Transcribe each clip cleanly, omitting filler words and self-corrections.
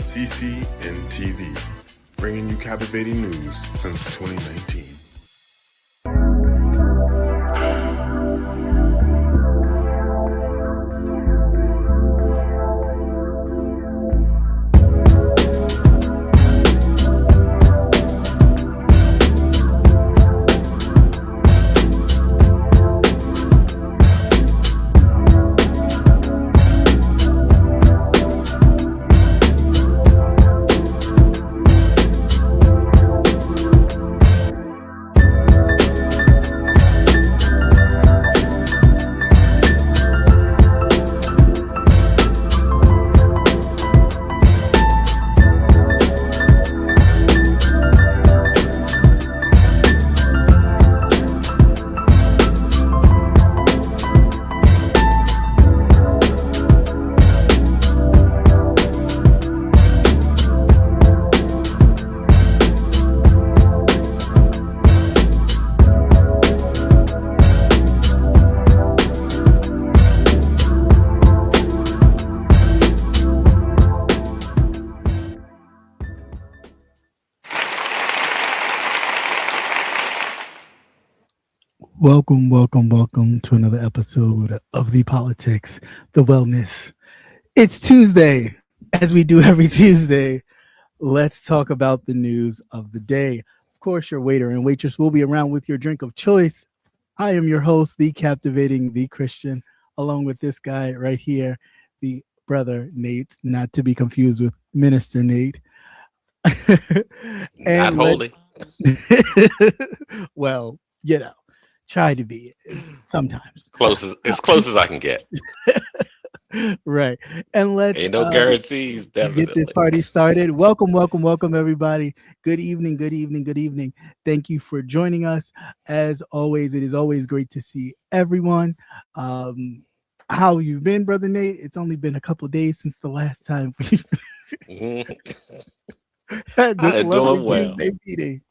CCNTV, bringing you captivating news since 2019. Welcome to another episode of The Politics, The Wellness. It's Tuesday, as we do every Tuesday. Let's talk about the news of the day. Of course, your waiter and waitress will be around with your drink of choice. I am your host, the captivating, the Christian, along with this guy right here, the brother Nate, not to be confused with Minister Nate. Not holy. Well, you know. Try to be sometimes as close as I can get. Right. And let's ain't no guarantees. Definitely. Get this party started. Welcome, everybody. Good evening. Thank you for joining us. As always, it is always great to see everyone. How you been, Brother Nate? It's only been a couple of days since the last time we had this doing well. Tuesday meeting.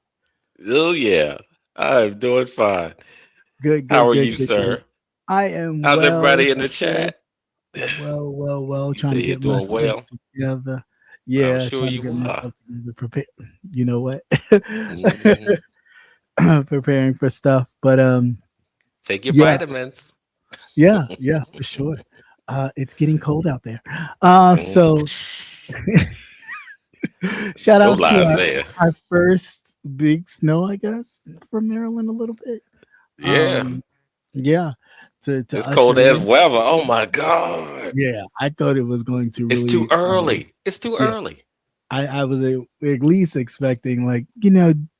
Oh yeah, I'm doing fine. Good. How are you, sir? Good. I am. How's everybody in the chat? Well. Trying to get doing well together. Yeah, I'm sure you are. Prepare. You know what? Preparing for stuff, but take your vitamins. Yeah, for sure. It's getting cold out there. So shout out to our first big snow, I guess, from Maryland a little bit. Yeah. It's cold as weather. Oh my God. Yeah, I thought it was going to. It's too early. It's too early. I was at least expecting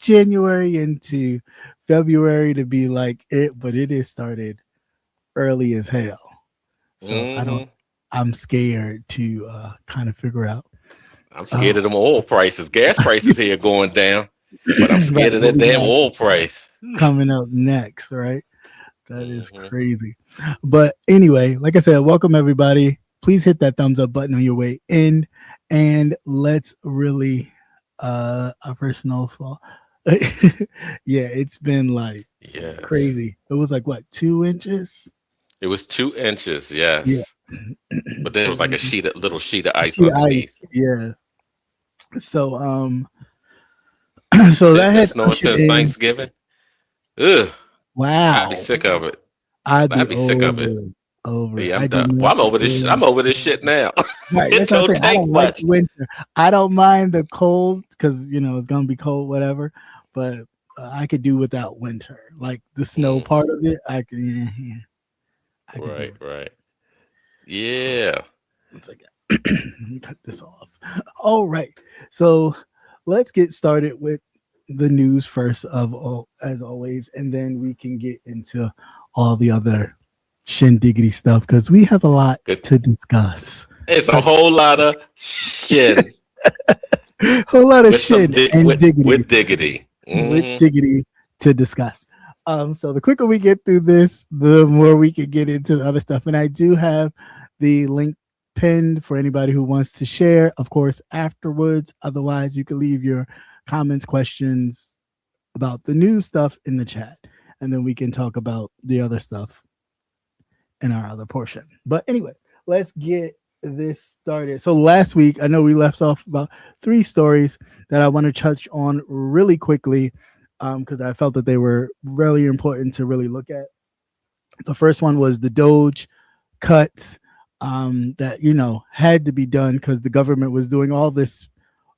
January into February to be like it, but it is started early as hell. So I'm scared to kind of figure out. I'm scared of them oil prices. Gas prices here going down, but I'm scared of that damn oil price coming up next, right? That is crazy. But anyway, like I said, welcome everybody. Please hit that thumbs up button on your way in, and let's really a personal flaw. Yeah, it's been crazy. It was like what, 2 inches? It was 2 inches, yes. Yeah. But then it was like a little sheet of ice underneath. Yeah. So so that had snowing since Thanksgiving. Ugh. Wow. I'd be sick of it. I'd be sick of it. Yeah, I'm done. Well, I'm over this. I'm over this shit now. Right, I don't like winter. I don't mind the cold because it's gonna be cold, whatever. But I could do without winter, like the snow part of it. I can. Right. Yeah. It's like, let me cut this off. All right, so let's get started with the news first of all, as always, and then we can get into all the other shindiggity stuff because we have a lot to discuss. It's a whole lot of shit. Whole lot of shit with diggity. With diggity to discuss. So the quicker we get through this, the more we can get into the other stuff. And I do have the link pinned for anybody who wants to share, of course, afterwards. Otherwise, you can leave your comments, questions about the new stuff in the chat, and then we can talk about the other stuff in our other portion. But anyway, let's get this started. So last week, I know we left off about 3 stories that I want to touch on really quickly because I felt that they were really important to really look at. The first one was the Doge cuts that had to be done because the government was doing all this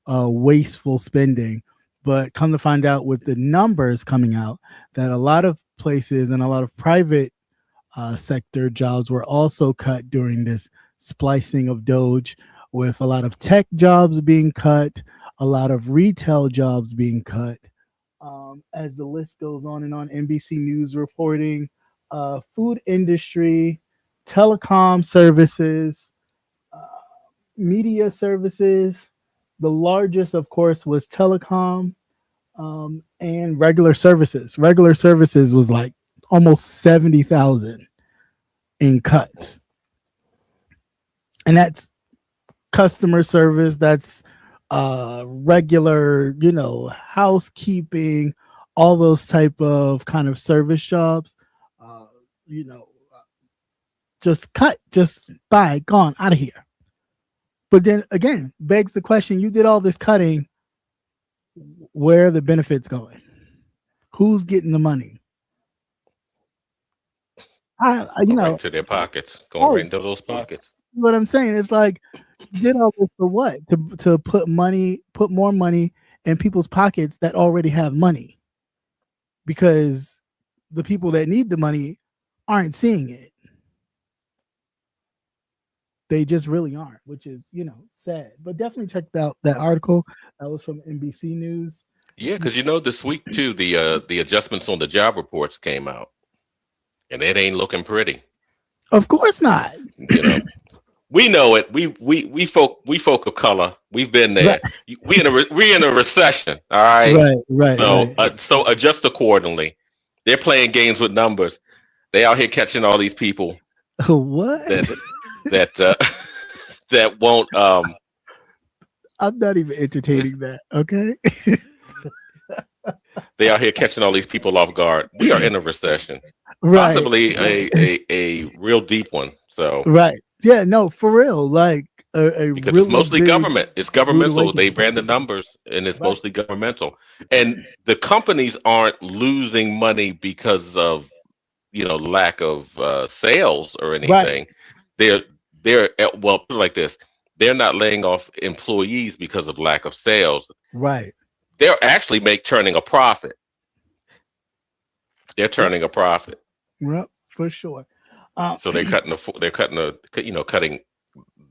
wasteful spending. But come to find out, with the numbers coming out, that a lot of places and a lot of private sector jobs were also cut during this splicing of Doge, with a lot of tech jobs being cut, a lot of retail jobs being cut. As the list goes on and on, NBC News reporting, food industry, telecom services, media services. The largest, of course, was telecom and regular services. Regular services was like almost 70,000 in cuts. And that's customer service, that's regular, housekeeping, all those type of kind of service jobs, just cut, just bye, gone, out of here. But then again, begs the question, you did all this cutting, where are the benefits going? Who's getting the money? Right to their pockets, going right into those pockets. What I'm saying is, like, you did all this for what? To put more money in people's pockets that already have money, because the people that need the money aren't seeing it. They just really aren't, which is, sad. But definitely check out that article. That was from NBC News. Yeah, because this week too, the adjustments on the job reports came out, and it ain't looking pretty. Of course not. We know it. We folk of color. We've been there. Right. We're in a recession. All right. Right. So so adjust accordingly. They're playing games with numbers. They out here catching all these people. What? That won't. I'm not even entertaining that. Okay. They out here catching all these people off guard. We are in a recession, right? Possibly a real deep one. So right. Yeah. No, for real. Like because it's mostly government. It's governmental. They ran the numbers, and it's mostly governmental. And the companies aren't losing money because of lack of sales or anything. Right. They're well, put it like this. They're not laying off employees because of lack of sales. Right. They're actually turning a profit. They're turning a profit. Yep, for sure. So they're cutting cutting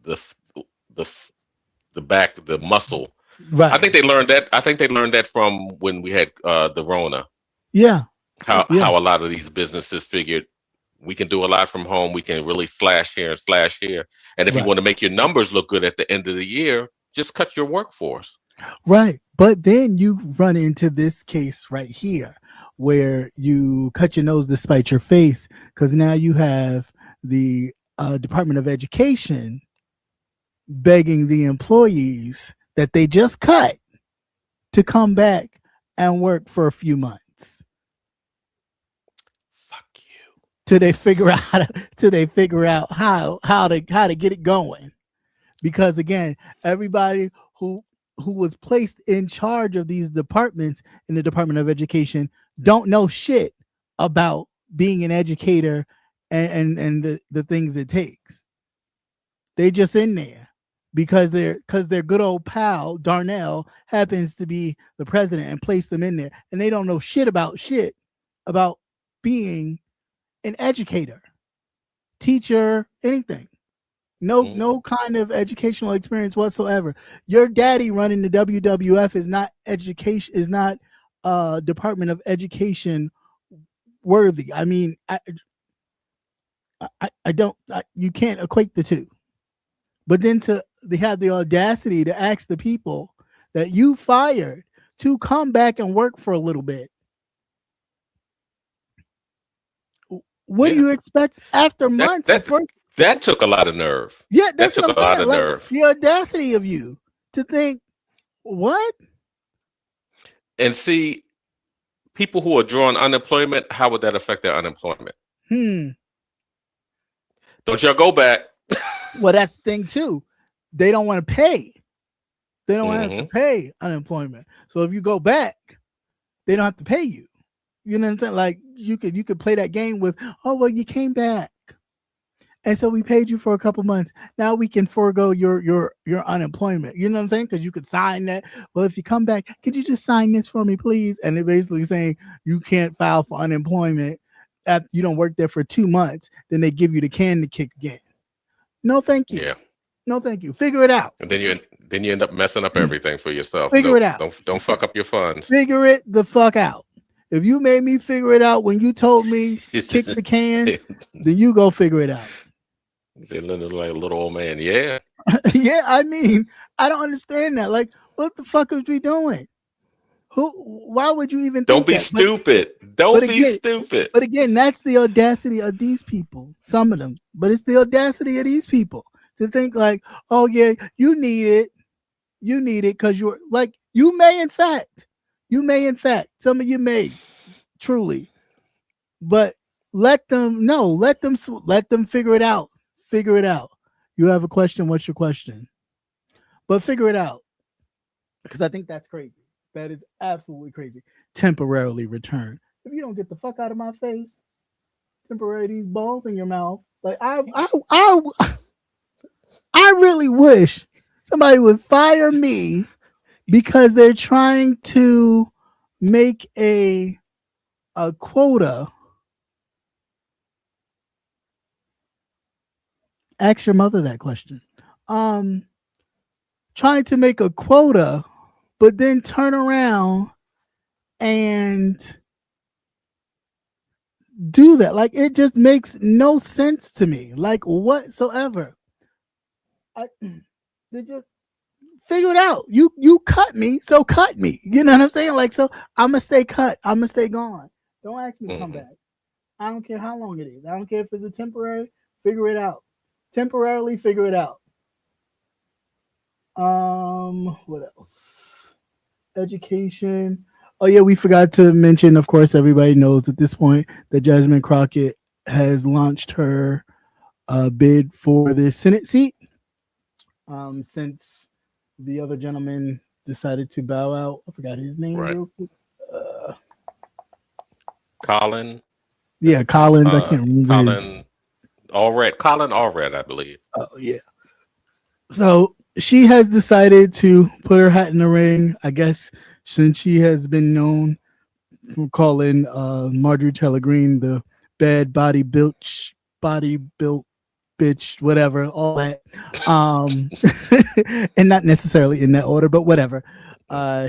the back, the muscle. Right. I think they learned that from when we had the Rona. Yeah. How a lot of these businesses figured we can do a lot from home. We can really slash here and slash here. And if you want to make your numbers look good at the end of the year, just cut your workforce. Right. But then you run into this case right here where you cut your nose to spite your face, because now you have the Department of Education begging the employees that they just cut to come back and work for a few months. Fuck you. Till they figure out how to get it going. Because again, everybody who was placed in charge of these departments in the Department of Education don't know shit about being an educator and the things it takes. They just in there because their good old pal Darnell happens to be the president and placed them in there, and they don't know shit about being an educator, teacher, anything. No kind of educational experience whatsoever. Your daddy running the WWF is not education, is not Department of Education worthy. I mean, I don't. You can't equate the two. But then they had the audacity to ask the people that you fired to come back and work for a little bit. What do you expect after months? That took a lot of nerve. Yeah, that's that took a lot of nerve. The audacity of you to think, what? And see, people who are drawing unemployment, how would that affect their unemployment? Don't y'all go back. Well, that's the thing too. They don't want to pay. They don't have to Mhm. pay unemployment. So if you go back, they don't have to pay you. You know what I'm saying? Like you could play that game with, oh well, you came back, and so we paid you for a couple months. Now we can forego your unemployment. You know what I'm saying? Because you could sign that. Well, if you come back, could you just sign this for me, please? And they're basically saying you can't file for unemployment after you don't work there for 2 months. Then they give you the can to kick again. No, thank you. Yeah. No, thank you. Figure it out. And then you end up messing up everything for yourself. Figure it out. Don't fuck up your funds. Figure it the fuck out. If you made me figure it out when you told me kick the can, then you go figure it out. They look like a little old man. Yeah. Yeah, I mean, I don't understand that. Like, what the fuck is we doing? Why would you even Don't think be that? stupid. Don't be stupid. But again, that's the audacity of these people. Some of them. But it's the audacity of these people to think like, oh yeah, you need it. You need it because you're like, you may in fact, some of you may truly, but let them figure it out. Figure it out. You have a question. What's your question? But figure it out. Because I think that's crazy. That is absolutely crazy. Temporarily return. If you don't get the fuck out of my face, temporary these balls in your mouth. Like I really wish somebody would fire me because they're trying to make a quota. Ask your mother that question. Trying to make a quota, but then turn around and do that. Like it just makes no sense to me. Like whatsoever. They just figure it out. You cut me, so cut me. You know what I'm saying? Like, so I'm gonna stay cut. I'm gonna stay gone. Don't ask me to come back. I don't care how long it is. I don't care if it's a temporary. Figure it out. Temporarily figure it out. What else? Education. Oh yeah, we forgot to mention, of course, everybody knows at this point that Jasmine Crockett has launched her bid for the Senate seat. Since the other gentleman decided to bow out. I forgot his name. Right. Real quick. Colin. Yeah, Collins. I can't remember. Colin Allred, I believe. Oh yeah. So she has decided to put her hat in the ring. I guess since she has been known for calling Marjorie Taylor Greene the bad body built bitch, whatever, all that. And not necessarily in that order, but whatever.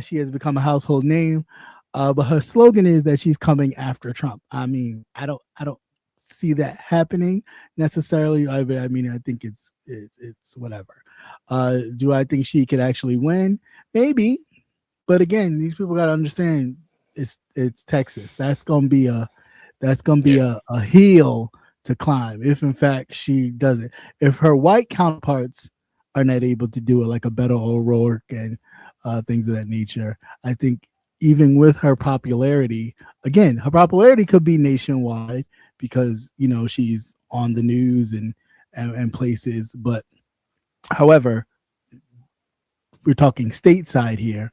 She has become a household name. But her slogan is that she's coming after Trump. I mean, I don't see that happening necessarily. I mean, I think it's whatever. Do I think she could actually win? Maybe. But again, these people got to understand it's Texas. That's gonna be a hill to climb if in fact she does it. If her white counterparts are not able to do it, like a Beto O'Rourke and things of that nature, I think even with her popularity, again, her popularity could be nationwide because she's on the news and places. But however, we're talking stateside here.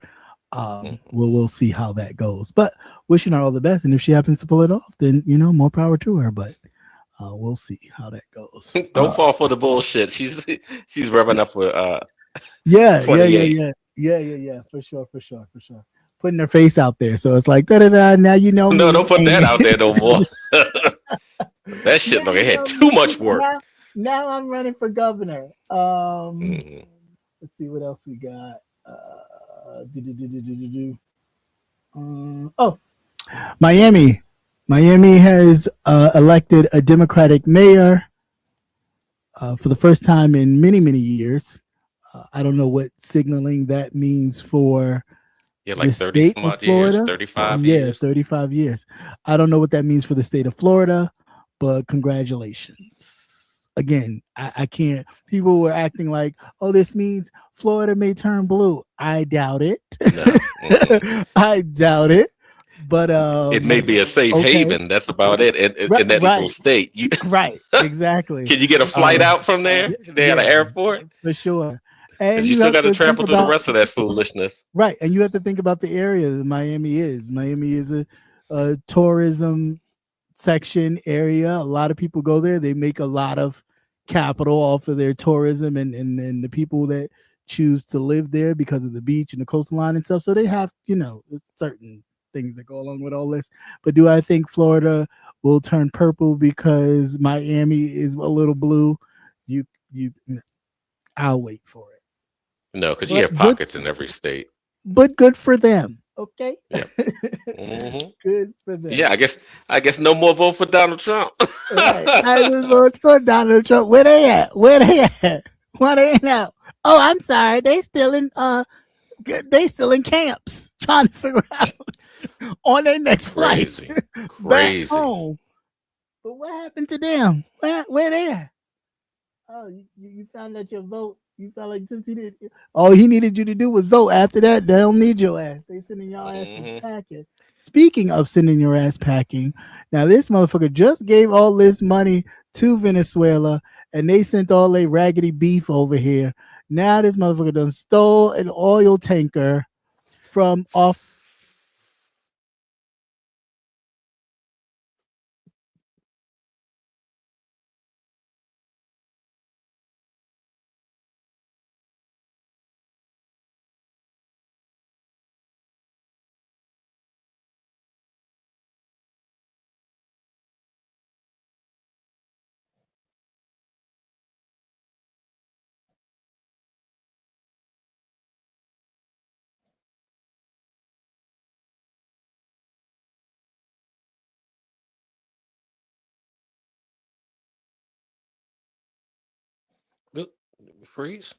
We'll see how that goes. But wishing her all the best, and if she happens to pull it off, then more power to her. But we'll see how that goes. Don't fall for the bullshit. She's revving up for yeah, for sure. Putting her face out there, so it's like da. Now No, don't put that out there no more. That shit look, it had too much work. Now I'm running for governor. Let's see what else we got. Miami has elected a Democratic mayor for the first time in many years. I don't know what signaling that means for like 30 some odd years, 35 years. 35 years. I don't know what that means for the state of Florida, but congratulations. Again, I can't. People were acting like, oh, this means Florida may turn blue. I doubt it. No. I doubt it. But It may be a safe okay, haven. That's about it. In right, that little right, state, you right, exactly. can you get a flight out from there? They at an Yeah, airport, for sure. because And you you still have got to to think travel through the about rest of that foolishness. right, and you have to think about the area that Miami is. Miami is a tourism section area. A lot of people go there. They make a lot of capital off of their tourism and the people that choose to live there because of the beach and the coastline and stuff. So they have, certain things that go along with all this. But do I think Florida will turn purple because Miami is a little blue? You I'll wait for it. No, because you But have pockets in every state. good for them. Okay. Yep. Hmm. Good for them. Yeah, I guess no more vote for Donald Trump. Right. I would vote for Donald Trump. Where they at? Where they at? Why they ain't out? Oh, I'm sorry. They still in camps trying to figure out on their next flight Crazy, back crazy. home. But what happened to them? Where they at? Oh, you found out your vote. You felt like since he did all he needed you to do was vote. After that, they don't need your ass. They sending your asses Hmm. packing. Speaking of sending your ass packing, now this motherfucker just gave all this money to Venezuela and they sent all their raggedy beef over here. Now this motherfucker done stole an oil tanker from off Freeze.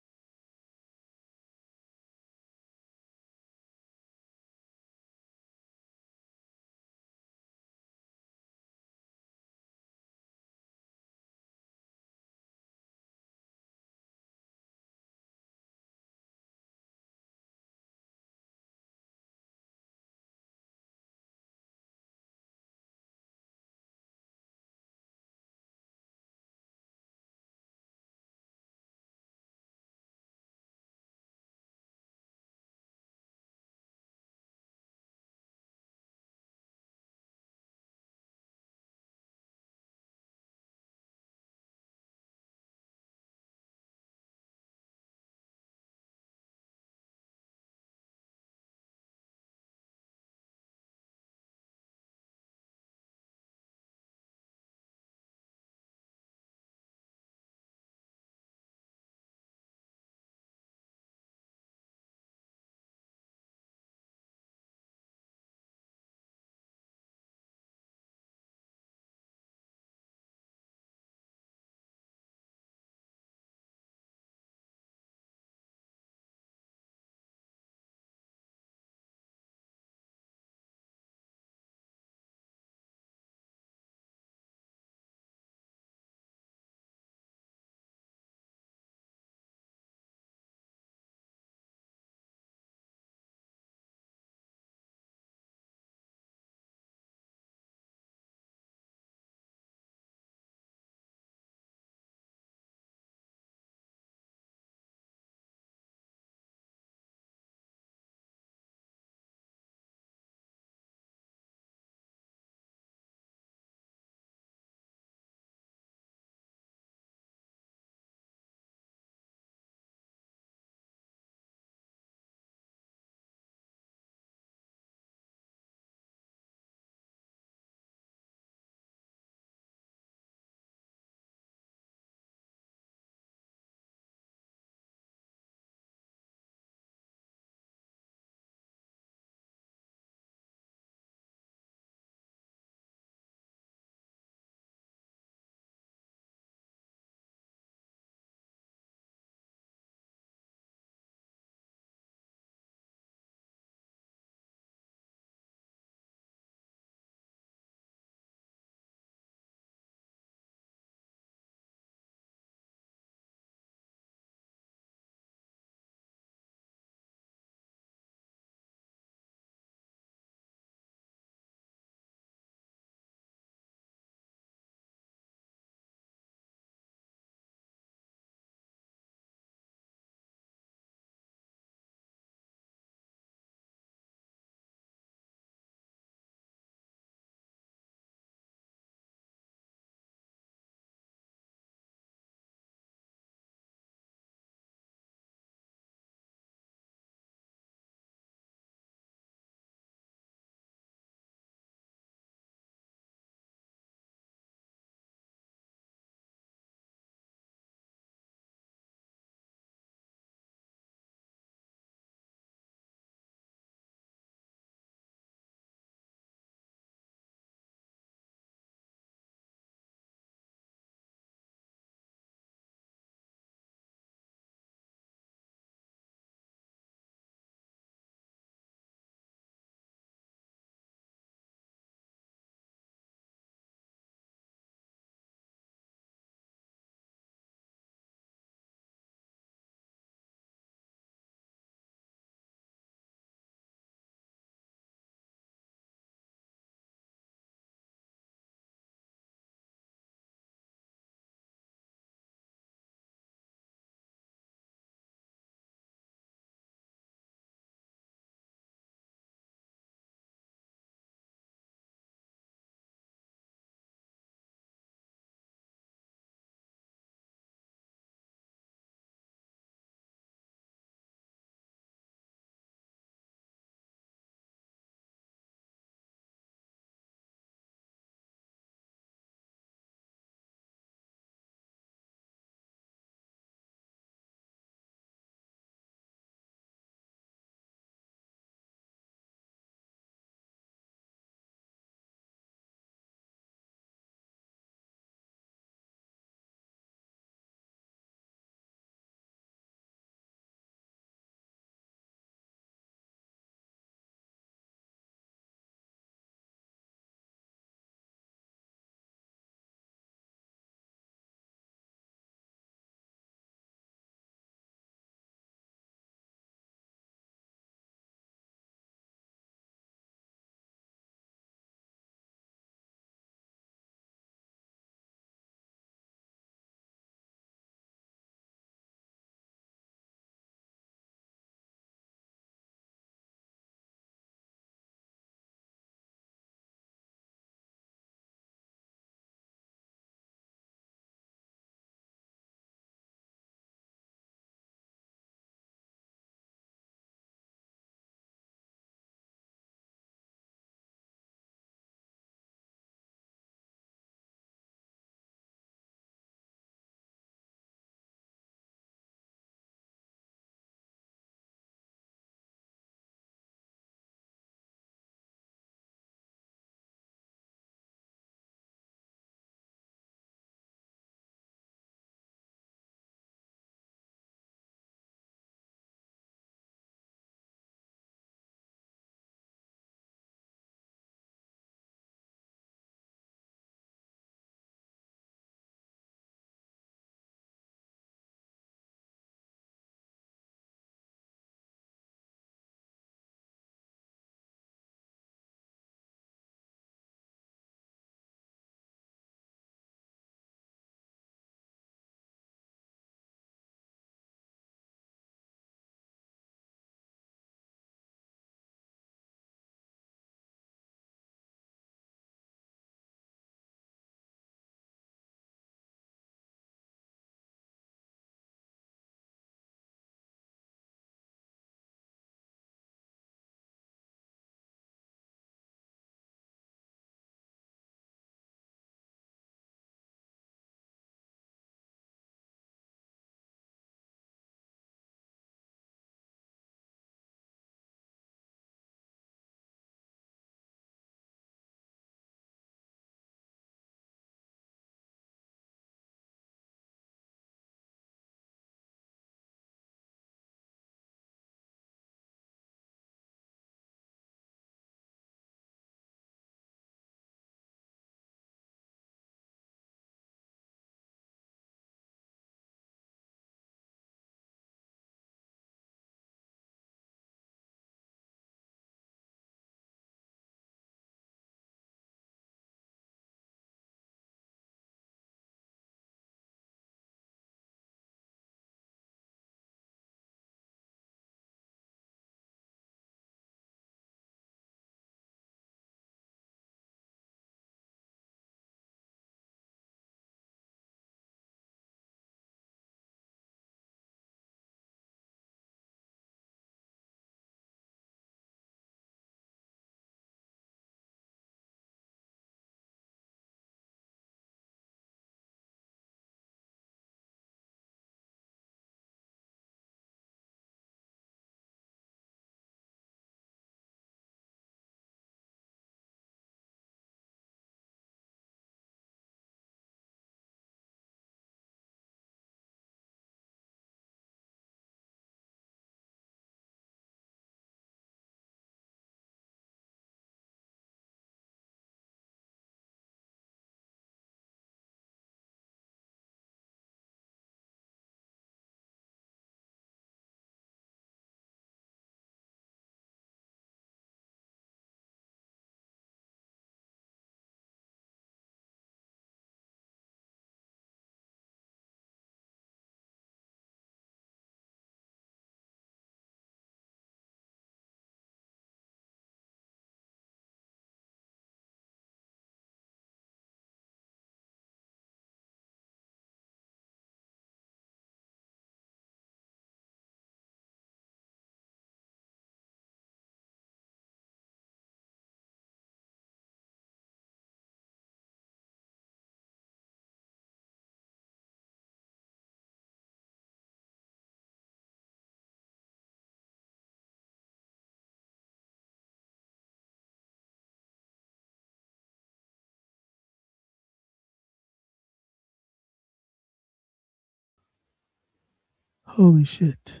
Holy shit.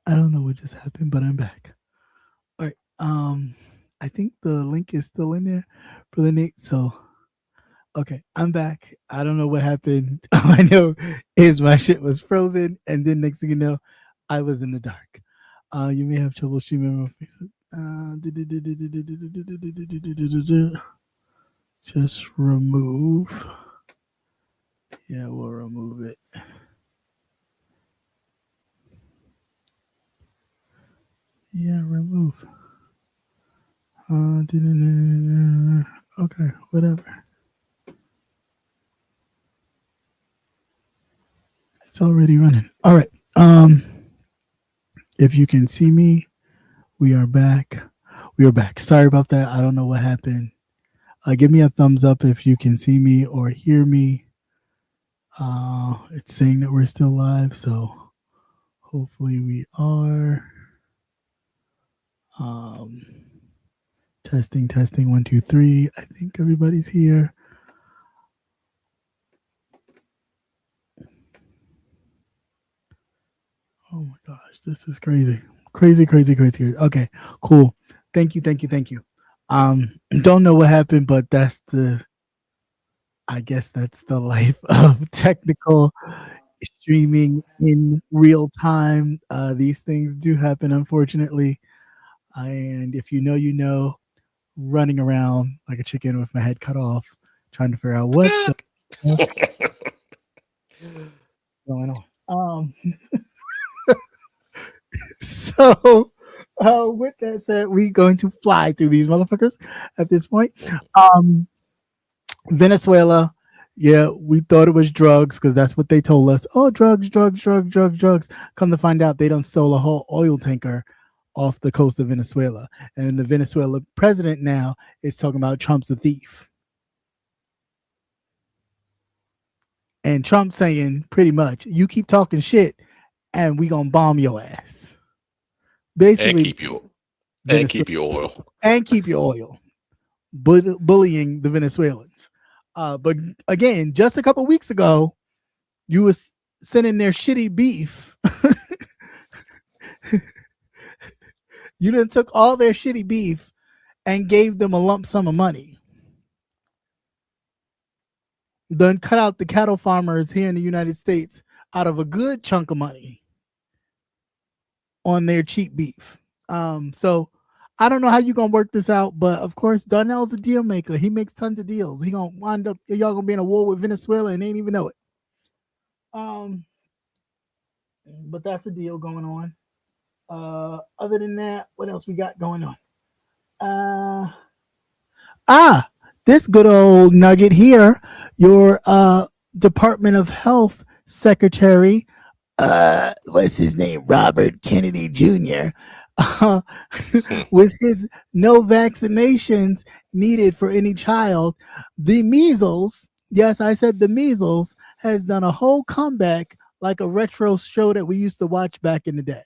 I don't know what just happened, but I'm back. All right. I think the link is still in there for the Nate. So okay, I'm back. I don't know what happened. All I know is my shit was frozen, and then next thing you know, I was in the dark. You may have trouble streaming on Facebook. Just remove. Yeah, we'll remove it. Yeah, remove. Okay, whatever. It's already running. All right. If you can see me, we are back. We are back. Sorry about that. I don't know what happened. Give me a thumbs up if you can see me or hear me. It's saying that we're still live, so hopefully we are. Testing, 1, 2, 3. I think everybody's here. Oh my gosh, this is crazy. Crazy. Okay, cool. Thank you. Don't know what happened, but I guess that's the life of technical streaming in real time. These things do happen, unfortunately. And if you know, running around like a chicken with my head cut off, trying to figure out what the going on. So, with that said, we're going to fly through these motherfuckers at this point. Venezuela, yeah, we thought it was drugs because that's what they told us. Oh, drugs. Come to find out, they done stole a whole oil tanker off the coast of Venezuela. And the Venezuela president now is talking about Trump's a thief. And Trump saying pretty much, you keep talking shit and we gonna bomb your ass. Basically, and keep your oil. And keep your oil. Bullying the Venezuelans. But again, just a couple weeks ago, you was sending their shitty beef. You done took all their shitty beef and gave them a lump sum of money. Done cut out the cattle farmers here in the United States out of a good chunk of money on their cheap beef. So I don't know how you're gonna work this out, but of course Darnell's a deal maker. He makes tons of deals. He gonna wind up, y'all gonna be in a war with Venezuela and ain't even know it. But that's a deal going on. Other than that, what else we got going on? This good old nugget here, your Department of Health Secretary, what's his name? Robert Kennedy Jr. With his no vaccinations needed for any child, the measles, yes, I said the measles, has done a whole comeback like a retro show that we used to watch back in the day.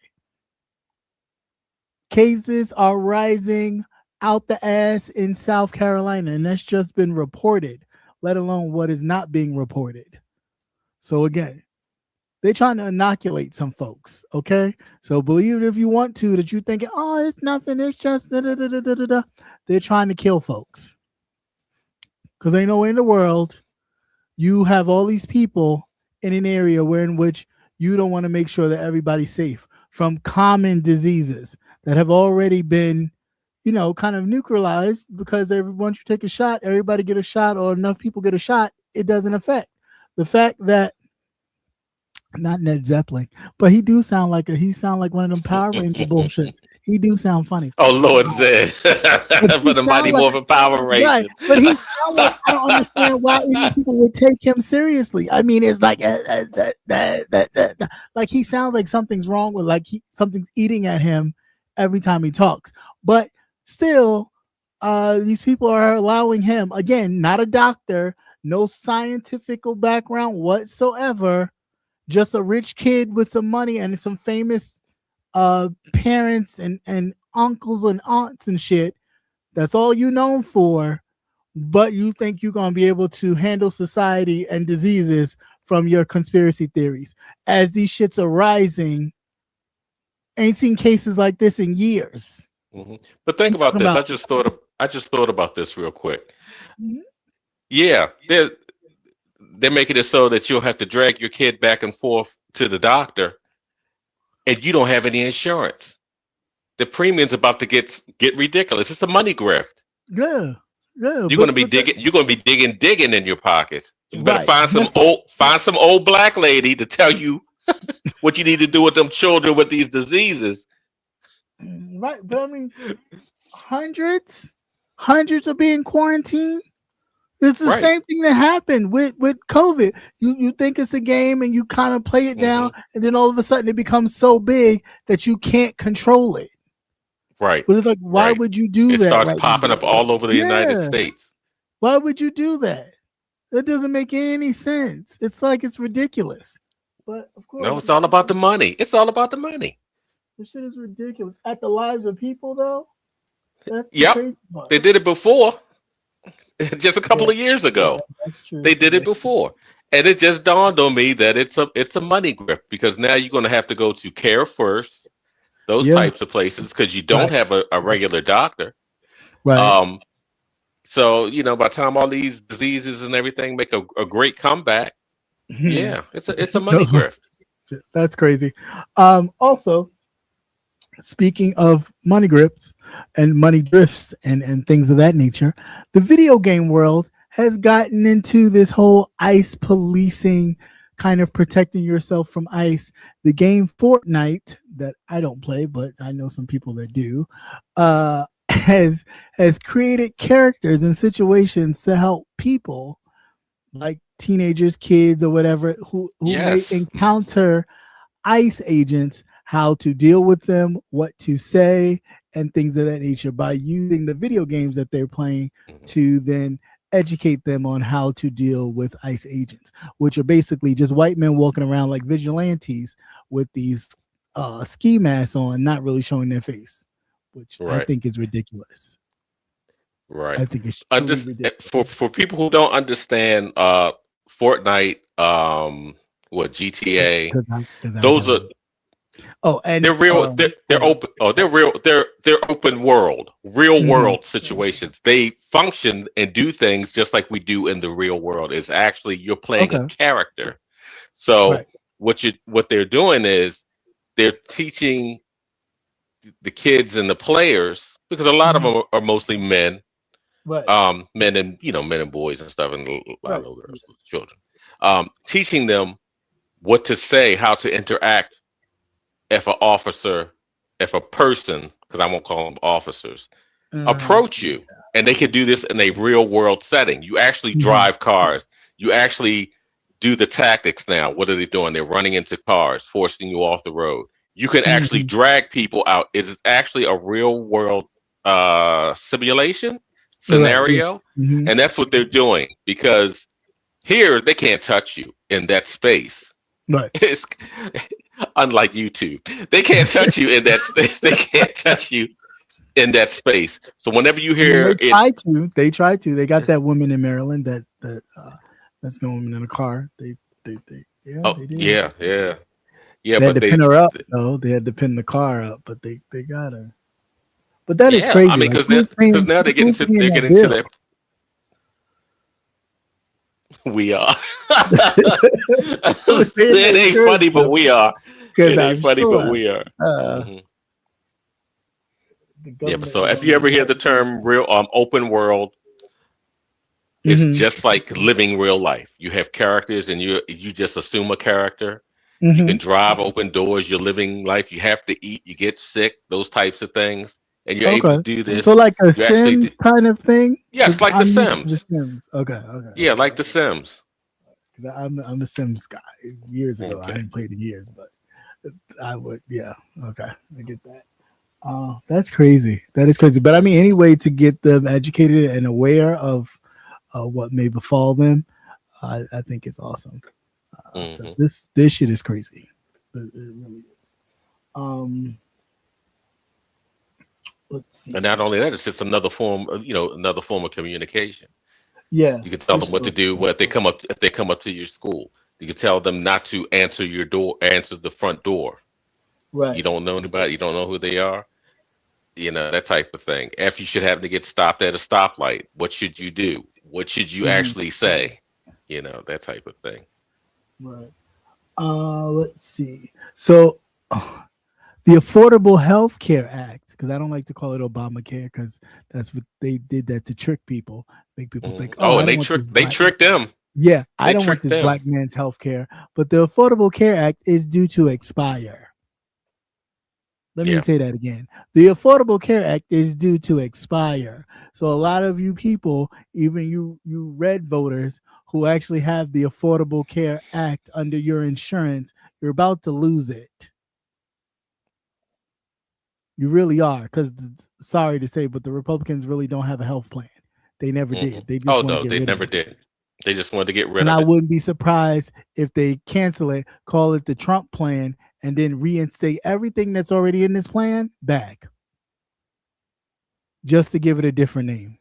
Cases are rising out the ass in South Carolina, and that's just been reported, let alone what is not being reported. So again, they're trying to inoculate some folks, okay? So believe it if you want to, that you're thinking, oh, it's nothing, it's just da-da-da-da-da-da. They're trying to kill folks. Because they know in the world, you have all these people in an area in which you don't want to make sure that everybody's safe from common diseases that have already been, kind of neutralized, because once you take a shot, everybody get a shot, or enough people get a shot, it doesn't affect. The fact that, not Ned Zeppelin, but he sound like one of them Power Ranger bullshit. He do sound funny. Oh, Lord Zed. For the Mighty Morphin Power Rangers. Right. But he sound like, I don't understand why even people would take him seriously. I mean, it's like, like he sounds like something's wrong with, like something's eating at him every time he talks. But still, these people are allowing him, again, not a doctor, no scientific background whatsoever, just a rich kid with some money and some famous parents and uncles and aunts and shit. That's all you known for, but you think you're going to be able to handle society and diseases from your conspiracy theories. As these shits are rising, ain't seen cases like this in years. Mm-hmm. But think about this. I just thought about this real quick. Mm-hmm. Yeah, they're making it so that you'll have to drag your kid back and forth to the doctor, and you don't have any insurance. The premium's about to get ridiculous. It's a money grift. Yeah. You're gonna be digging. You're gonna be digging in your pockets. You better find some old black lady to tell you what you need to do with them children with these diseases. Right, but I mean, hundreds are being quarantined. It's the same thing that happened with COVID. You think it's a game and you kind of play it down, and then all of a sudden it becomes so big that you can't control it. Right. But it's like, why would you do that? It starts popping up all over the United States. Why would you do that? That doesn't make any sense. It's like it's ridiculous. But of course, no, it's all about the money. It's all about the money. This shit is ridiculous. At the lives of people, though. That's They did it before. Just a couple of years ago. That's true. They did it before. And it just dawned on me that it's a money grift, because now you're going to have to go to Care First, those types of places, because you don't have a regular doctor. Right. So, by the time all these diseases and everything make a great comeback, it's a money grift. That's crazy. Also, speaking of money grips and money drifts and things of that nature, the video game world has gotten into this whole ICE policing, kind of protecting yourself from ICE. The game Fortnite, that I don't play, but I know some people that do, has created characters and situations to help people like teenagers, kids, or whatever, who may encounter ICE agents, how to deal with them, what to say, and things of that nature, by using the video games that they're playing to then educate them on how to deal with ICE agents, which are basically just white men walking around like vigilantes with these ski masks on, not really showing their face, which I think is ridiculous. Right. I think it's ridiculous. For people who don't understand Fortnite, GTA, those are they're real. They're open. They're real. They're open world, real world situations. They function and do things just like we do in the real world. It's actually you're playing a character. So what they're doing is they're teaching the kids and the players, because a lot of them are mostly men, men and boys and stuff, and a lot of girls, children, teaching them what to say, how to interact. If a person, because I won't call them officers, approach you, and they can do this in a real world setting. You actually drive cars. You actually do the tactics now. What are they doing? They're running into cars, forcing you off the road. You can actually drag people out. It's actually a real world simulation scenario. And that's what they're doing, because here they can't touch you in that space. Right. It's unlike YouTube. They can't touch you in that space. They can't touch you in that space. So whenever you hear they try to. They got that woman in Maryland that's going in a car. They did. Yeah. They had to pin her up. No, they had to pin the car up, but they got her. But that is crazy. I mean, because now they're getting to that. We are. It ain't funny, but we are. It ain't funny, but we are. But so if you ever hear the term real open world, it's just like living real life. You have characters, and you just assume a character. You can drive, open doors. You're living life. You have to eat. You get sick. Those types of things. And you're able to do this. So like a Sim kind of thing? Yes, like the Sims. The Sims. Okay. Yeah, like the Sims. I'm a Sims guy. Years ago, I hadn't played in years, but I would. Yeah. Okay, I get that. That's crazy. That is crazy. But I mean, any way to get them educated and aware of what may befall them, I think it's awesome. This shit is crazy. It really is. Let's see. And not only that, it's just another form of communication. Yeah, you can tell them what to do. If they come up to your school, You can tell them not to answer the front door. Right. You don't know anybody. You don't know who they are. That type of thing. If you should have to get stopped at a stoplight, what should you do? What should you actually say? That type of thing. Right. Let's see. So, the Affordable Health Care Act, because I don't like to call it Obamacare, because that's what they did that to trick people, make people think, and they tricked them. Yeah, I don't want this black man's health care. But the Affordable Care Act is due to expire. Let me say that again. The Affordable Care Act is due to expire. So a lot of you people, even you red voters who actually have the Affordable Care Act under your insurance, you're about to lose it. You really are, because sorry to say, but the Republicans really don't have a health plan. They never did. They just they never did. They just wanted to get rid of it. And I wouldn't be surprised if they cancel it, call it the Trump plan, and then reinstate everything that's already in this plan back, just to give it a different name.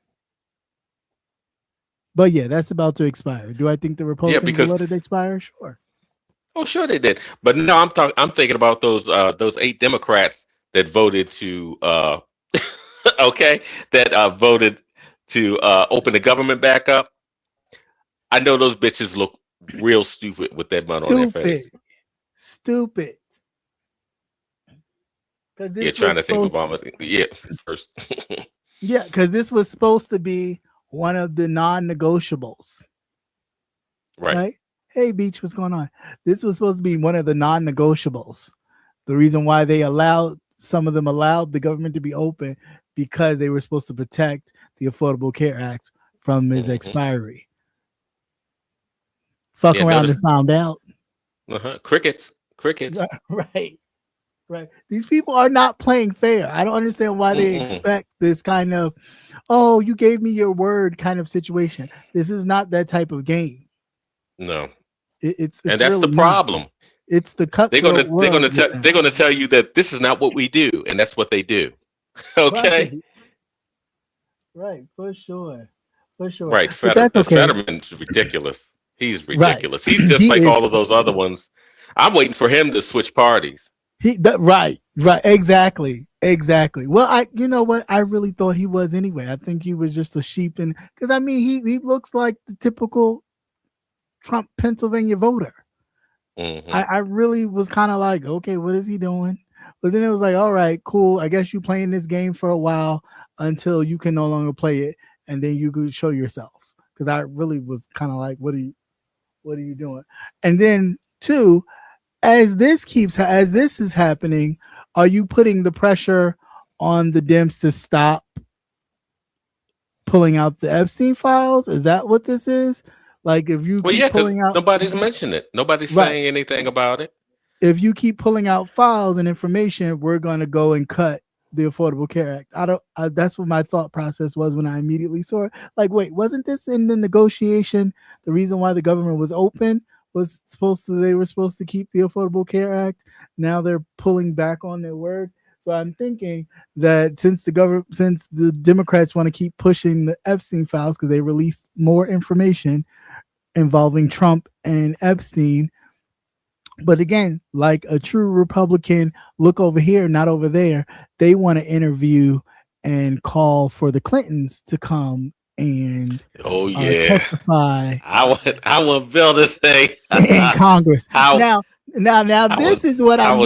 But yeah, that's about to expire. Do I think the Republicans will let it expire? Sure. Oh, sure they did. But no, I'm thinking about those 8 Democrats that voted to voted to open the government back up. I know those bitches look real stupid with that bun on their face. Stupid. Trying to think of Obama. First. Yeah, because this was supposed to be one of the non-negotiables. Right? Hey, Beach, what's going on? This was supposed to be one of the non-negotiables. The reason why some of them allowed the government to be open, because they were supposed to protect the Affordable Care Act from its expiry. Fuck around and found out. Crickets. Right. These people are not playing fair. I don't understand why they expect this kind of, oh, you gave me your word kind of situation. This is not that type of game. No. It's and that's really the problem. Not. It's the cutthroat. They're gonna tell you that this is not what we do, and that's what they do. Okay. Right. For sure. Right. Fetterman's ridiculous. He's ridiculous. Right. He's just like all of those other ones. I'm waiting for him to switch parties. Right. Exactly. Well, you know what? I really thought he was anyway. I think he was just a sheep, because I mean, he looks like the typical Trump Pennsylvania voter. I really was kind of like, okay, what is he doing? But then it was like, all right, cool. I guess you playing this game for a while until you can no longer play it, and then you could show yourself. Because I really was kind of like, what are you doing? And then 2, as this is happening, are you putting the pressure on the Dems to stop pulling out the Epstein files? Is that what this is? Like, if you keep pulling out, nobody's mentioned it. Nobody's saying anything about it. If you keep pulling out files and information, we're going to go and cut the Affordable Care Act. That's what my thought process was when I immediately saw it. Like, wait, wasn't this in the negotiation? The reason why the government was open was they were supposed to keep the Affordable Care Act. Now they're pulling back on their word. So I'm thinking that since the Democrats want to keep pushing the Epstein files because they released more information involving Trump and Epstein. But again, like a true Republican, look over here, not over there. They want to interview and call for the Clintons to come and testify. I want Bill to say in Congress. Now this is what I'm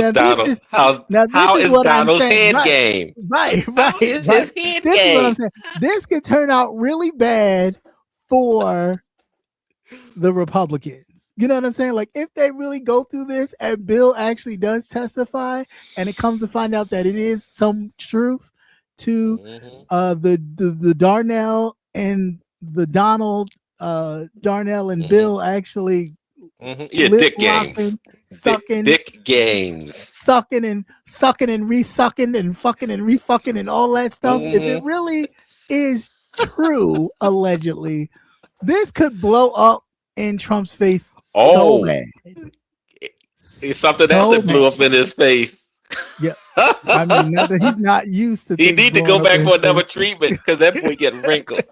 saying. Right. This is what I'm saying. This could turn out really bad for the Republicans. You know what I'm saying? Like, if they really go through this and Bill actually does testify, and it comes to find out that it is some truth to the Darnell and the Donald Darnell and Bill actually dick games, sucking and sucking and resucking and fucking and refucking and all that stuff. If it really is true, allegedly, this could blow up in Trump's face. So bad. It's something else that blew up in his face. Yeah, I mean, he's not used to. He need to go back for another treatment because that boy getting wrinkled.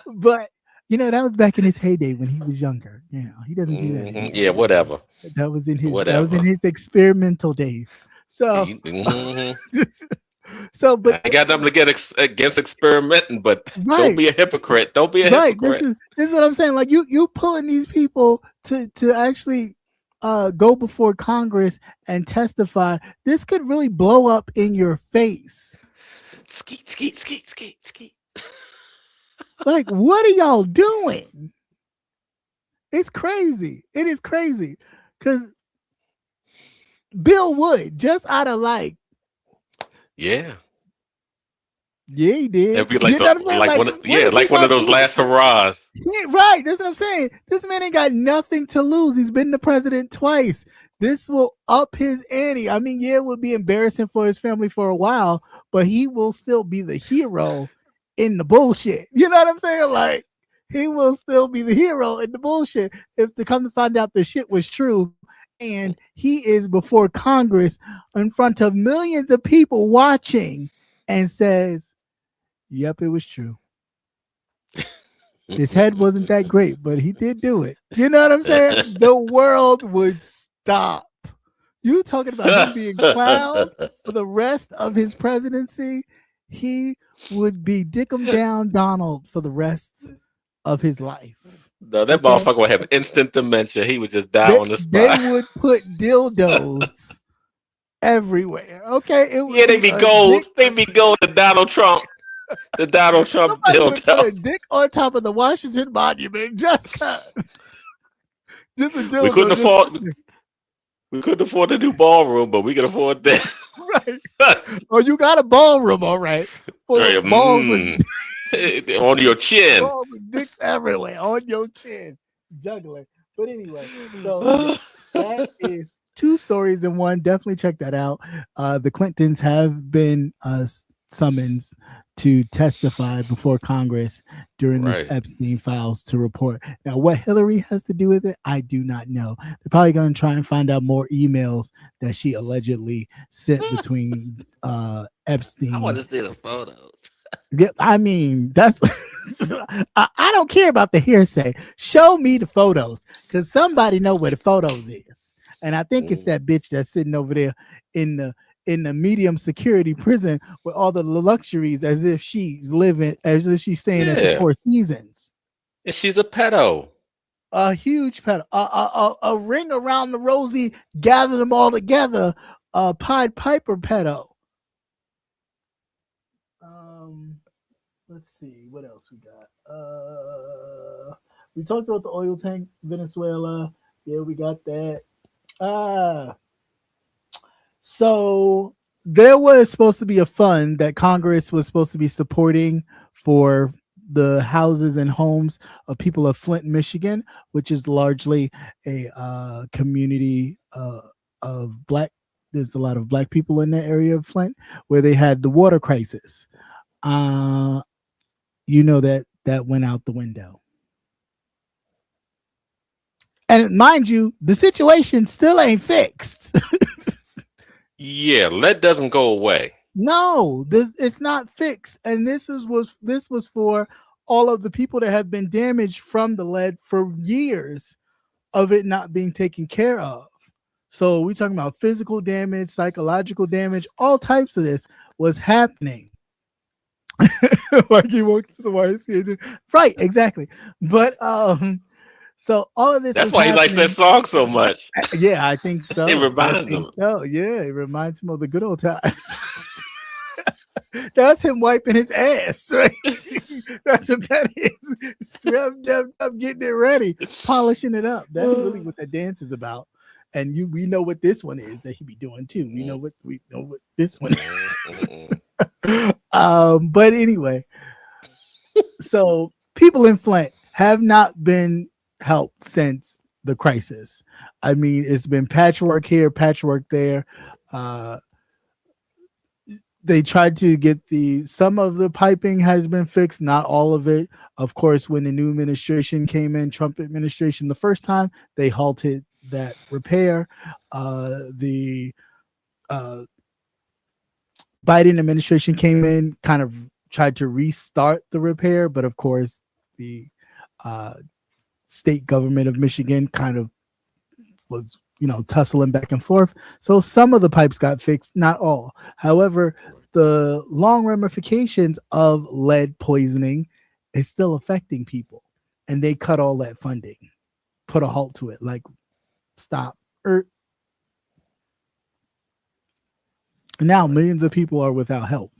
But that was back in his heyday when he was younger. He doesn't do that anymore. Yeah, whatever. That was in his Whatever. experimental days. So but I got nothing to get against experimenting, but right. Don't be a hypocrite. Don't be a hypocrite. This is what I'm saying. Like you pulling these people to actually go before Congress and testify. This could really blow up in your face. Skeet, skeet, skeet, skeet, skeet. Like, what are y'all doing? It's crazy. It is crazy. Because Bill Wood, just out of Yeah, he did. It'd be like, like one of those last hurrahs. Yeah, right. That's what I'm saying. This man ain't got nothing to lose. He's been the president twice. This will up his ante. I mean, it would be embarrassing for his family for a while, but he will still be the hero in the bullshit. You know what I'm saying? Like, he will still be the hero in the bullshit if to come to find out the shit was true. And he is before Congress in front of millions of people watching and says, yep, it was true. His head wasn't that great, but he did do it. You know what I'm saying? The world would stop. You talking about him being clowned for the rest of his presidency? He would be Dickum Down Donald for the rest of his life. No, that motherfucker would have instant dementia. He would just die on the spot. They would put dildos everywhere. Okay. They'd be gold. They'd be gold to Donald Trump. The Donald Trump dildo. Put a dick on top of the Washington Monument just cause. Just a dildo. We couldn't afford the new ballroom, but we could afford that. Right. Oh, you got a ballroom, all right. Right. On your chin. Balls and dicks everywhere on your chin. Juggling. But anyway, so that is 2 stories in one. Definitely check that out. The Clintons have been summoned to testify before Congress during this Epstein files to report. Now, what Hillary has to do with it, I do not know. They're probably going to try and find out more emails that she allegedly sent between Epstein. I want to see the photos. Yeah, I mean, that's I don't care about the hearsay. Show me the photos, because somebody know where the photos is. And I think it's that bitch that's sitting over there in the medium security prison with all the luxuries, as if she's staying at the Four Seasons. And she's a pedo. A huge pedo. A ring around the rosy, gather them all together. Pied Piper pedo. Let's see what else we got. We talked about the oil tank, Venezuela. Yeah, we got that. So there was supposed to be a fund that Congress was supposed to be supporting for the houses and homes of people of Flint, Michigan, which is largely a community of black. There's a lot of black people in that area of Flint where they had the water crisis. That went out the window. And mind you, the situation still ain't fixed. Yeah, lead doesn't go away. No, it's not fixed. And this was for all of the people that have been damaged from the lead for years of it not being taken care of. So we're talking about physical damage, psychological damage, all types of this was happening. Like he walked to the YMCA. Right, exactly. But so all of this. That's why he likes that song so much. Yeah, I think so. It reminds him. Oh, yeah, it reminds him of the good old times. That's him wiping his ass. Right? That's what that is. I'm getting it ready, polishing it up. That's really what that dance is about. And we know what this one is that he be doing too. We know what this one is. But anyway, so people in Flint have not been helped since the crisis. I mean, it's been patchwork here, patchwork there. They tried to get some of the piping has been fixed, not all of it. Of course, when the new administration came in, Trump administration, the first time, they halted that repair. The Biden administration came in, kind of tried to restart the repair, but of course the state government of Michigan kind of was, tussling back and forth. So some of the pipes got fixed, not all. However, the long ramifications of lead poisoning is still affecting people, and they cut all that funding, put a halt to it, like stop. Now millions of people are without help.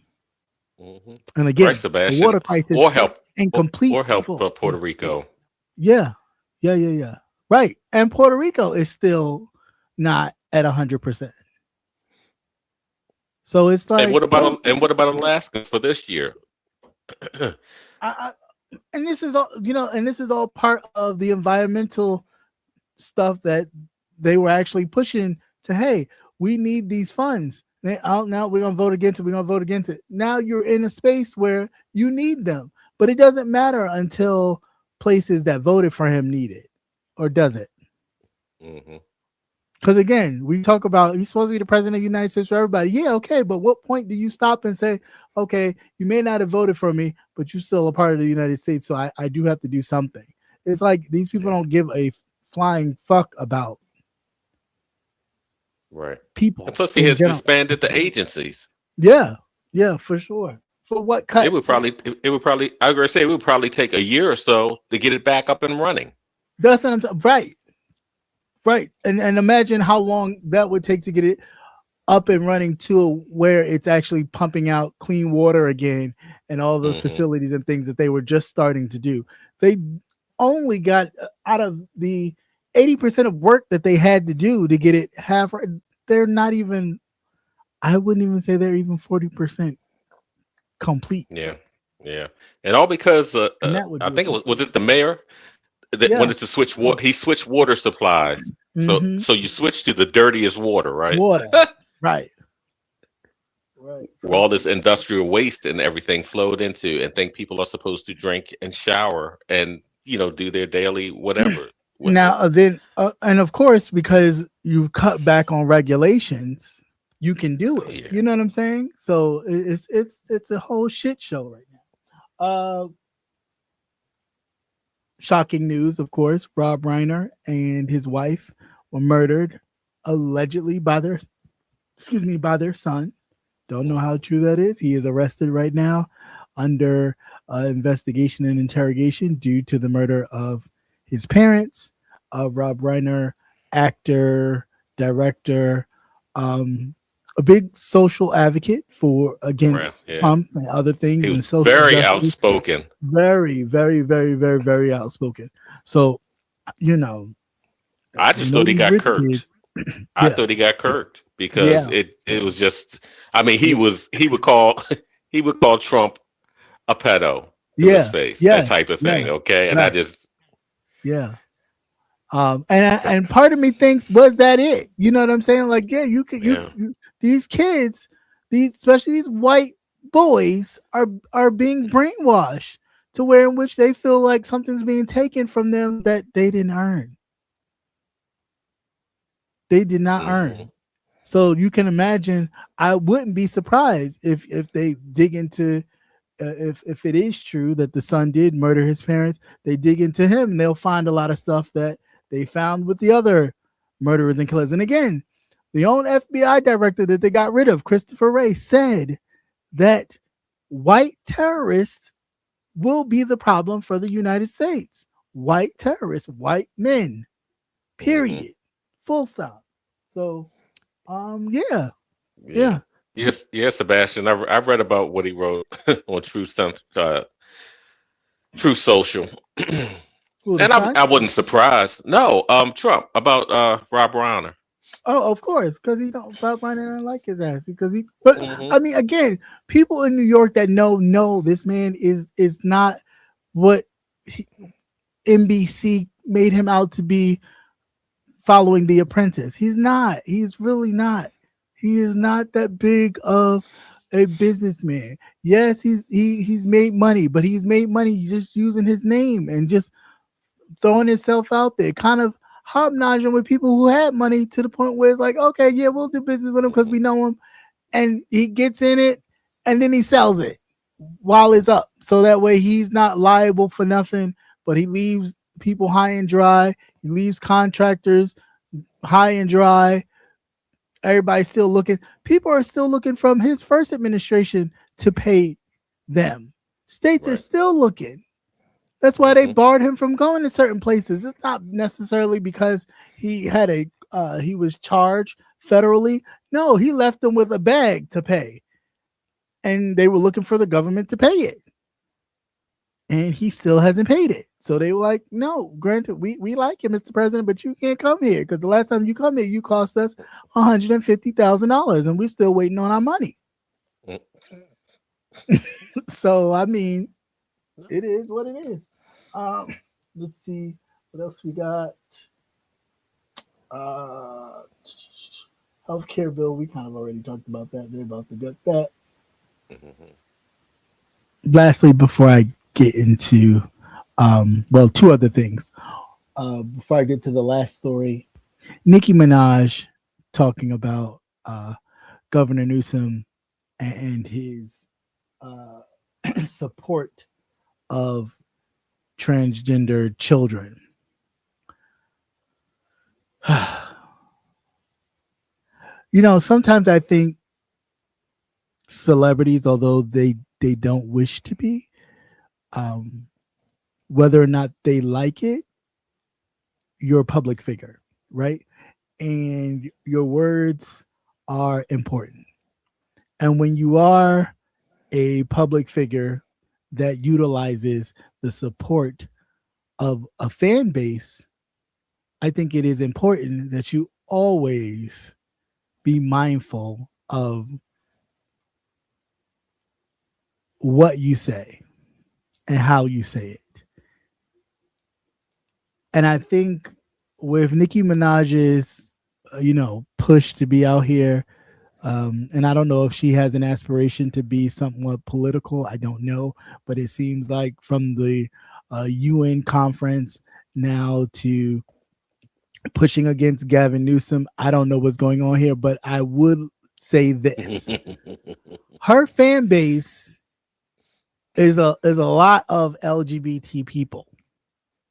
Mm-hmm. And again, right, Sebastian, the water crisis or help incomplete or help for Puerto Rico. Yeah. Right. And Puerto Rico is still not at 100%. So it's like, and what about Alaska for this year? And this is all, and this is all part of the environmental stuff that they were actually pushing to. Hey, we need these funds. Now we're gonna vote against it. We're gonna vote against it. Now you're in a space where you need them, but it doesn't matter until places that voted for him need it, or does it? Mm-hmm. Because again, we talk about he's supposed to be the president of the United States for everybody. Yeah, okay, but what point do you stop and say, okay, you may not have voted for me, but you're still a part of the United States, so I do have to do something. It's like these people don't give a flying fuck about people. And plus, he has disbanded the agencies. Yeah, for sure. For what cuts? It would probably. I was gonna say it would probably take a year or so to get it back up and running. That's what I'm right. And imagine how long that would take to get it up and running to where it's actually pumping out clean water again, and all the facilities and things that they were just starting to do. They only got out of the 80% of work that they had to do to get it half. They're not even. I wouldn't even say they're even 40% complete. Yeah, and all because I think it was it the mayor that wanted to switch water. He switched water supplies, so you switch to the dirtiest water, right? Right. Where all this industrial waste and everything flowed into, and think people are supposed to drink and shower and do their daily whatever. Now then, and of course, because you've cut back on regulations, you can do it. Yeah. You know what I'm saying? So it's a whole shit show right now. Shocking news, of course. Rob Reiner and his wife were murdered allegedly by their son. Don't know how true that is. He is arrested right now under investigation and interrogation due to the murder of his parents. Rob Reiner, actor, director, a big social advocate against Trump and other things. He was very outspoken. Very, very, very, very, very outspoken. So, I just thought he got kirked. I thought he got kirked because it was just. I mean, he would call Trump a pedo to his face, that type of thing. Okay, and I just and part of me thinks, was that it? You know what I'm saying? Like, you could these kids, especially these white boys are being brainwashed to where in which they feel like something's being taken from them that they didn't earn. They did not earn. So you can imagine, I wouldn't be surprised if they dig into if it is true that the son did murder his parents, they dig into him and they'll find a lot of stuff that they found with the other murderers and killers. And again, the own FBI director that they got rid of, Christopher Wray, said that white terrorists will be the problem for the United States. White terrorists, white men, period. Full stop. So, yeah. Yes, Sebastian. I've read about what he wrote on Truth Social, and I wasn't surprised. No, Trump about Rob Reiner. Oh, of course, because Rob Reiner don't like his ass But I mean, again, people in New York that know this man is not what NBC made him out to be. Following The Apprentice, he's not. He's really not. He is not that big of a businessman. Yes, he's made money, but he's made money just using his name and just throwing himself out there, kind of hobnobbing with people who had money to the point where it's like, okay, yeah, we'll do business with him because we know him, and he gets in it and then he sells it while it's up, so that way he's not liable for nothing. but he leaves people high and dry. He leaves contractors high and dry. Everybody's still looking. People are still looking from his first administration to pay them. States are still looking. That's why they barred him from going to certain places. It's not necessarily because he had he was charged federally. No, he left them with a bag to pay. And they were looking for the government to pay it. And he still hasn't paid it. So they were like, no, granted, we like you, Mr. President, but you can't come here because the last time you come here, you cost us $150,000 and we're still waiting on our money. So, I mean, it is what it is. Let's see what else we got. Healthcare bill. We kind of already talked about that. They're about to get that. Lastly, before I get into, two other things. Before I get to the last story, Nicki Minaj talking about Governor Newsom and his support of transgender children. Sometimes I think celebrities, although they don't wish to be, whether or not they like it, you're a public figure, right? And your words are important. And when you are a public figure that utilizes the support of a fan base, I think it is important that you always be mindful of what you say and how you say it. And I think with Nicki Minaj's, push to be out here, and I don't know if she has an aspiration to be somewhat political. I don't know, but it seems like from the UN conference now to pushing against Gavin Newsom, I don't know what's going on here, but I would say this. Her fan base is a lot of LGBT people,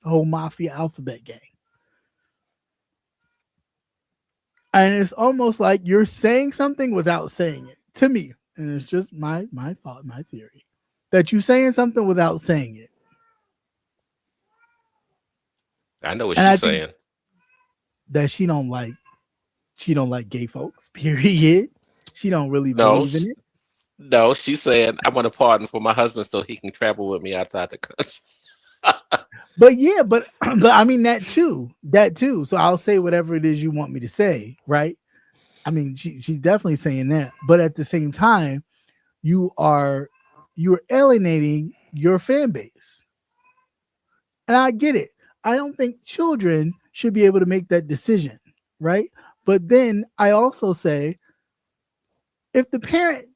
the whole Mafia Alphabet gang. And it's almost like you're saying something without saying it to me. And it's just my thought, my theory, that you're saying something without saying it. I know what she's saying. That she don't like gay folks, period. She don't really believe in it. No, she's saying I want a pardon for my husband so he can travel with me outside the country. but I mean that too. So I'll say whatever it is you want me to say, right? I mean, she's definitely saying that, but at the same time, you're alienating your fan base, and I get it. I don't think children should be able to make that decision, right? But then I also say, if the parent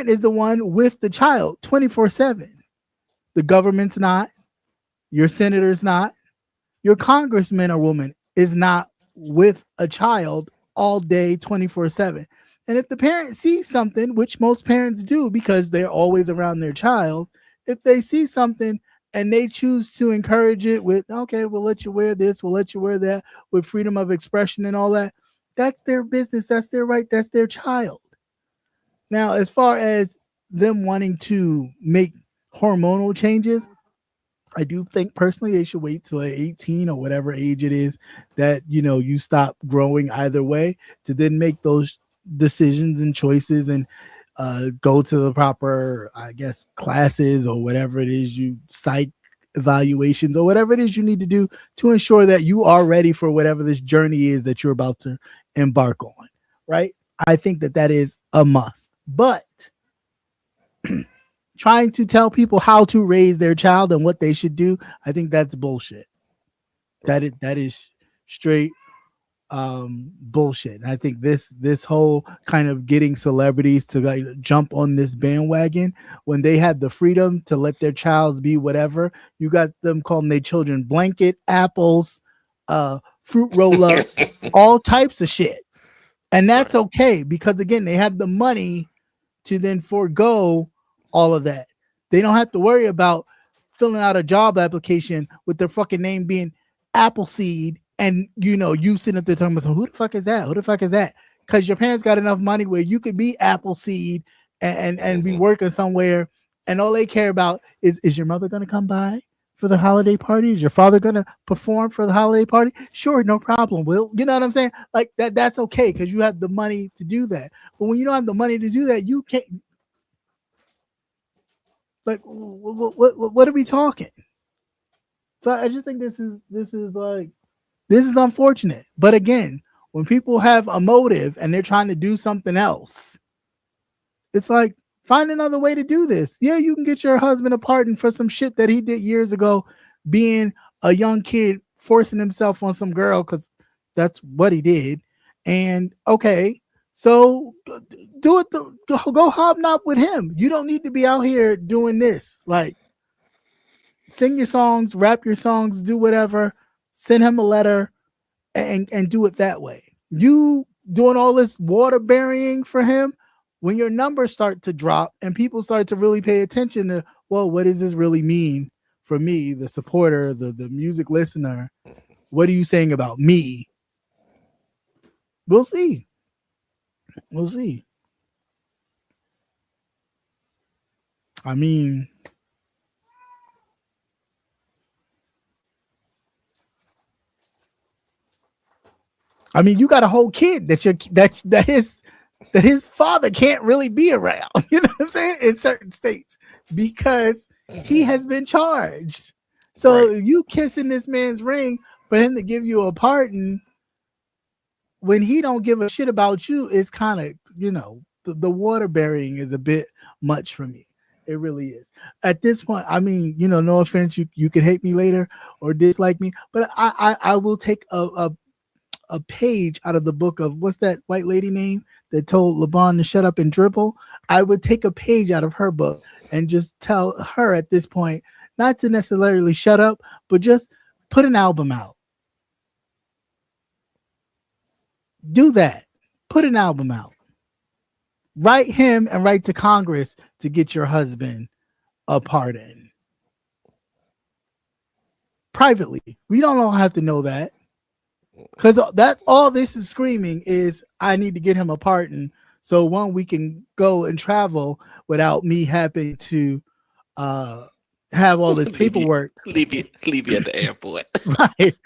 is the one with the child 24/7, the government's not. Your senator's not. Your congressman or woman is not with a child all day 24/7. And if the parent sees something, which most parents do because they're always around their child, if they see something and they choose to encourage it with, okay, we'll let you wear this, we'll let you wear that, with freedom of expression and all that, that's their business, that's their right, that's their child. Now, as far as them wanting to make hormonal changes, I do think personally they should wait till 18 or whatever age it is that, you stop growing either way to then make those decisions and choices and go to the proper, I guess, classes or whatever it is, psych evaluations or whatever it is you need to do to ensure that you are ready for whatever this journey is that you're about to embark on, right? I think that is a must. But trying to tell people how to raise their child and what they should do, I think that's bullshit. That is straight bullshit. And I think this whole kind of getting celebrities to like jump on this bandwagon when they had the freedom to let their child be whatever, you got them calling their children blanket, apples, fruit roll-ups, all types of shit. And that's okay because again, they have the money to then forego all of that. They don't have to worry about filling out a job application with their fucking name being Appleseed, and you sitting at the time and who the fuck is that? Who the fuck is that? Because your parents got enough money where you could be Appleseed and be working somewhere, and all they care about is your mother gonna come by for the holiday party? Is your father gonna perform for the holiday party? Sure, no problem. Will, you know what I'm saying? Like that's okay because you have the money to do that. But when you don't have the money to do that, you can't. Like, what are we talking? So I just think this is unfortunate. But again, when people have a motive and they're trying to do something else, it's like, find another way to do this. Yeah, you can get your husband a pardon for some shit that he did years ago, being a young kid forcing himself on some girl because that's what he did. And okay, so do it. Go hobnob with him. You don't need to be out here doing this. Like, sing your songs, rap your songs, do whatever. Send him a letter, and do it that way. You doing all this water burying for him. When your numbers start to drop and people start to really pay attention to, well, what does this really mean for me, the supporter, the music listener? What are you saying about me? We'll see. We'll see. I mean, you got a whole kid that his father can't really be around. You know what I'm saying? In certain states, because he has been charged. So you kissing this man's ring for him to give you a pardon when he don't give a shit about you is kind of, the water burying is a bit much for me. It really is. At this point, no offense, you could hate me later or dislike me, but I will take a page out of the book of, what's that white lady name that told LeBron to shut up and dribble? I would take a page out of her book and just tell her at this point not to necessarily shut up, but just put an album out. Do that. Put an album out. Write him and write to Congress to get your husband a pardon. Privately. We don't all have to know that. Because that's all this is screaming is, I need to get him a pardon. So one, we can go and travel without me having to have all this paperwork. Leave you at the airport. Right.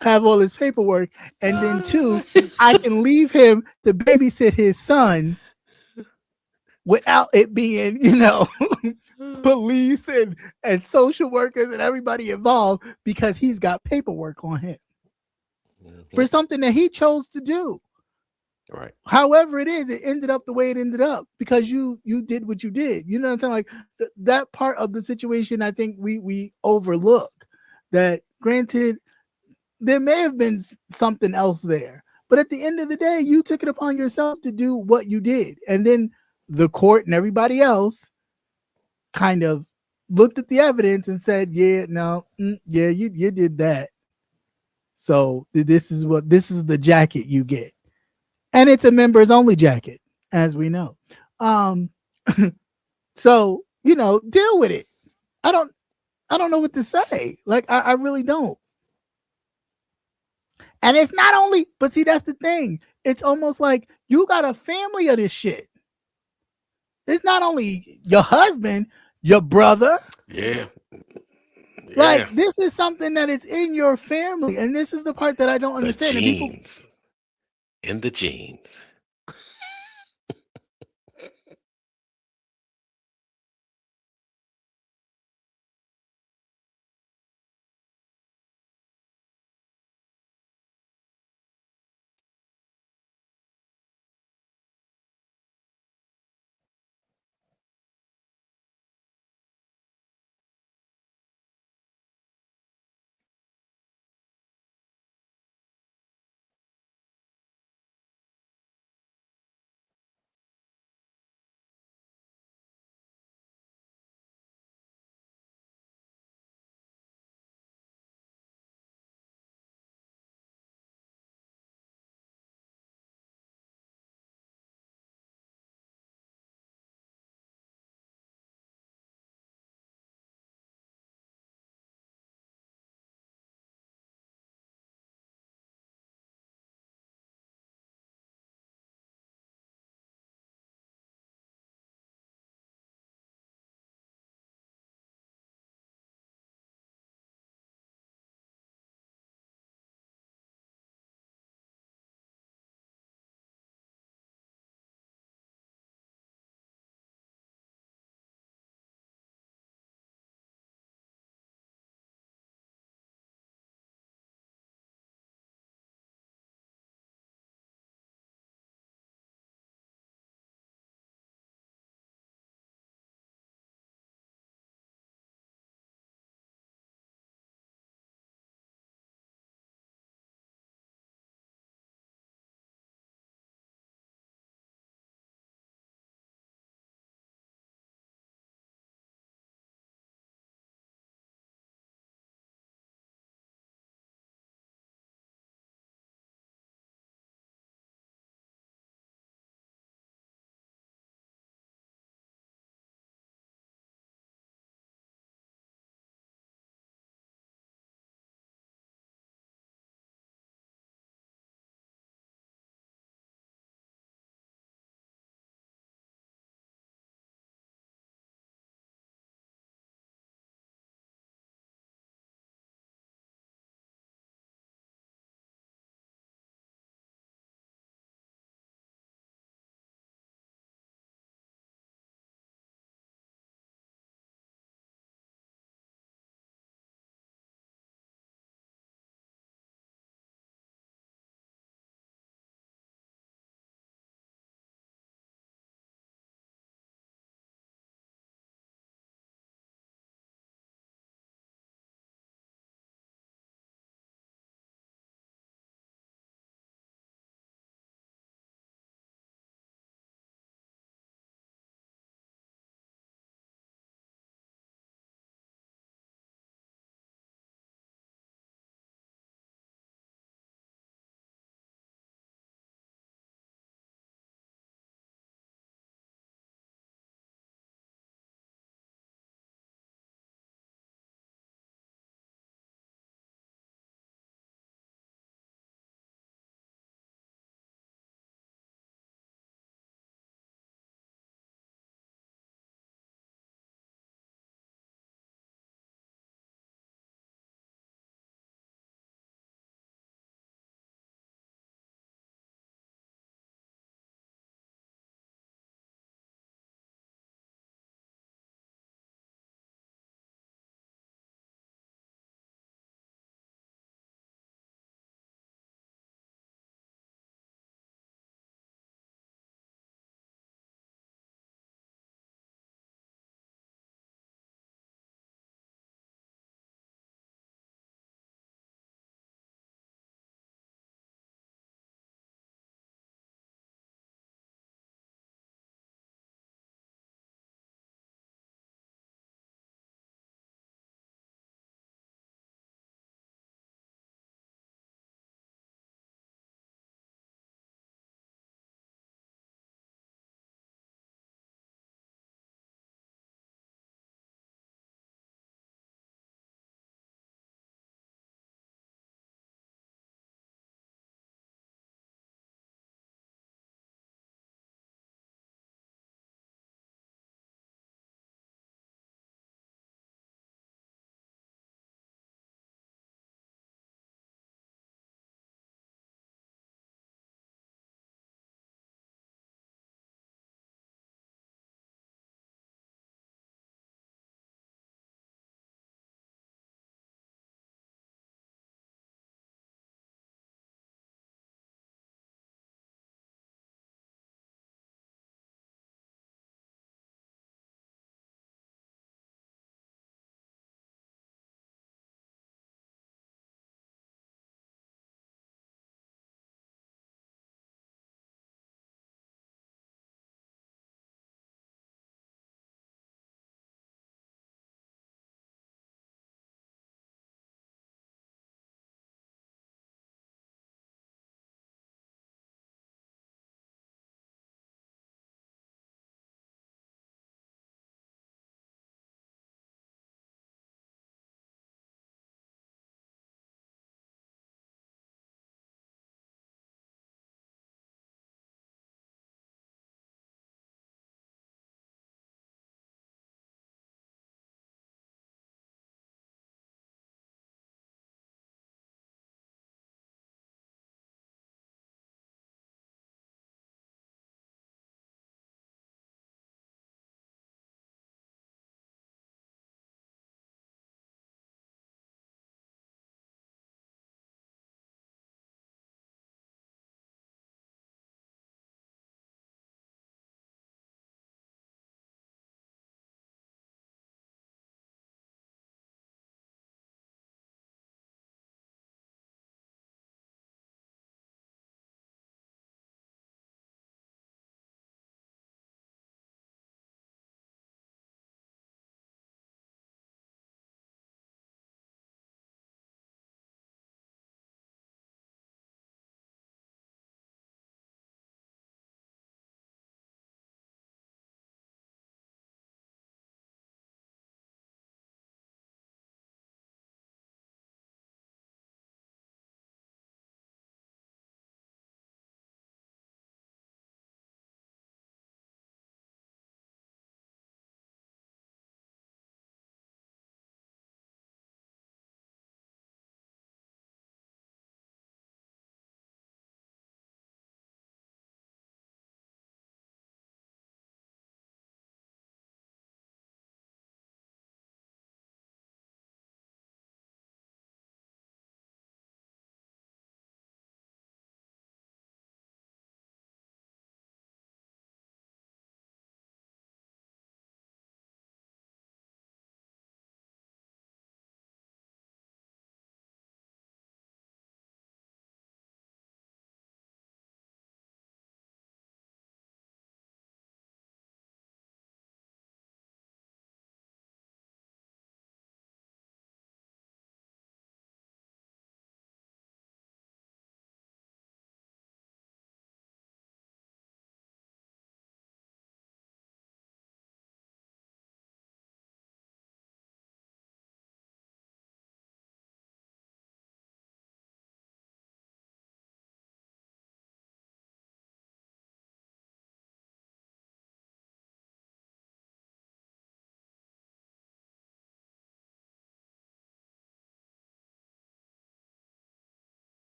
Have all this paperwork. And then two, I can leave him to babysit his son without it being, police and social workers and everybody involved, because he's got paperwork on him for something that he chose to do. Right. However it is, it ended up the way it ended up because you did what you did. You know what I'm saying? Like that part of the situation, I think we overlook that. Granted, there may have been something else there, but at the end of the day, you took it upon yourself to do what you did. And then the court and everybody else kind of looked at the evidence and said, yeah, no, yeah, you did that. So this is the jacket you get. And it's a members only jacket, as we know. So, deal with it. I don't know what to say. Like, I really don't. And it's not only, but see, that's the thing. It's almost like you got a family of this shit. It's not only your husband, your brother. Yeah. Like, this is something that is in your family. And this is the part that I don't understand. The genes. In the genes.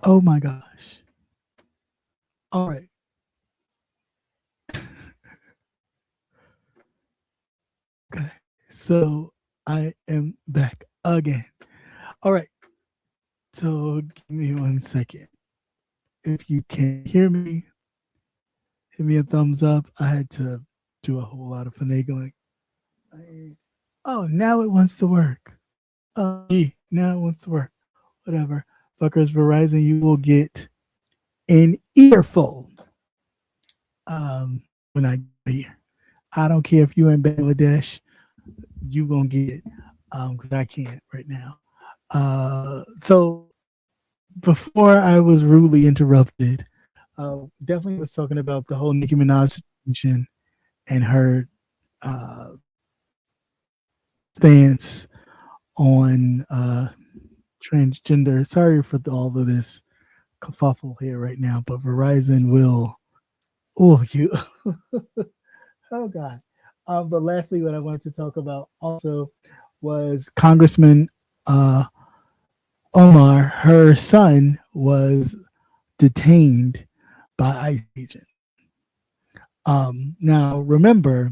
Oh my gosh. All right. Okay. So I am back again. All right. So give me 1 second. If you can hear me, hit me a thumbs up. I had to do a whole lot of finagling. Oh, now it wants to work. Oh, gee, now it wants to work. Whatever. Fuckers, Verizon, you will get an earful. When I get here. I don't care if you're in Bangladesh, you gonna get it. Because I can't right now. So before I was rudely interrupted, definitely was talking about the whole Nicki Minaj situation and her stance on transgender. Sorry for all of this kerfuffle here right now, but Verizon will. Oh, you. Oh God. But lastly, what I wanted to talk about also was Congressman Omar. Her son was detained by ICE agents. Now, remember,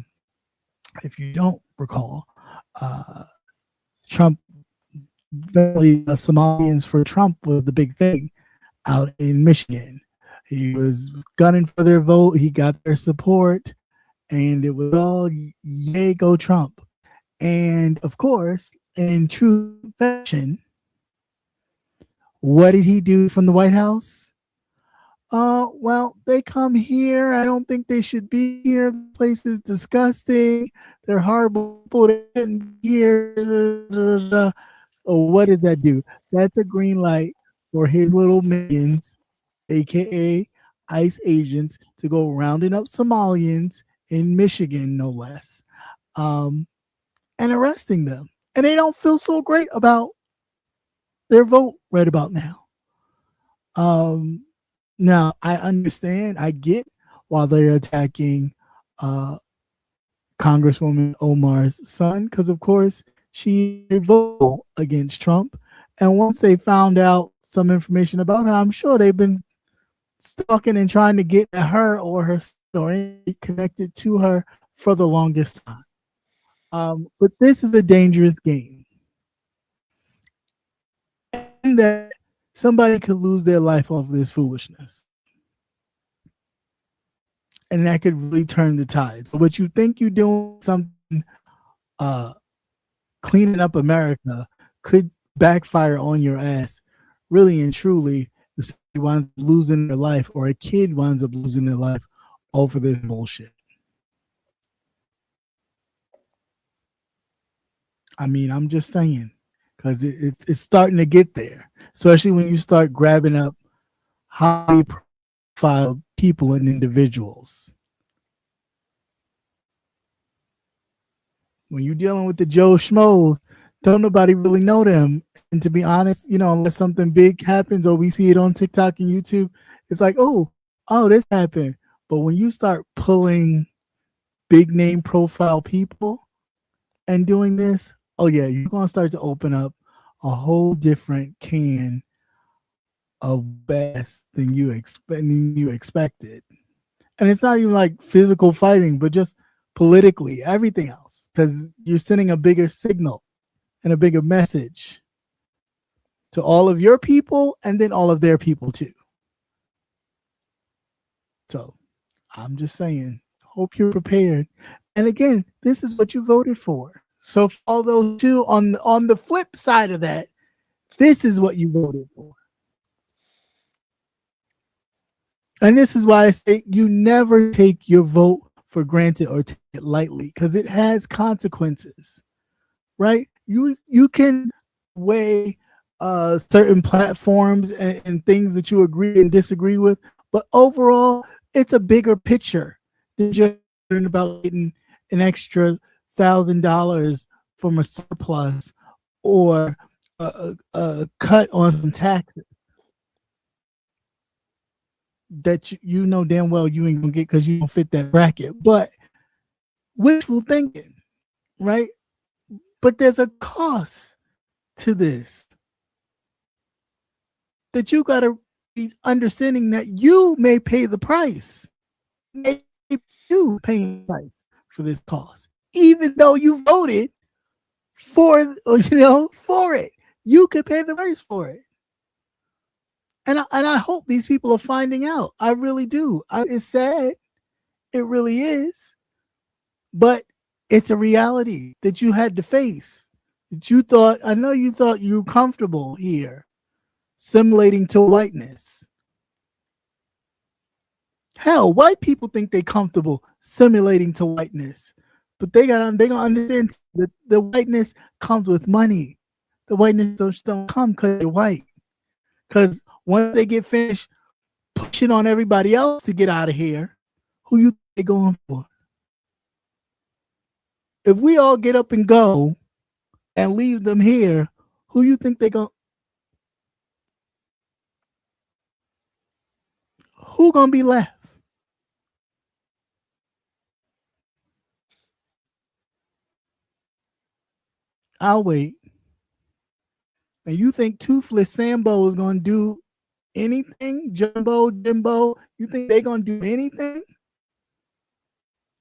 if you don't recall, Trump, Somalians for Trump was the big thing out in Michigan. He was gunning for their vote. He got their support, and it was all yay, go Trump. And of course, in true fashion, what did he do from the White House? Well, they come here. I don't think they should be here. The place is disgusting. They're horrible people. They shouldn't be here. Oh, what does that do? That's a green light for his little minions, aka ICE agents, to go rounding up Somalians in Michigan, no less, and arresting them. And they don't feel so great about their vote right about now. Now I understand, I get why they're attacking Congresswoman Omar's son, because of course she voted against Trump. And once they found out some information about her, I'm sure they've been stalking and trying to get at her or her story connected to her for the longest time. But this is a dangerous game. And that somebody could lose their life off this foolishness. And that could really turn the tide. So what you think you're doing something cleaning up America could backfire on your ass, really and truly. You winds up losing their life, or a kid winds up losing their life over this bullshit. I mean, I'm just saying, because it's starting to get there, especially when you start grabbing up high profile people and individuals. When you're dealing with the Joe Schmoes, don't nobody really know them. And to be honest, unless something big happens or we see it on TikTok and YouTube, it's like, oh, this happened. But when you start pulling big name profile people and doing this, oh yeah, you're going to start to open up a whole different can of bass than you expected. And it's not even like physical fighting, but just politically, everything else, because you're sending a bigger signal and a bigger message to all of your people and then all of their people too. So I'm just saying, hope you're prepared. And again, this is what you voted for. So for all those two on the flip side of that, this is what you voted for. And this is why I say you never take your vote for granted or take it lightly, because it has consequences, right? You can weigh certain platforms and things that you agree and disagree with, but overall, it's a bigger picture than just about getting an extra $1,000 from a surplus or a cut on some taxes that you know damn well you ain't gonna get because you don't fit that bracket. But wishful thinking, right? But there's a cost to this that you gotta understanding that you may pay the price. You paying the price for this cause, even though you voted for it. You could pay the price for it. And I hope these people are finding out. I really do. It's sad. It really is. But it's a reality that you had to face. That you thought you were comfortable here, simulating to whiteness. Hell, white people think they're comfortable simulating to whiteness. But they gonna understand that the whiteness comes with money. The whiteness don't come because they're white. Because once they get finished pushing on everybody else to get out of here, who you think they going for? If we all get up and go and leave them here, who you think they going? Who gonna be left? I'll wait. And you think Toothless Sambo is gonna do anything? Jimbo, you think they're gonna do anything?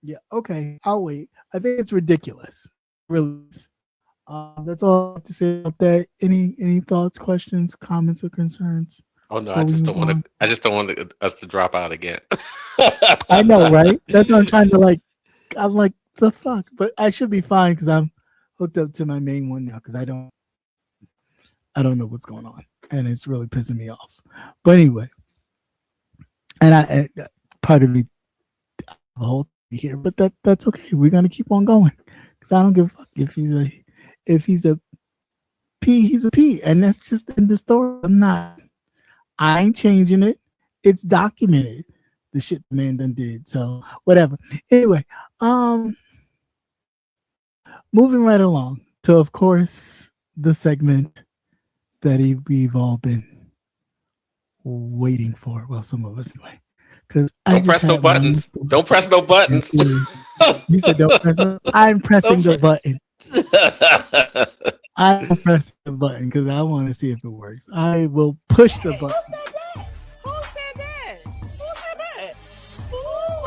Yeah, okay, I'll wait. I think it's ridiculous. Really. That's all I have to say about that. Any thoughts, questions, comments, or concerns? Oh no, I just don't want us to drop out again. I know, right? That's what I'm trying to I'm like, the fuck? But I should be fine because I'm hooked up to my main one now because I don't know what's going on. And it's really pissing me off. But anyway, and part of me the whole thing here, but that's okay. We're gonna keep on going. Because I don't give a fuck if he's a P, he's a P. And that's just in the story. I ain't changing it. It's documented. The shit the man done did. So whatever. Anyway, moving right along to, of course, the segment that we've all been waiting for. Well, some of us anyway. Don't press no buttons. Don't press no buttons. You said don't press no. I'm pressing the button. I'm pressing the button because I want to see if it works. I will push the button. Who said that? Who said that? Who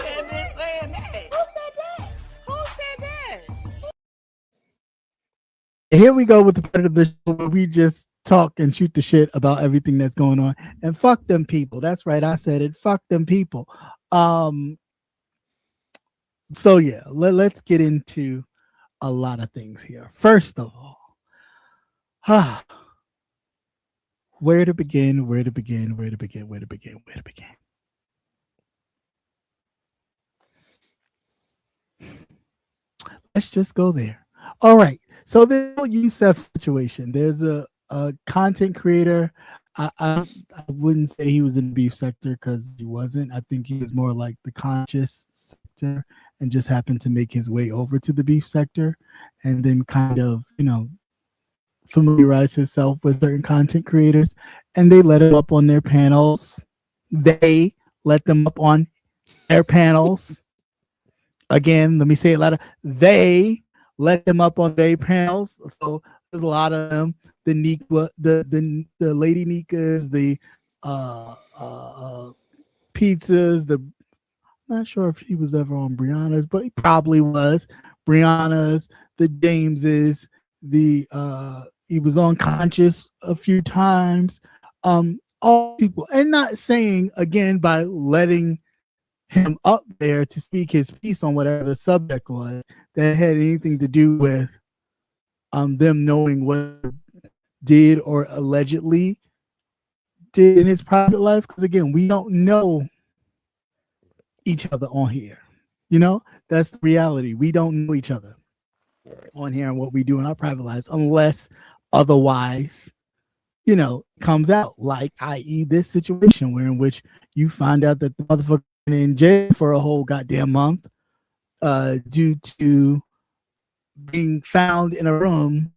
had been saying that? Who said that? Who said that? Here we go with the part of the show where we just talk and shoot the shit about everything that's going on. And fuck them people. That's right. I said it. Fuck them people. So yeah, let's get into a lot of things here. First of all, where to begin? Let's just go there. All right. So the Youssef situation. There's a content creator. I wouldn't say he was in the beef sector because he wasn't. I think he was more like the conscious sector and just happened to make his way over to the beef sector and then kind of, familiarize himself with certain content creators, and they let him up on their panels. They let them up on their panels. Again, let me say it louder. They let them up on their panels. So there's a lot of them. The Lady Nikas, the pizzas, I'm not sure if he was ever on Brianna's, but he probably was. Brianna's, the Jameses, he was on Conscious a few times. All people, and not saying again by letting him up there to speak his piece on whatever the subject was that had anything to do with them knowing what did or allegedly did in his private life. Because again, we don't know each other on here. That's the reality. We don't know each other on here and what we do in our private lives unless otherwise, comes out, like i.e. this situation where in which you find out that the motherfucker in jail for a whole goddamn month due to being found in a room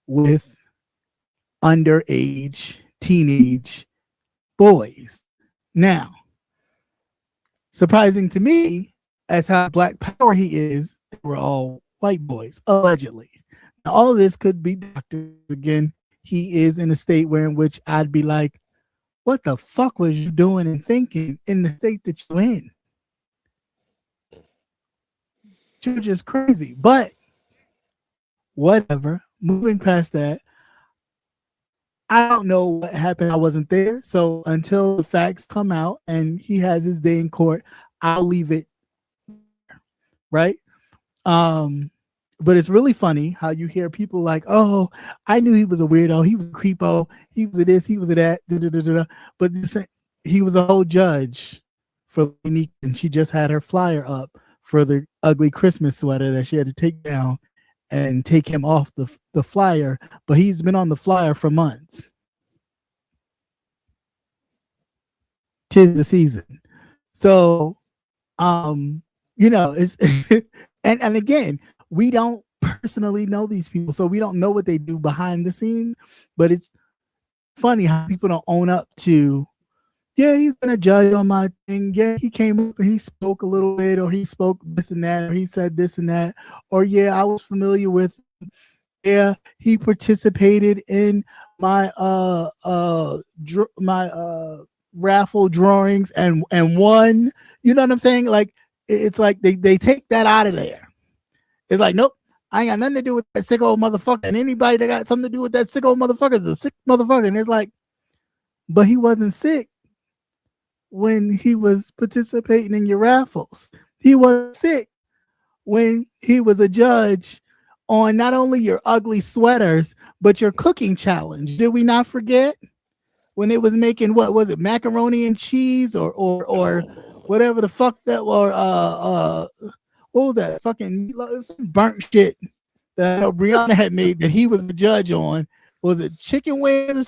with underage teenage boys. Now, surprising to me as how Black Power he is, they were all white boys, allegedly. Now, all of this could be doctored. Again, he is in a state where in which I'd be like, what the fuck was you doing and thinking in the state that you're in? You're just crazy. But whatever. Moving past that, I don't know what happened. I wasn't there. So until the facts come out and he has his day in court, I'll leave it. Right? But it's really funny how you hear people like, oh, I knew he was a weirdo. He was a creepo. He was a this. He was a that. Da, da, da, da. But he was a whole judge for Unique, and she just had her flyer up for the ugly Christmas sweater that she had to take down and take him off the flyer. But he's been on the flyer for months. 'Tis the season. So, it's and again, we don't personally know these people, so we don't know what they do behind the scenes. But it's funny how people don't own up to, yeah, he's been a judge on my thing. Yeah, he came up and he spoke a little bit, or he spoke this and that, or he said this and that, or yeah, I was familiar with. Yeah, he participated in my raffle drawings and won. You know what I'm saying? Like it's like they take that out of there. It's like, nope, I ain't got nothing to do with that sick old motherfucker. And anybody that got something to do with that sick old motherfucker is a sick motherfucker. And it's like, but he wasn't sick when he was participating in your raffles. He was sick when he was a judge on not only your ugly sweaters, but your cooking challenge. Did we not forget when it was making, what was it, macaroni and cheese or whatever the fuck that was, what was that fucking, it was some burnt shit that Brianna had made that he was the judge on. Was it chicken wings or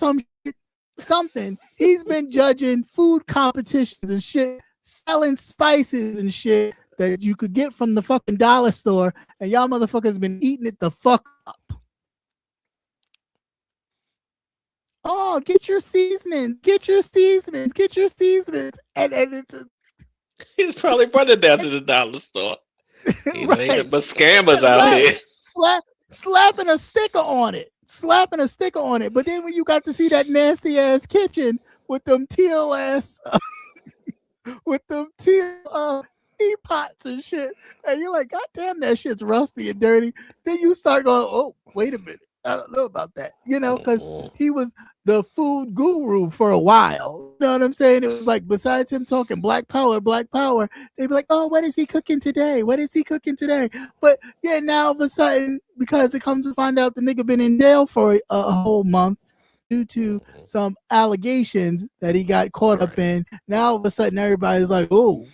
something? He's been judging food competitions and shit, selling spices and shit that you could get from the fucking dollar store, and y'all motherfuckers been eating it the fuck up. Oh, get your seasonings. And it's He's probably running down to the dollar store. Right. But scammers out here. Slapping a sticker on it. But then when you got to see that nasty ass kitchen with them teal teapots and shit, and you're like, God damn, that shit's rusty and dirty. Then you start going, oh, wait a minute. I don't know about that, because he was the food guru for a while. You know what I'm saying? It was like, besides him talking black power, they'd be like, oh, what is he cooking today? But yeah, now all of a sudden, because it comes to find out the nigga been in jail for a whole month due to some allegations that he got caught up in. Now all of a sudden, everybody's like, whoa.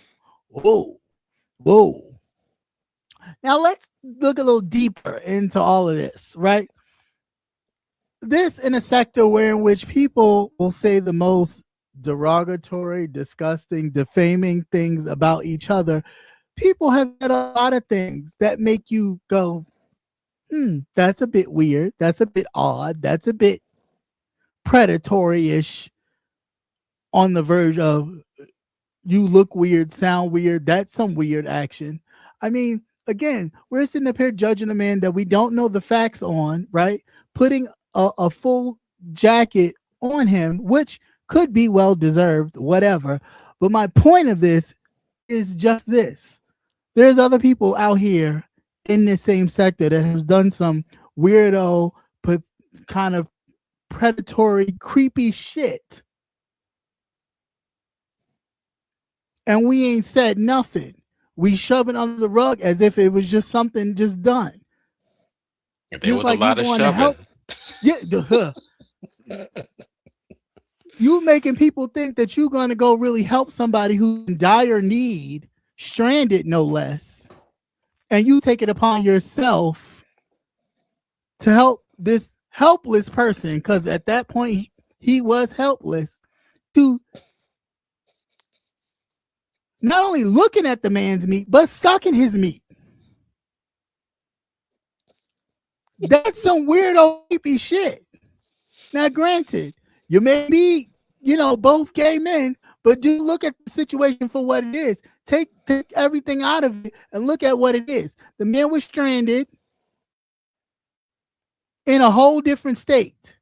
Now let's look a little deeper into all of this, right? This in a sector in which people will say the most derogatory, disgusting, defaming things about each other. People have said a lot of things that make you go, that's a bit weird. That's a bit odd. That's a bit predatory-ish, on the verge of you look weird, sound weird. That's some weird action. I mean, again, we're sitting up here judging a man that we don't know the facts on, right? Putting a full jacket on him, which could be well deserved, whatever. But my point of this is just this. There's other people out here in this same sector that have done some weirdo, kind of predatory, creepy shit. And we ain't said nothing. We shove it under the rug as if it was just something just done. There was like a lot of shoving. Yeah, you making people think that you're going to go really help somebody who's in dire need, stranded no less, and you take it upon yourself to help this helpless person, because at that point he was helpless, to not only looking at the man's meat, but sucking his meat. That's some weirdo creepy shit. Now, granted, you may be, both gay men, but do look at the situation for what it is. Take everything out of it and look at what it is. The man was stranded in a whole different state.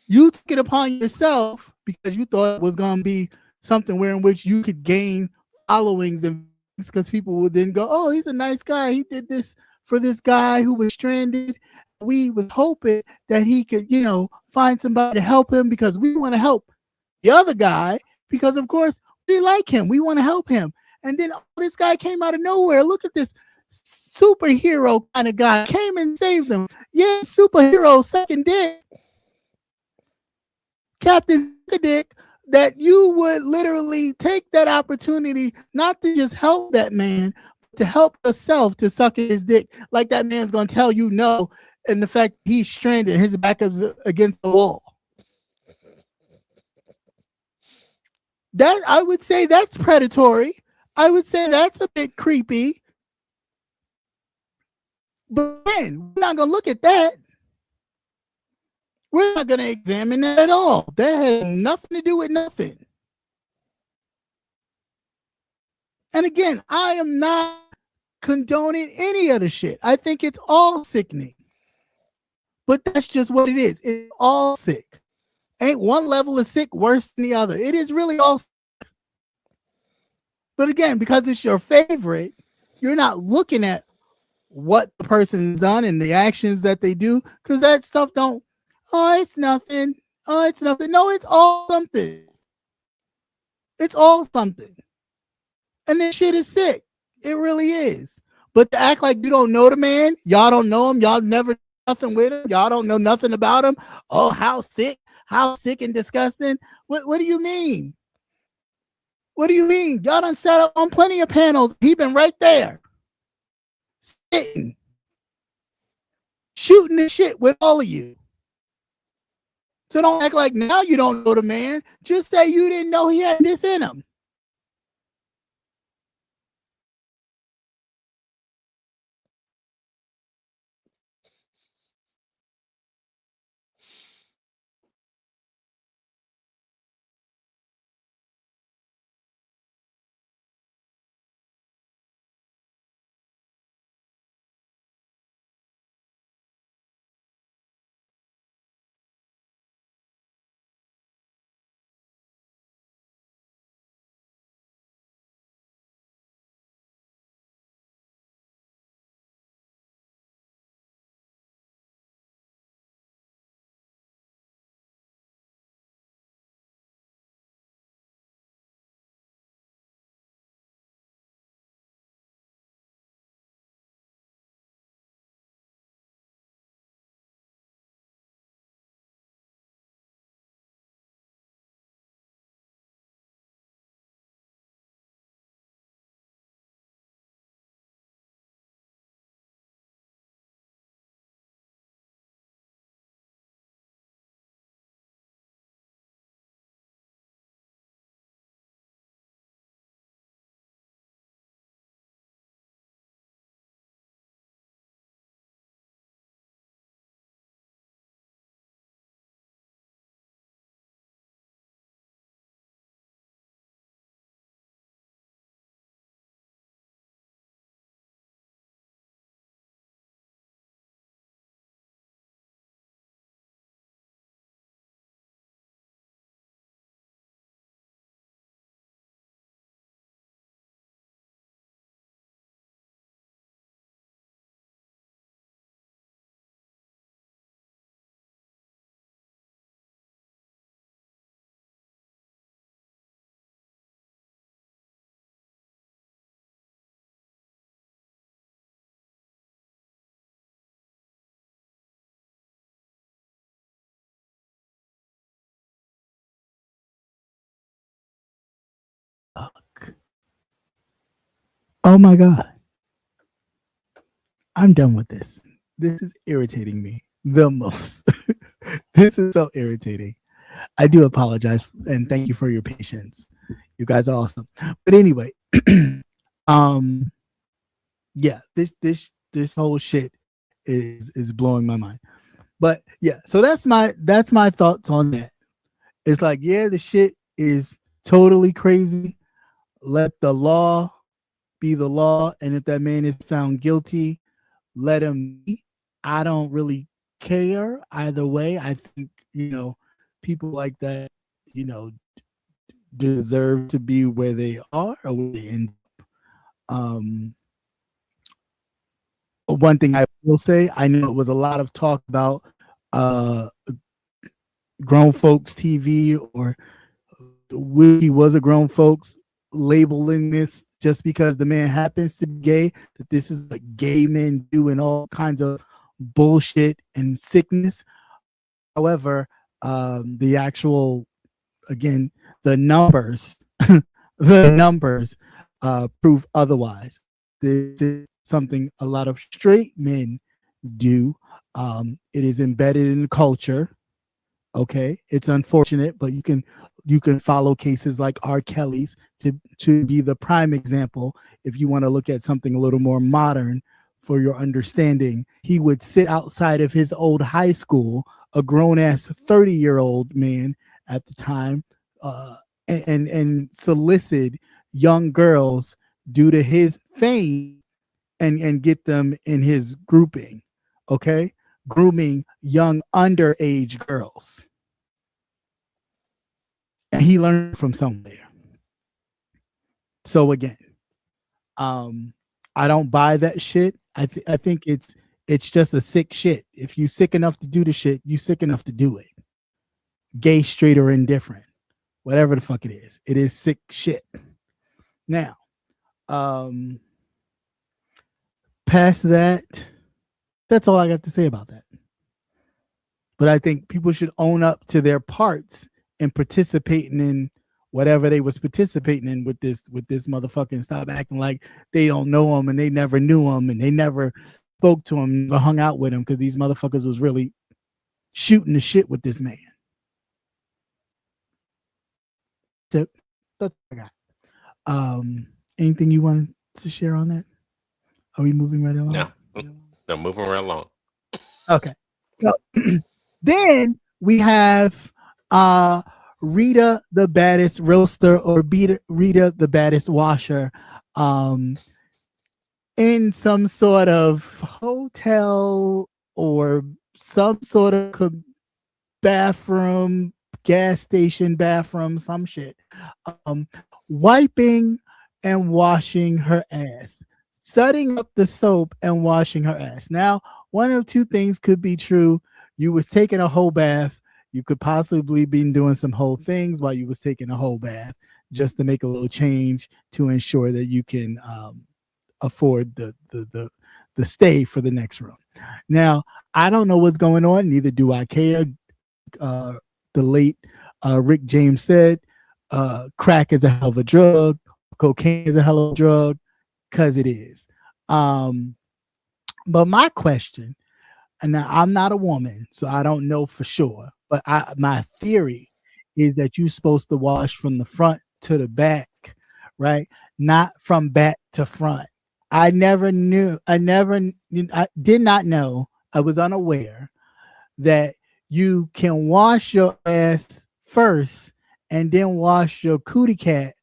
You took it upon yourself because you thought it was going to be something where in which you could gain followings and because people would then go, oh, he's a nice guy. He did this for this guy who was stranded. We was hoping that he could, find somebody to help him because we want to help the other guy because, of course, we like him. We want to help him. And then this guy came out of nowhere. Look at this superhero kind of guy. Came and saved them. Yeah, superhero, second dick. Captain Dick, that you would literally take that opportunity not to just help that man, but to help yourself to suck his dick like that man's going to tell you no. And the fact he's stranded, his back is against the wall. That I would say that's predatory. I would say that's a bit creepy. But then we're not going to look at that. We're not going to examine that at all. That has nothing to do with nothing. And again, I am not condoning any other shit. I think it's all sickening. But that's just what it is. It's all sick. Ain't one level of sick worse than the other. It is really all sick. But again, because it's your favorite, you're not looking at what the person's done and the actions that they do, because that stuff don't, oh, it's nothing. Oh, it's nothing. No, it's all something. It's all something. And this shit is sick. It really is. But to act like you don't know the man, y'all don't know him, y'all never did nothing with him, y'all don't know nothing about him. Oh, how sick and disgusting. What do you mean? What do you mean? Y'all done set up on plenty of panels. He been right there. Sitting. Shooting the shit with all of you. So don't act like now you don't know the man. Just say you didn't know he had this in him. Oh my God. I'm done with this. This is irritating me the most. This is so irritating. I do apologize and thank you for your patience. You guys are awesome. But anyway, yeah, this whole shit is blowing my mind. But yeah, so that's my thoughts on that. It's like, yeah, the shit is totally crazy. Let the law be the law, and if that man is found guilty, let him be. I don't really care either way. I think, people like that, you know, deserve to be where they are or where they end up. One thing I will say, I know it was a lot of talk about grown folks TV, or he was a grown folks, labeling this just because the man happens to be gay, that this is like gay men doing all kinds of bullshit and sickness. However, the actual, again, the numbers, the numbers prove otherwise. This is something a lot of straight men do. It is embedded in the culture. Okay, it's unfortunate, but you can follow cases like R. Kelly's to be the prime example. If you want to look at something a little more modern for your understanding, he would sit outside of his old high school, a grown-ass 30-year-old man at the time, and solicit young girls due to his fame and get them in his grouping. Okay, grooming young underage girls. And he learned from somewhere. So again, I don't buy that shit. I think it's just a sick shit. If you sick enough to do the shit, you sick enough to do it. Gay, straight, or indifferent, whatever the fuck it is sick shit. Now, past that, that's all I got to say about that. But I think people should own up to their parts and participating in whatever they was participating in with this motherfucker. Stop acting like they don't know him and they never knew him and they never spoke to him, never hung out with him, because these motherfuckers was really shooting the shit with this man. So that's what I got. Anything you want to share on that? Are we moving right along? No, moving right along. Okay. So, then we have Rita the Baddest Roaster, or Rita the Baddest Washer, in some sort of hotel or some sort of bathroom, gas station bathroom, some shit, wiping and washing her ass, setting up the soap and washing her ass. Now, one of two things could be true. You was taking a whole bath. You could possibly be doing some whole things while you was taking a whole bath, just to make a little change to ensure that you can afford the stay for the next room. Now, I don't know what's going on. Neither do I care. The late Rick James said, crack is a hell of a drug. Cocaine is a hell of a drug, because it is. But my question, and now I'm not a woman, so I don't know for sure, but my theory is that you're supposed to wash from the front to the back, right? Not from back to front. I did not know, I was unaware that you can wash your ass first and then wash your cootie cat,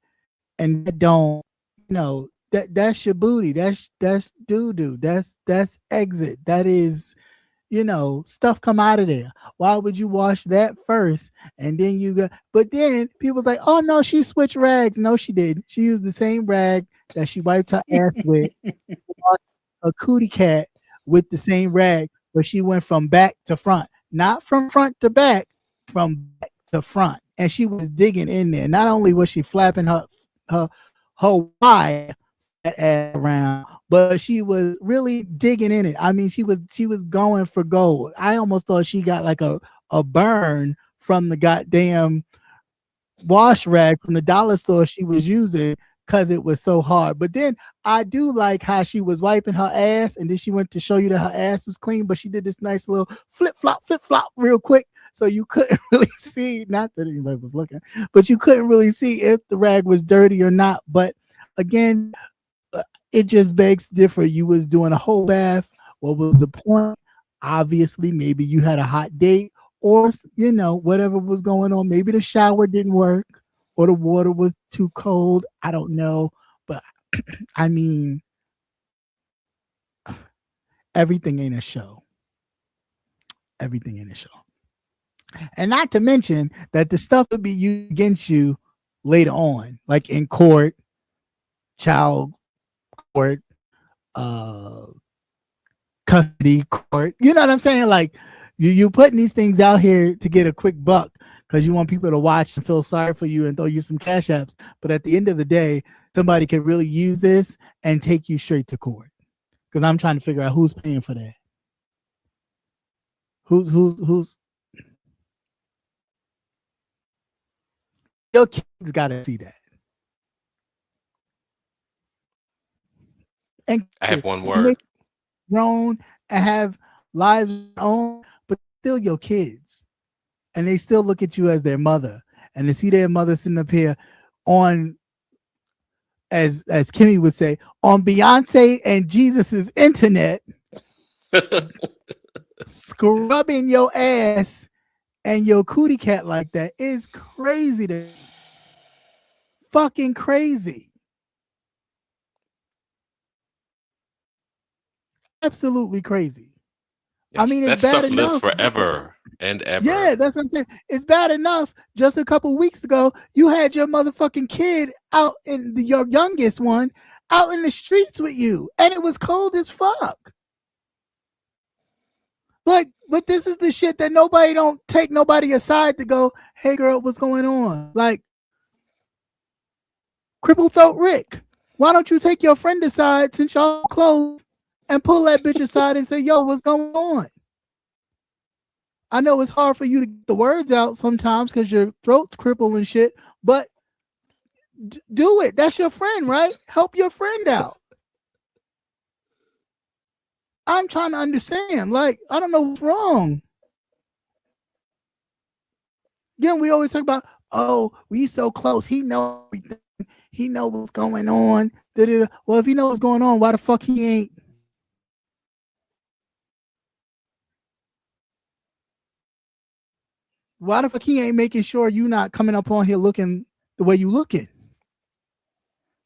and that's your booty. That's doo-doo. That's exit. That is, stuff come out of there. Why would you wash that first and then but then people's like, oh no, she switched rags. No, she didn't. She used the same rag that she wiped her ass with, a cootie cat with the same rag, but she went from back to front, not from front to back, from back to front. And she was digging in there. Not only was she flapping her wide ass around, but she was really digging in it. I mean, she was going for gold. I almost thought she got like a burn from the goddamn wash rag from the dollar store she was using, because it was so hard. But then I do like how she was wiping her ass, and then she went to show you that her ass was clean, but she did this nice little flip flop real quick, so you couldn't really see, not that anybody was looking, but you couldn't really see if the rag was dirty or not. But again, it just begs to differ. You was doing a whole bath. What was the point? Obviously, maybe you had a hot date, or whatever was going on. Maybe the shower didn't work, or the water was too cold. I don't know. But I mean, everything ain't a show. Everything ain't a show. And not to mention that the stuff would be used against you later on, like in court, child court, custody court. You know what I'm saying? Like you putting these things out here to get a quick buck because you want people to watch and feel sorry for you and throw you some cash apps. But at the end of the day, somebody can really use this and take you straight to court. Because I'm trying to figure out who's paying for that. Who's your kids gotta see that. And I have one word. Grown and have lives of their own, but still your kids. And they still look at you as their mother. And to see their mother sitting up here on, as Kimmy would say, on Beyonce and Jesus's internet, scrubbing your ass and your cootie cat like that is crazy to me. Fucking crazy. Absolutely crazy. Yes, I mean, it's that bad stuff enough. lives forever and ever. Yeah, that's what I'm saying. It's bad enough. Just a couple weeks ago, you had your motherfucking kid out your youngest one out in the streets with you, and it was cold as fuck. Like, but this is the shit that nobody don't take nobody aside to go, hey girl, what's going on? Like, Cripple Throat Rick, why don't you take your friend aside since y'all close and pull that bitch aside and say, yo, what's going on? I know it's hard for you to get the words out sometimes because your throat's crippled and shit, but do it. That's your friend, right? Help your friend out. I'm trying to understand. Like, I don't know what's wrong. Again, we always talk about, oh, we so close. He knows everything. He knows what's going on. Da-da-da. Well, if he knows what's going on, why the fuck he ain't? Why the fuck he ain't making sure you not coming up on here looking the way you looking?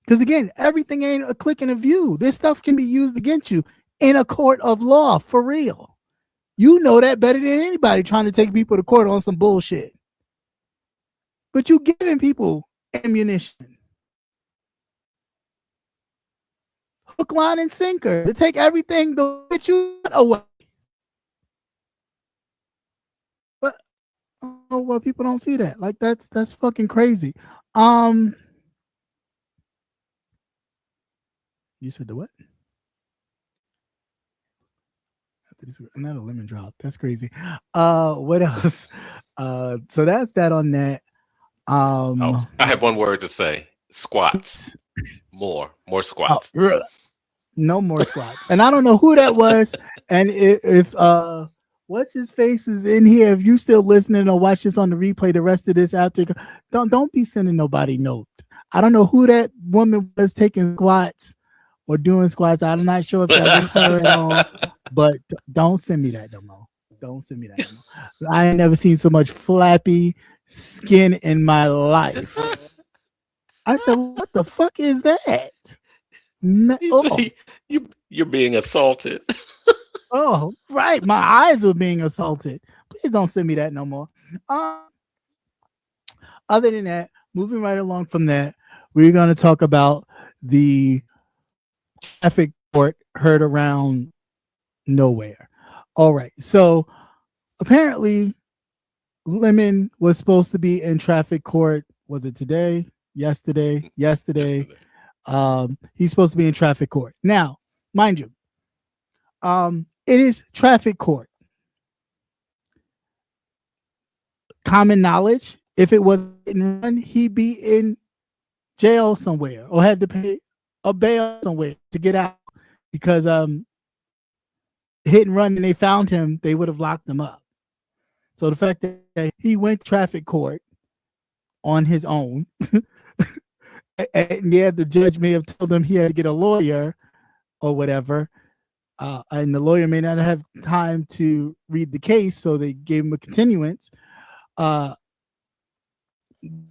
Because again, everything ain't a click and a view. This stuff can be used against you in a court of law, for real. You know that better than anybody trying to take people to court on some bullshit. But you giving people ammunition. Hook, line, and sinker to take everything that you away. But oh well, people don't see that. Like that's fucking crazy. You said the what? Another lemon drop. That's crazy. What else? So that's that on that. I have one word to say. Squats. More squats. Oh, no more squats. And I don't know who that was. And if what's his face is in here, if you still listening or watch this on the replay the rest of this after, don't be sending nobody note. I don't know who that woman was taking squats or doing squats. I'm not sure if that was her at all, but don't send me that no more. Don't send me that no more. I ain't never seen so much flappy skin in my life. I said, what the fuck is that? You're being assaulted. Oh, right. My eyes were being assaulted. Please don't send me that no more. Other than that, moving right along from that, we're going to talk about the traffic court heard around nowhere. All right. So apparently Lemon was supposed to be in traffic court. Was it today? Yesterday. He's supposed to be in traffic court. Now, mind you, it is traffic court. Common knowledge, if it was hit and run, he'd be in jail somewhere or had to pay a bail somewhere to get out because hit and run and they found him, they would have locked him up. So the fact that he went to traffic court on his own, and yeah, the judge may have told him he had to get a lawyer or whatever, and the lawyer may not have time to read the case, so they gave him a continuance.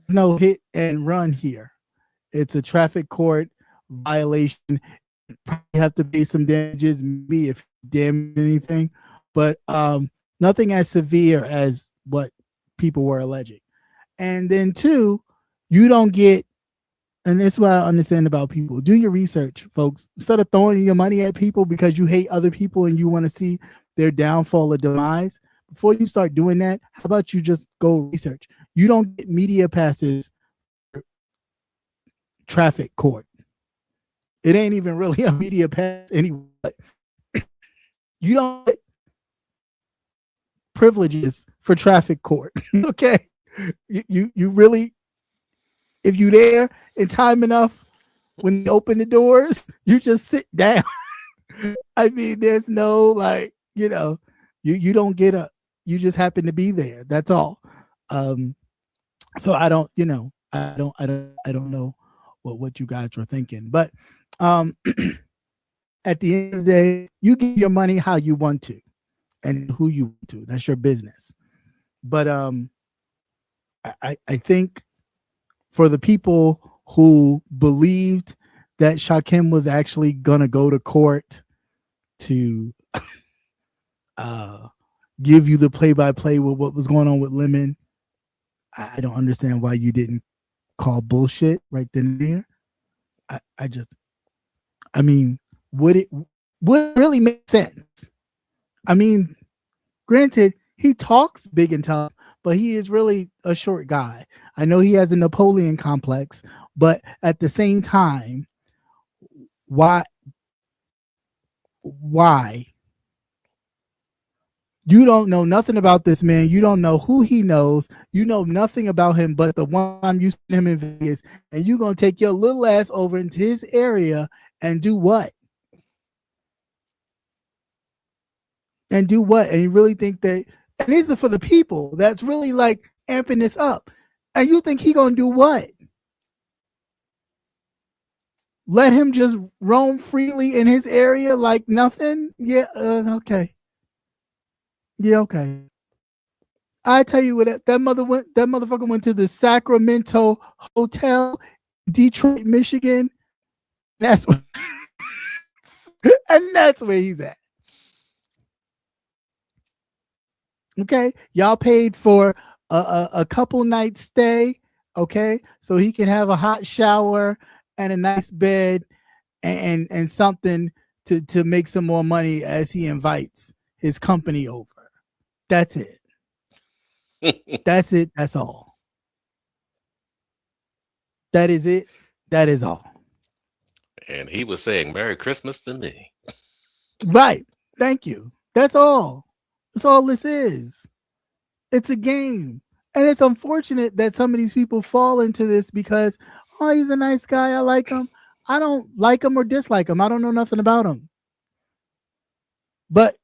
No hit and run here. It's a traffic court violation. Probably have to pay some damages, maybe if damage anything, but nothing as severe as what people were alleging. And then two, you don't get, and that's what I understand about people. Do your research, folks. Instead of throwing your money at people because you hate other people and you want to see their downfall or demise, before you start doing that, how about you just go research? You don't get media passes for traffic court. It ain't even really a media pass anyway. You don't get privileges for traffic court. Okay. You really, if you there in time enough when they open the doors, you just sit down. I mean, there's no like, you know, you don't get you just happen to be there. That's all. So I don't, you know, I don't know what you guys were thinking, but at the end of the day, you give your money how you want to and who you want to. That's your business. But I think for the people who believed that Shaquem was actually gonna go to court to give you the play-by-play with what was going on with Lemon, I don't understand why you didn't call bullshit right then and there. I mean, would it really make sense? I mean, granted, he talks big and tough, but he is really a short guy. I know he has a Napoleon complex, but at the same time, why? You don't know nothing about this man. You don't know who he knows. You know nothing about him but the one time you see him in Vegas, and you're going to take your little ass over into his area and do what? And you really think that, and these are for the people that's really like amping this up. And you think he going to do what? Let him just roam freely in his area like nothing? Yeah, okay. Yeah, okay. I tell you what, that motherfucker went to the Sacramento Hotel, Detroit, Michigan. That's what, and that's where he's at. Okay, y'all paid for a couple nights stay. Okay, so he can have a hot shower and a nice bed and something to make some more money as he invites his company over. That's it. That's it. That's all. That is it. That is all. And he was saying Merry Christmas to me. Right. Thank you. That's all. That's all this is. It's a game. And it's unfortunate that some of these people fall into this because, oh, he's a nice guy. I like him. I don't like him or dislike him. I don't know nothing about him. But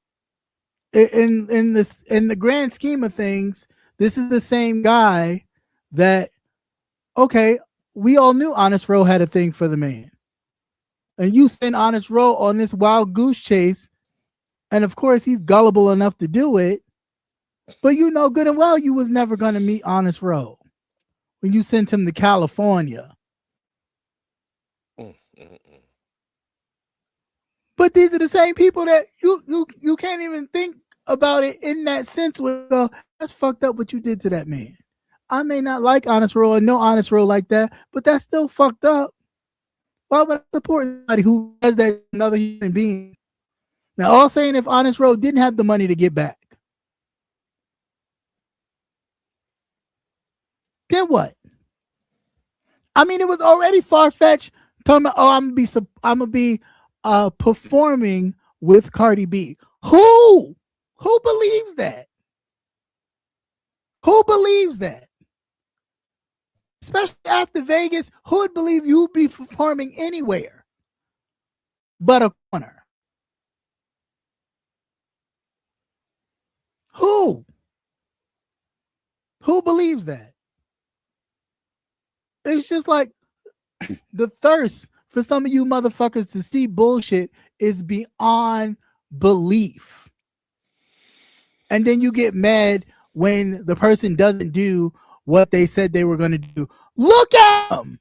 in the grand scheme of things, this is the same guy that, okay, we all knew Honest Row had a thing for the man. And you send Honest Row on this wild goose chase, and of course he's gullible enough to do it, but you know good and well you was never going to meet Honest Row when you sent him to California. But these are the same people that you can't even think about it in that sense. With that's fucked up what you did to that man. I may not like Honest Row and know Honest Row like that, but that's still fucked up. Why would I support somebody who does that to another human being? Now, all saying if Honest Row didn't have the money to get back, then what? I mean, it was already far-fetched talking about, oh, I'm gonna be performing with Cardi B. Who believes that? Who believes that? Especially after Vegas, who would believe you'd be performing anywhere but a corner? Who believes that? It's just like the thirst for some of you motherfuckers to see bullshit is beyond belief. And then you get mad when the person doesn't do what they said they were going to do. Look at them.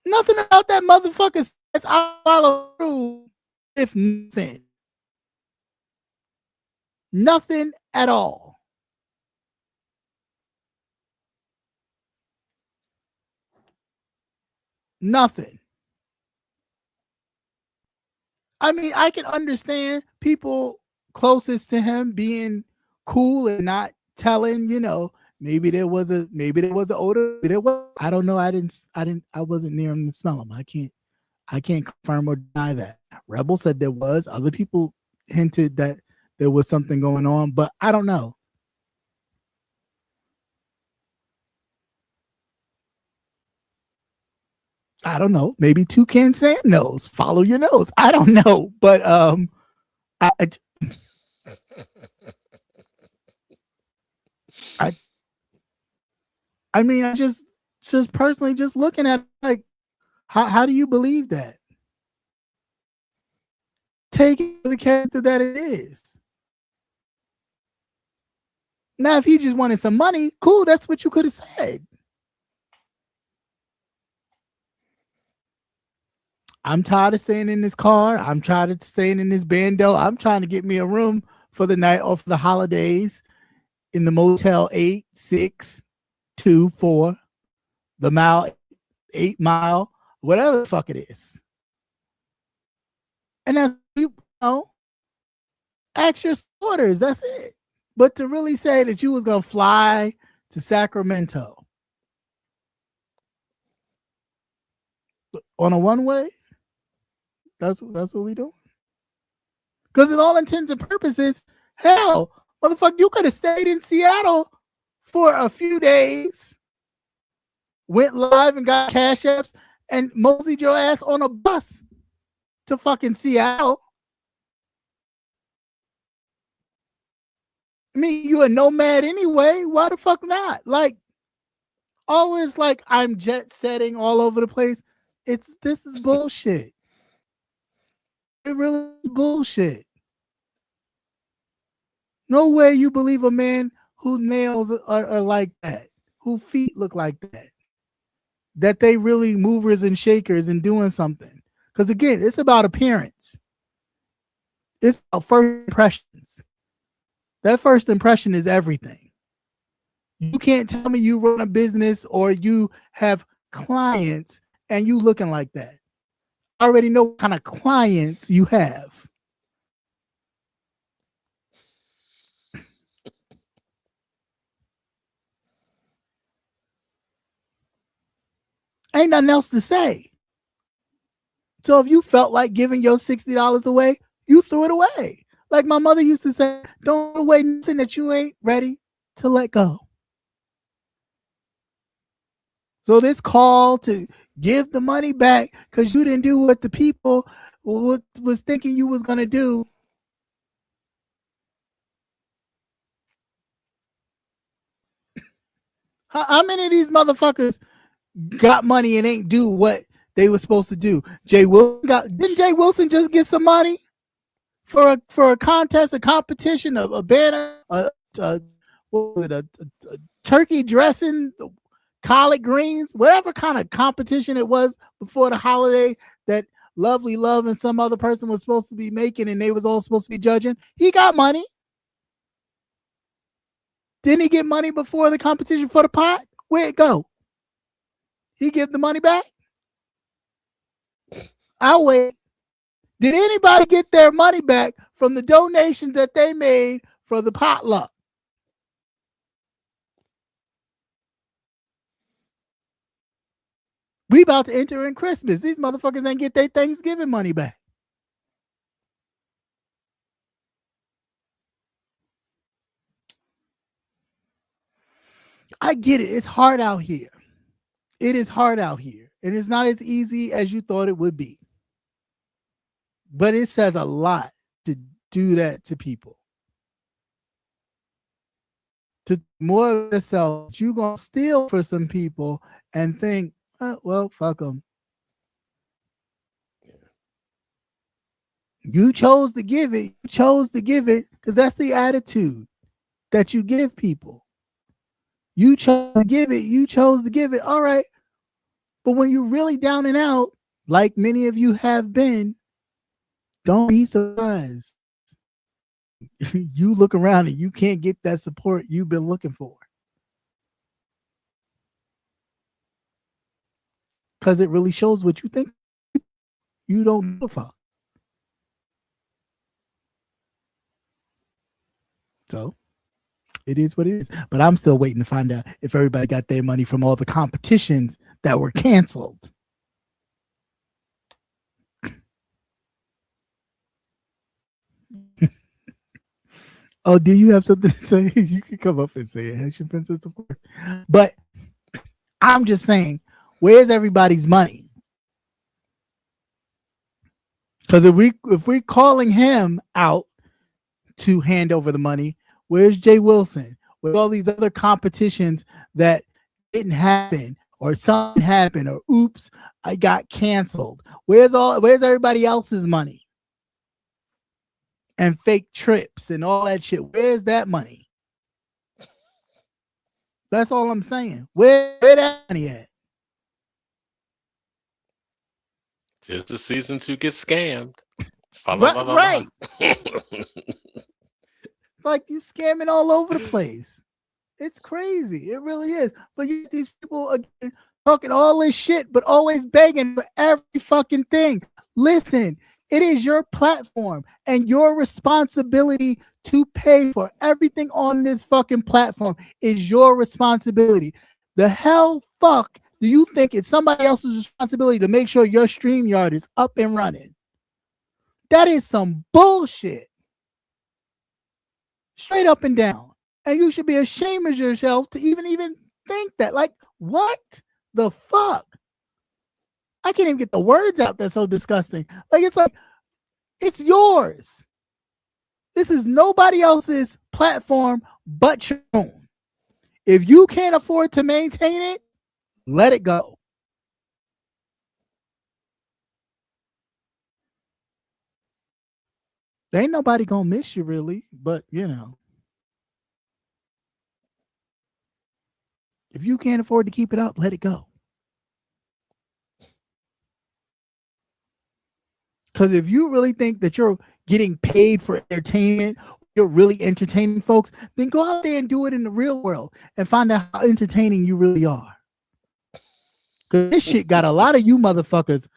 Nothing about that motherfucker says I follow through if nothing. Nothing at all. Nothing. I mean, I can understand people closest to him being cool and not telling, maybe there was an odor. I don't know. I wasn't near him to smell him. I can't confirm or deny that. Rebel said there was. Other people hinted that there was something going on, but I don't know. I don't know. Maybe Toucan Sam knows. Follow your nose. I don't know, but I mean, I just personally just looking at like, how do you believe that? Take it for the character that it is. Now, if he just wanted some money, cool. That's what you could have said. I'm tired of staying in this car. I'm tired of staying in this bando. I'm trying to get me a room for the night or for the holidays in the Motel 8, 6, 2, 4, the mile, 8 Mile, whatever the fuck it is. And that's, ask your orders. That's it. But to really say that you was going to fly to Sacramento on a one-way, that's what we doing. Because in all intents and purposes, hell, motherfucker, you could have stayed in Seattle for a few days, went live and got cash apps, and moseyed your ass on a bus to fucking Seattle. I mean, you a nomad anyway. Why the fuck not? Like, always like I'm jet setting all over the place. This is bullshit. It really is bullshit. No way you believe a man whose nails are like that, whose feet look like that they really movers and shakers and doing something. Because again, it's about appearance. It's about first impressions. That first impression is everything. You can't tell me you run a business or you have clients and you looking like that. I already know what kind of clients you have. Ain't nothing else to say. So if you felt like giving your $60 away, you threw it away. Like my mother used to say, don't give away nothing that you ain't ready to let go. So this call to give the money back because you didn't do what the people was thinking you was going to do. How many of these motherfuckers got money and ain't do what they were supposed to do? Didn't Jay Wilson just get some money for a contest, a competition, a banner, a turkey dressing, collard greens, whatever kind of competition it was before the holiday that Lovely Love and some other person was supposed to be making and they was all supposed to be judging? He got money. Didn't he get money before the competition for the pot? Where'd it go? He give the money back? I'll wait. Did anybody get their money back from the donations that they made for the potluck? We about to enter in Christmas. These motherfuckers ain't get their Thanksgiving money back. I get it. It's hard out here. It is hard out here. And it's not as easy as you thought it would be. But it says a lot to do that to people. To more of yourself, you're going to steal for some people and think, oh, well, fuck them. You chose to give it. You chose to give it because that's the attitude that you give people. You chose to give it. You chose to give it. All right. But when you're really down and out, like many of you have been, don't be surprised you look around and you can't get that support you've been looking for. Because it really shows what you think. You don't give a fuck. So it is what it is. But I'm still waiting to find out if everybody got their money from all the competitions that were canceled. Oh, do you have something to say? You can come up and say it, Haitian Princess, of course. But I'm just saying, where's everybody's money? Because if we're calling him out to hand over the money, where's Jay Wilson? With all these other competitions that didn't happen, or something happened, or oops, I got canceled. Where's everybody else's money? And fake trips and all that shit. Where's that money? That's all I'm saying. Where that money at? Tis the season to get scammed. Right. Like you scamming all over the place. It's crazy. It really is. But you get these people again talking all this shit, but always begging for every fucking thing. Listen, it is your platform and your responsibility to pay for everything on this fucking platform is your responsibility. The hell fuck do you think it's somebody else's responsibility to make sure your StreamYard is up and running? That is some bullshit. Straight up and down. And you should be ashamed of yourself to even think that. Like, what the fuck? I can't even get the words out. That's so disgusting. Like, it's yours. This is nobody else's platform but your own. If you can't afford to maintain it, let it go. There ain't nobody gonna miss you really, but you know. If you can't afford to keep it up, let it go. Because if you really think that you're getting paid for entertainment, you're really entertaining folks, then go out there and do it in the real world and find out how entertaining you really are. Because this shit got a lot of you motherfuckers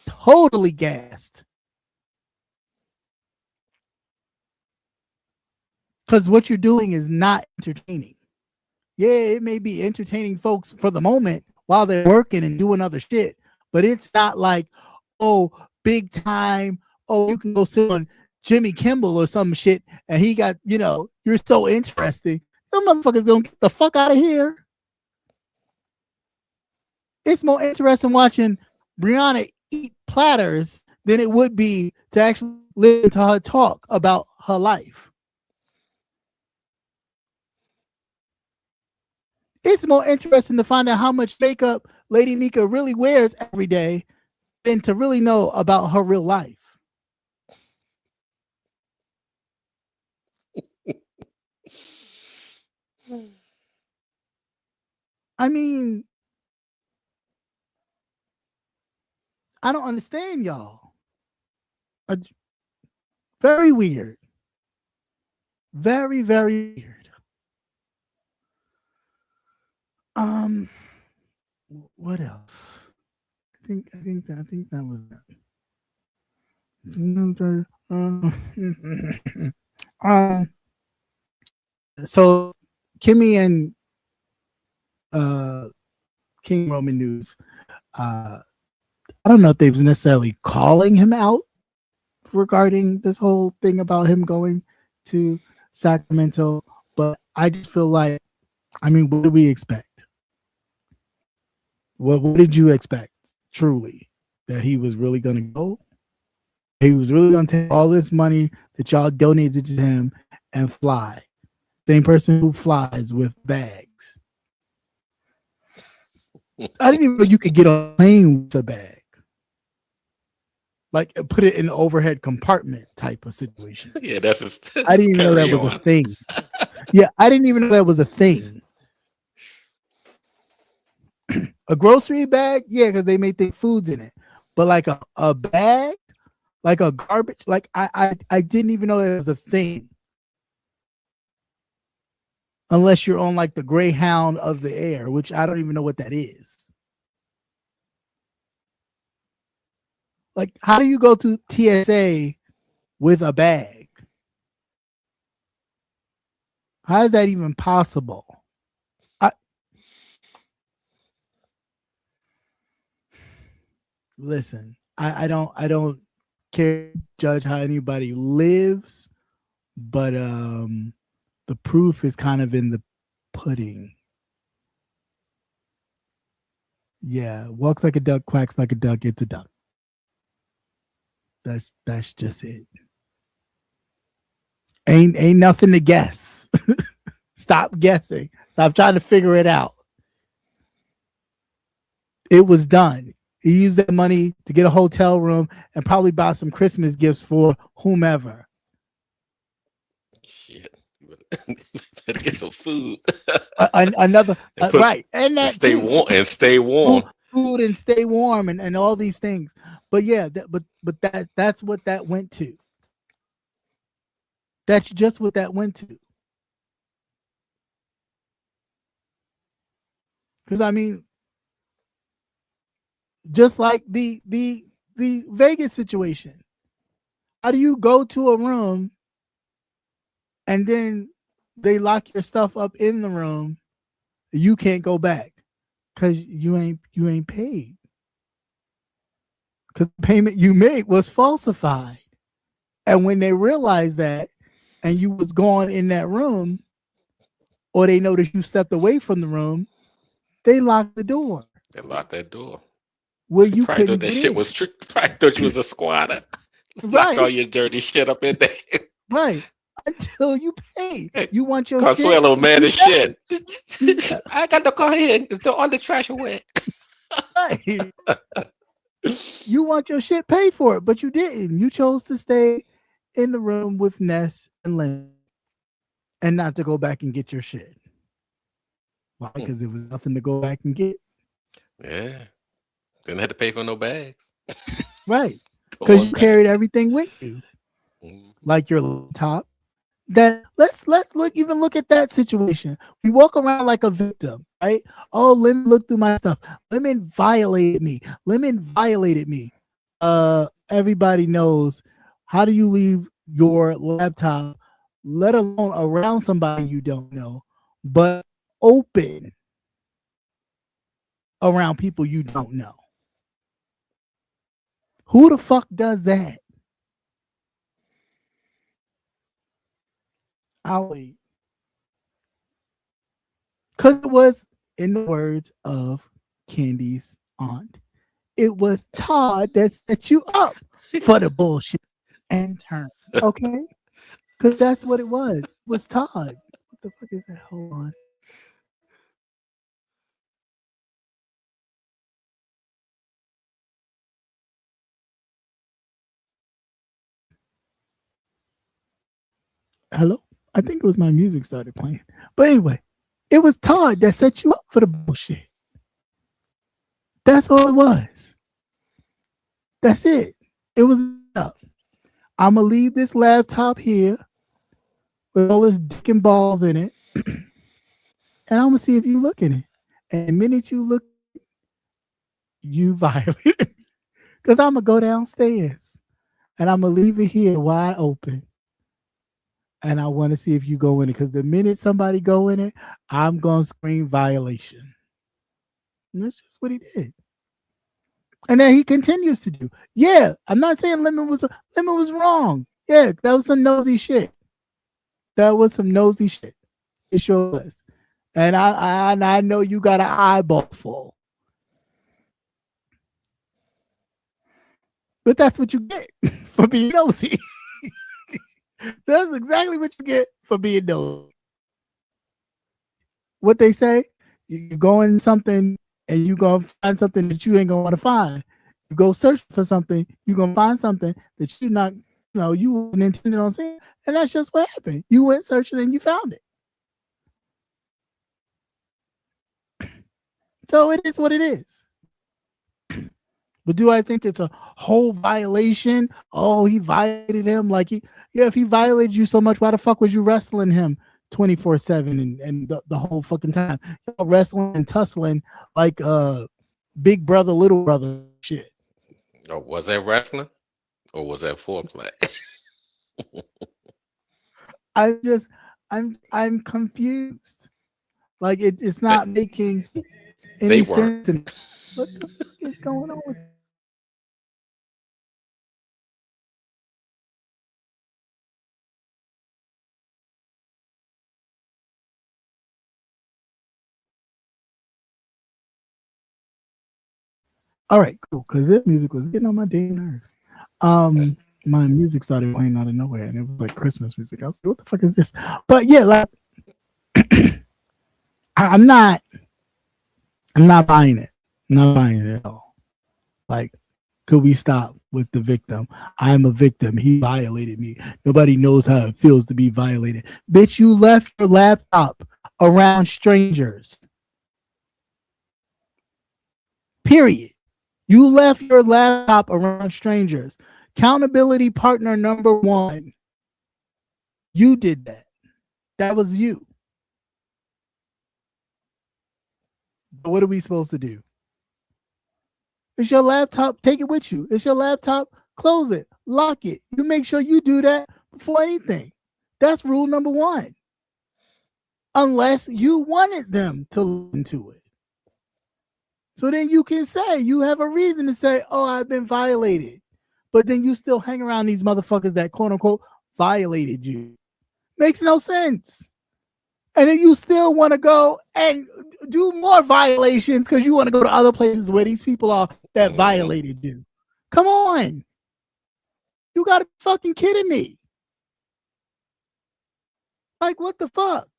totally gassed. Because what you're doing is not entertaining. Yeah, it may be entertaining folks for the moment while they're working and doing other shit, but it's not like, oh, big time, oh, you can go sit on Jimmy Kimmel or some shit and he got, you're so interesting. Some motherfuckers don't get the fuck out of here. It's more interesting watching Brianna eat platters than it would be to actually listen to her talk about her life. It's more interesting to find out how much makeup Lady Nika really wears every day than to really know about her real life. I mean, I don't understand y'all. Very weird. Very, very weird. What else? I think that was that. So Kimmy and King Roman News, I don't know if they was necessarily calling him out regarding this whole thing about him going to Sacramento, but I just feel like, I mean, what do we expect? What did you expect, truly? That he was really going to go? He was really going to take all this money that y'all donated to him and fly. Same person who flies with bags. I didn't even know you could get on a plane with a bag. Like, put it in an overhead compartment type of situation. Yeah, that's just, I didn't even know that was a thing. Yeah, I didn't even know that was a thing. A grocery bag, yeah, because they may think food's in it. But like a bag, like a garbage. Like I didn't even know it was a thing. Unless you're on like the Greyhound of the air, which I don't even know what that is. Like, how do you go to TSA with a bag? How is that even possible? Listen, I don't care to judge how anybody lives, but the proof is kind of in the pudding. Yeah, walks like a duck, quacks like a duck, it's a duck. That's just it. Ain't nothing to guess. Stop guessing. Stop trying to figure it out. It was done. He used that money to get a hotel room and probably buy some Christmas gifts for whomever. Shit. Better get some food. Another right, and that stay too. warm and stay warm. Food and stay warm and all these things. But yeah, but that's what that went to. That's just what that went to. Because I mean, just like the Vegas situation, how do you go to a room and then they lock your stuff up in the room? You can't go back because you ain't paid. Because the payment you made was falsified. And when they realized that and you was gone in that room, or they noticed you stepped away from the room, they locked the door. They locked that door. Where you probably couldn't thought that get shit in. was probably thought you was a squatter. Right. Locked all your dirty shit up in there. Right. Until you pay. You want your Consuelo shit. mad as shit. Yeah. I got to go ahead and throw all the trash away. Right. You want your shit paid for it, but you didn't. You chose to stay in the room with Ness and Lynn and not to go back and get your shit. Why? Because there was nothing to go back and get. Yeah. Didn't have to pay for no bags. Right. Because you carried everything with you. Like your laptop. That let's look at that situation. We walk around like a victim, right? Oh, Lemon looked through my stuff. Lemon violated me. Everybody knows, how do you leave your laptop, let alone around somebody you don't know, but open around people you don't know? Who the fuck does that? I'll wait. Because it was, in the words of Candy's aunt, it was Todd that set you up for the bullshit and turn. Okay? Because that's what it was. It was Todd. What the fuck is that? Hold on. Hello? I think it was my music started playing. But anyway, it was Todd that set you up for the bullshit. That's all it was. That's it. It was up. I'm going to leave this laptop here with all this dick and balls in it. And I'm going to see if you look in it. And the minute you look, you violate it. Because I'm going to go downstairs. And I'm going to leave it here wide open. And I want to see if you go in it. Because the minute somebody go in it, I'm going to scream violation. And that's just what he did. And then he continues to do. Yeah, I'm not saying Lemon was wrong. Yeah, that was some nosy shit. It sure was. And I know you got an eyeball full. But that's what you get for being nosy. That's exactly what you get for being nosy. What they say, you go in something and you gonna find something that you ain't gonna want to find. You go search for something, you're gonna find something that you wasn't intended on seeing, and that's just what happened. You went searching and you found it. So it is what it is. But do I think it's a whole violation? Oh, he violated him. Like if he violated you so much, why the fuck was you wrestling him 24/7 and the whole fucking time? Y'all wrestling and tussling like big brother, little brother shit. Oh, was that wrestling or was that foreplay? I'm confused. Like it's not making any sense to me. What the fuck is going on with all right, cool. Because this music was getting on my damn nerves. My music started playing out of nowhere, and it was like Christmas music. I was like, "What the fuck is this?" But yeah, like I'm not buying it. I'm not buying it at all. Like, could we stop with the victim? I'm a victim. He violated me. Nobody knows how it feels to be violated. Bitch, you left your laptop around strangers. Period. You left your laptop around strangers. Accountability partner number 1. You did that. That was you. But what are we supposed to do? It's your laptop. Take it with you. It's your laptop. Close it. Lock it. You make sure you do that before anything. That's rule number 1. Unless you wanted them to listen to it. So then you can say, you have a reason to say, oh, I've been violated. But then you still hang around these motherfuckers that quote unquote violated you. Makes no sense. And then you still want to go and do more violations because you want to go to other places where these people are that violated you. Come on. You got to be fucking kidding me. Like, what the fuck?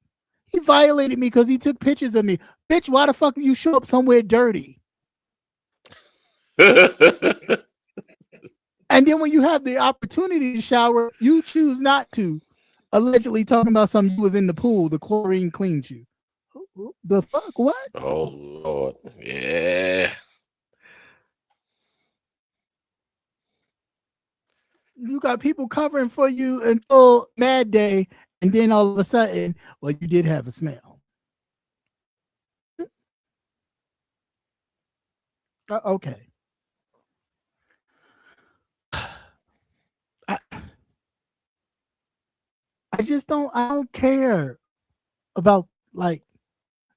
He violated me because he took pictures of me. Bitch, why the fuck do you show up somewhere dirty? And then when you have the opportunity to shower, you choose not to. Allegedly talking about something you was in the pool, the chlorine cleaned you. The fuck? What? Oh Lord. Yeah. You got people covering for you until Mad Day, and then all of a sudden, well, you did have a smell. Okay. I just don't. I don't care about like.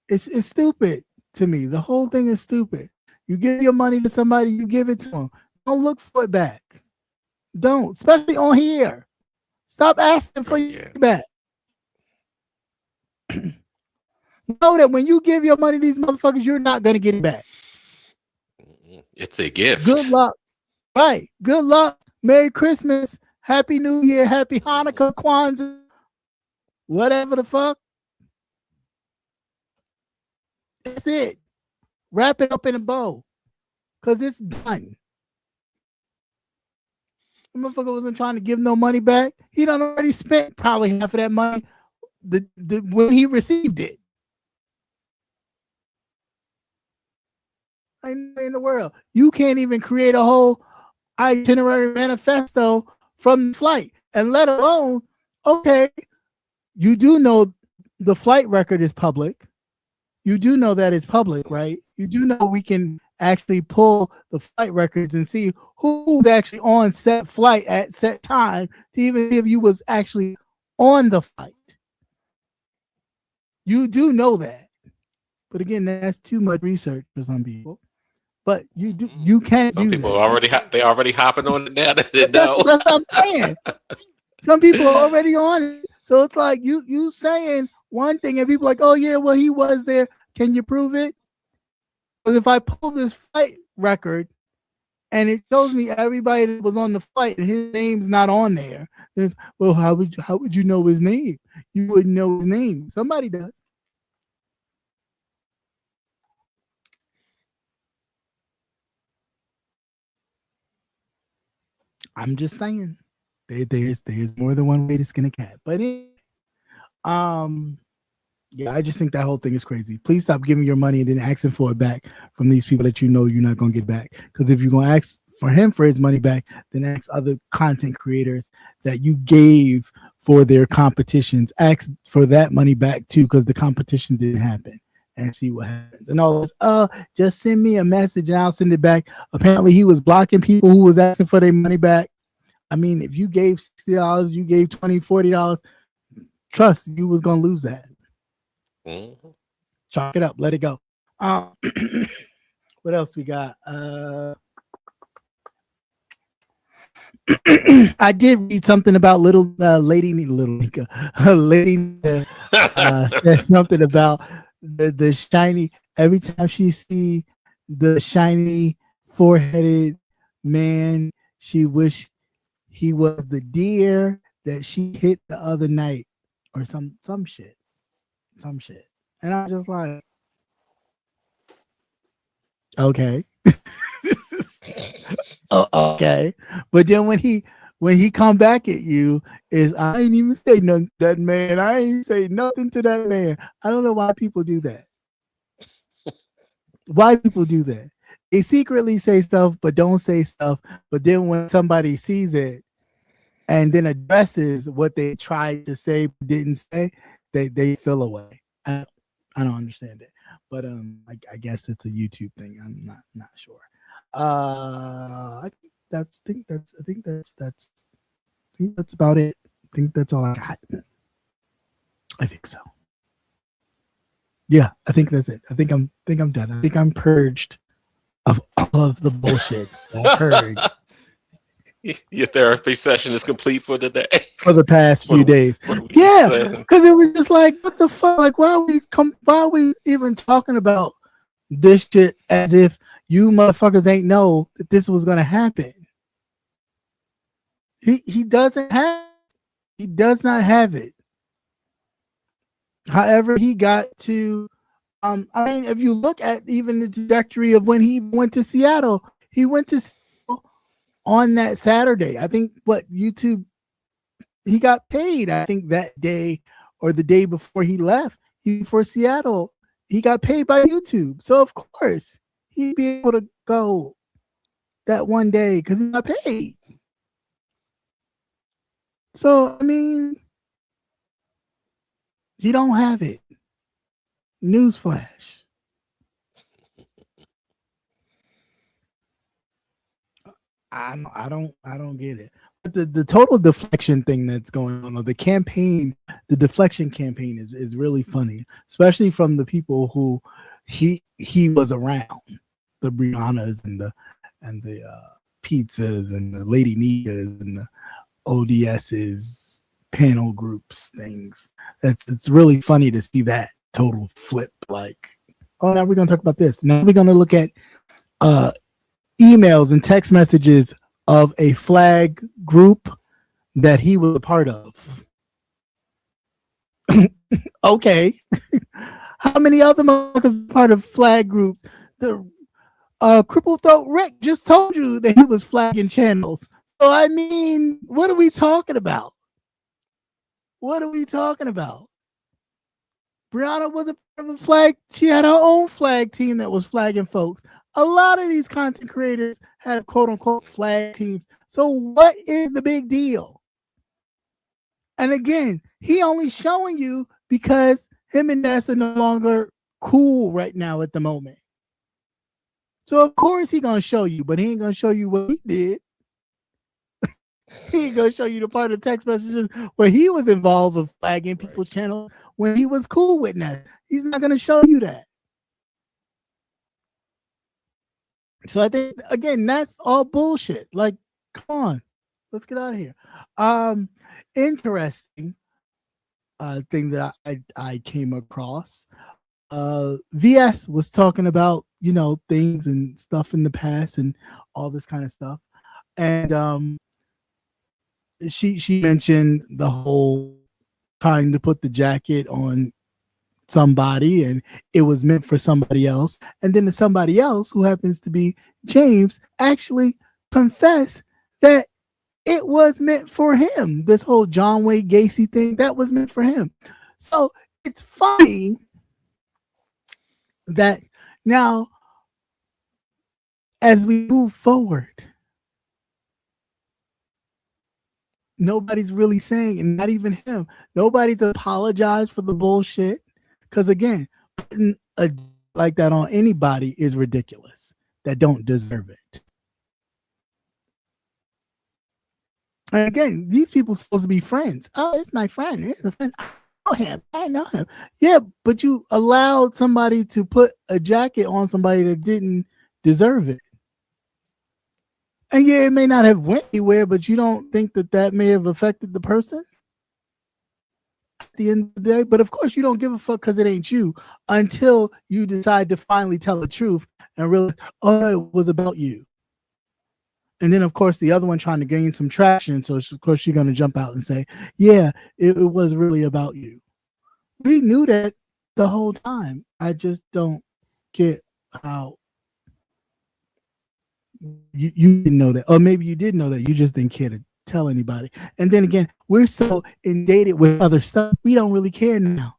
It's stupid to me. The whole thing is stupid. You give your money to somebody, you give it to them. Don't look for it back. Don't, especially on here. Stop asking for it back. Know that when you give your money to these motherfuckers, you're not gonna get it back. It's a gift. Good luck. Right. Good luck. Merry Christmas. Happy New Year. Happy Hanukkah, Kwanzaa. Whatever the fuck. That's it. Wrap it up in a bow. Because it's done. The motherfucker wasn't trying to give no money back. He done already spent probably half of that money when he received it. In the world. You can't even create a whole itinerary manifesto from the flight. And let alone, okay, you do know the flight record is public. You do know that it's public, right? You do know we can actually pull the flight records and see who's actually on set flight at set time to even if you was actually on the flight. You do know that. But again, that's too much research for some people. But you can't some do people that. they already hopping on it now. That's what I'm saying. Some people are already on it. So it's like you saying one thing and people are like, oh yeah, well he was there. Can you prove it? Because if I pull this flight record and it shows me everybody that was on the flight and his name's not on there, then well, how would you know his name? You wouldn't know his name. Somebody does. I'm just saying, there's more than one way to skin a cat. But Yeah, I just think that whole thing is crazy. Please stop giving your money and then asking for it back from these people that you know you're not going to get back. Because if you're going to ask for him for his money back, then ask other content creators that you gave for their competitions. Ask for that money back too, because the competition didn't happen, and see what happens. And all this, just send me a message and I'll send it back. Apparently, he was blocking people who was asking for their money back. I mean, if you gave $60, you gave $20, $40, trust you was going to lose that. Mm-hmm. Chalk it up, let it go. What else we got? I did read something about Lady Nika. Lady said something about the shiny. Every time she see the shiny foreheaded man, she wish he was the deer that she hit the other night, or some shit. And I'm just like, okay. Okay. But then when he come back at you, is I ain't even say nothing to that man. I ain't say nothing to that man. I don't know why people do that. Why people do that? They secretly say stuff but don't say stuff. But then when somebody sees it and then addresses what they tried to say but didn't say, they feel away. I don't understand it, but I guess it's a YouTube thing. I'm not sure. I think that's about it. I think that's all I got. I think so. Yeah, I think that's it. I think I'm done. I think I'm purged of all of the bullshit I heard. Your therapy session is complete for the day. For the past few days. Yeah, because it was just like, what the fuck? Like, why are we even talking about this shit as if you motherfuckers ain't know that this was gonna happen? He does not have it. However, he got to I mean, if you look at even the trajectory of when he went to Seattle, he went to Seattle on that Saturday. I think YouTube, he got paid, I think that day or the day before he left for Seattle, he got paid by YouTube. So of course he'd be able to go that one day because he got paid. So I mean, he don't have it. Newsflash. I don't get it. But the total deflection thing that's going on, or the campaign, the deflection campaign is really funny, especially from the people who he was around, the Briannas and the pizzas and the Lady Nikas and the ODS's panel groups things. It's really funny to see that total flip. Like, oh, now we're gonna talk about this. Now we're gonna look at emails and text messages of a flag group that he was a part of. Okay. How many other motherfuckers part of flag groups? The Crippled Throat Rick just told you that he was flagging channels. So I mean, what are we talking about? What are we talking about? Brianna was a part of a flag. She had her own flag team that was flagging folks. A lot of these content creators have quote unquote flag teams. So what is the big deal? And again, he only showing you because him and Ness are no longer cool right now at the moment. So of course he gonna show you, but he ain't gonna show you what he did. He ain't gonna show you the part of text messages where he was involved with flagging people's channel when he was cool with that. He's not gonna show you that. So I think again, that's all bullshit. Like, come on, let's get out of here. Interesting thing that I came across. VS was talking about, you know, things and stuff in the past and all this kind of stuff. And she mentioned the whole trying to put the jacket on somebody and it was meant for somebody else. And then somebody else, who happens to be James, actually confessed that it was meant for him. This whole John Wayne Gacy thing, that was meant for him. So it's funny that now, as we move forward, nobody's really saying, and not even him, nobody's apologized for the bullshit. Because again, putting a like that on anybody is ridiculous that don't deserve it. And again, these people supposed to be friends. Oh, it's my friend. It's a friend. I know him. I know him. Yeah, but you allowed somebody to put a jacket on somebody that didn't deserve it. And yeah, it may not have went anywhere, but you don't think that that may have affected the person at the end of the day? But of course, you don't give a fuck because it ain't you until you decide to finally tell the truth and realize, oh, no, it was about you. And then, of course, the other one trying to gain some traction. So, of course, you're going to jump out and say, yeah, it was really about you. We knew that the whole time. I just don't get how you didn't know that. Or maybe you did know that. You just didn't care to tell anybody. And then again, we're so inundated with other stuff. We don't really care now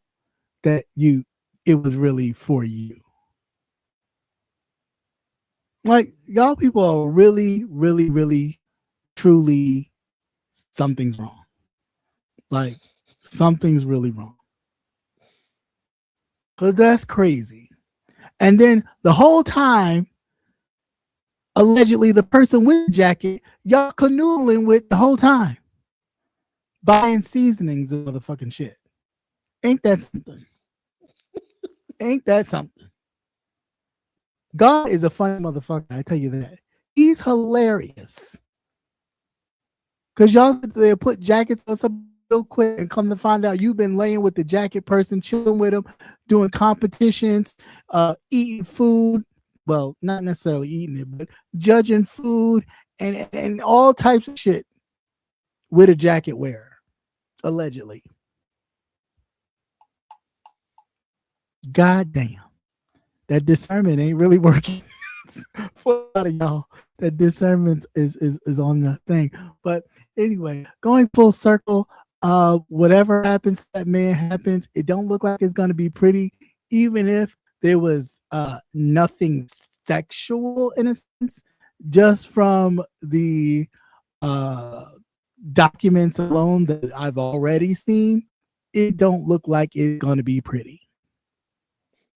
that it was really for you. Like, y'all people are really, really, really, truly, something's wrong. Like, something's really wrong. Because that's crazy. And then the whole time, allegedly, the person with the jacket, y'all canoodling with the whole time. Buying seasonings and motherfucking shit. Ain't that something? Ain't that something? God is a funny motherfucker, I tell you that. He's hilarious. Because y'all sit there, put jackets on something real quick and come to find out you've been laying with the jacket person, chilling with him, doing competitions, eating food. Well, not necessarily eating it, but judging food and all types of shit with a jacket wearer, allegedly. God damn. That discernment ain't really working for a lot of y'all. That discernment is on the thing. But anyway, going full circle, whatever happens to that man happens. It don't look like it's going to be pretty, even if there was nothing sexual in a sense, just from the documents alone that I've already seen. It don't look like it's going to be pretty.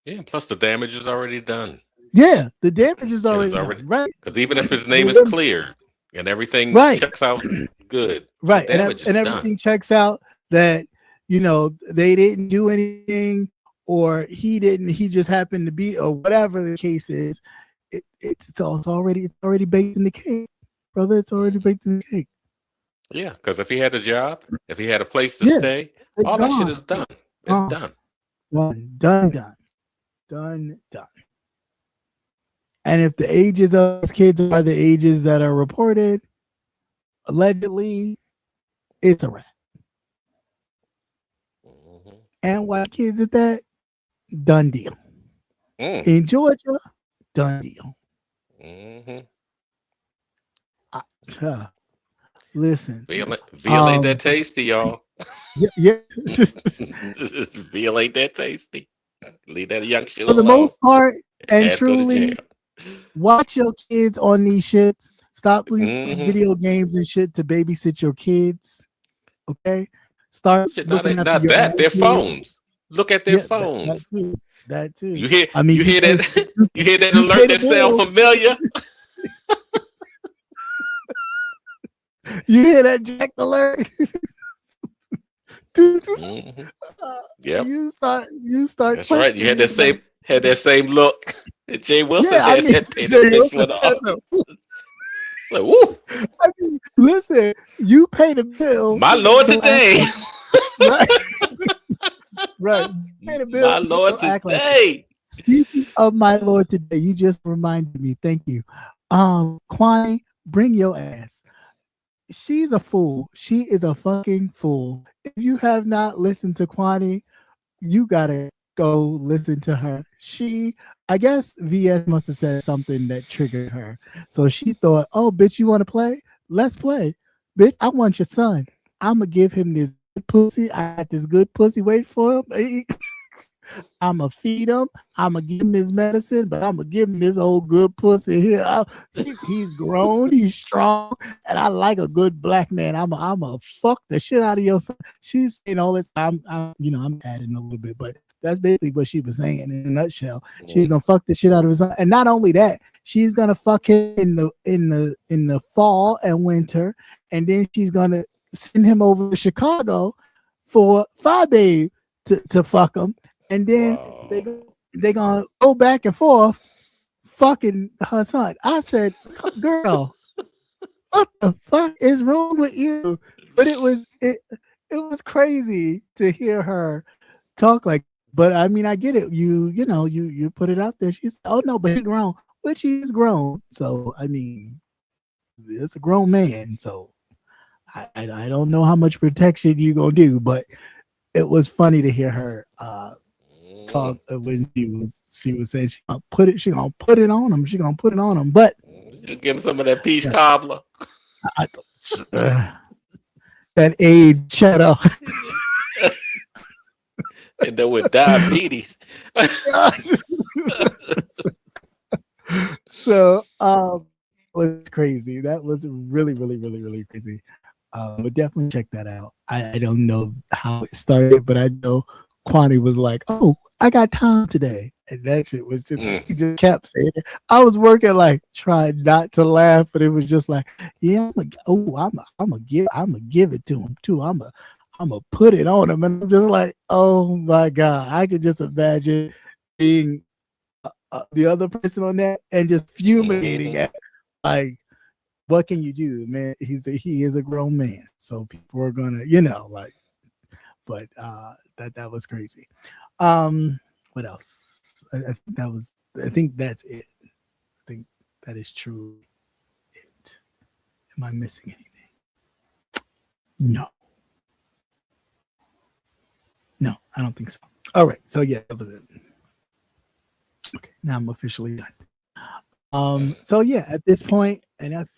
Yeah, plus the damage is already done. Yeah, the damage is already done, right? Because even if his name is clear and everything checks out good, right, and everything checks out that, you know, they didn't do anything or he didn't, he just happened to be, or whatever the case is, it's already baked in the cake, brother. It's already baked in the cake. Yeah, because if he had a job, if he had a place to stay, all that shit is done. It's done. Done. And if the ages of those kids are the ages that are reported, allegedly, it's a wrap. Mm-hmm. And white kids at that, done deal. In Georgia, done deal. Mm-hmm. Listen. Veal ain't that tasty, y'all. Yeah. Veal ain't that tasty. Leave that young shit for the most part, and truly, watch your kids on these shits. Stop leaving video games and shit to babysit your kids. Okay, start looking at their phones. Look at their phones. That too. You hear? You hear that? You hear that alert that sound familiar? You hear that Jack alert? Yeah. You start. That's right. You had that same look. Jay Wilson had Jay Wilson like, woo. I mean, listen, you pay the bill. My Lord today. Right. Right. Pay the bill. My Lord today. Speaking of my Lord today, you just reminded me. Thank you. Kwani, bring your ass. She's a fool. She is a fucking fool. If you have not listened to Kwani, you gotta go listen to her. I guess VS must have said something that triggered her. So she thought, oh, bitch, you want to play? Let's play. Bitch, I want your son. I'm gonna give him this pussy. I got this good pussy waiting for him. I'ma feed him. I'ma give him his medicine, but I'ma give him this old good pussy here. He's grown, he's strong, and I like a good black man. I'ma fuck the shit out of your son. She's saying all this. I'm adding a little bit, but that's basically what she was saying in a nutshell. She's gonna fuck the shit out of his son, and not only that, she's gonna fuck him in the fall and winter, and then she's gonna send him over to Chicago for Phi Babe to fuck him. And then they're going to go back and forth fucking her son. I said, girl, what the fuck is wrong with you? But it was crazy to hear her talk like, but I mean, I get it. You put it out there. She said, oh no, but he's grown, which he's grown. So, I mean, it's a grown man. So I don't know how much protection you're going to do, but it was funny to hear her, talk when she was saying she gonna put it on him, but you give him some of that peach cobbler. That aged cheddar. And then with diabetes. So it was crazy. That was really, really, really, really crazy. But definitely check that out. I don't know how it started, but I know Kwani was like, "Oh, I got time today," and that shit was just he just kept saying it. I was working like tried not to laugh, but it was just like, "Yeah, I'm gonna give it to him too. I'm gonna put it on him," and I'm just like, "Oh my god!" I could just imagine being the other person on that and just fumigating at like, what can you do, man? He is a grown man, so people are gonna, like. But that was crazy. What else? I think that's it. I think that is truly it. Am I missing anything? No, I don't think so. All right, so yeah, that was it. Okay, now I'm officially done. So yeah, at this point, and that's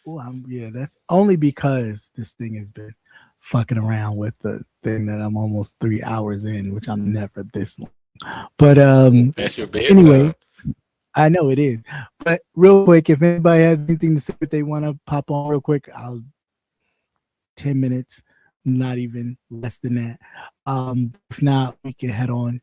only because this thing has been fucking around with the thing that I'm almost 3 hours in, which I'm never this long. But that's your bed anyway, I know it is. But real quick, if anybody has anything to say that they want to pop on real quick, 10 minutes, not even less than that. If not, we can head on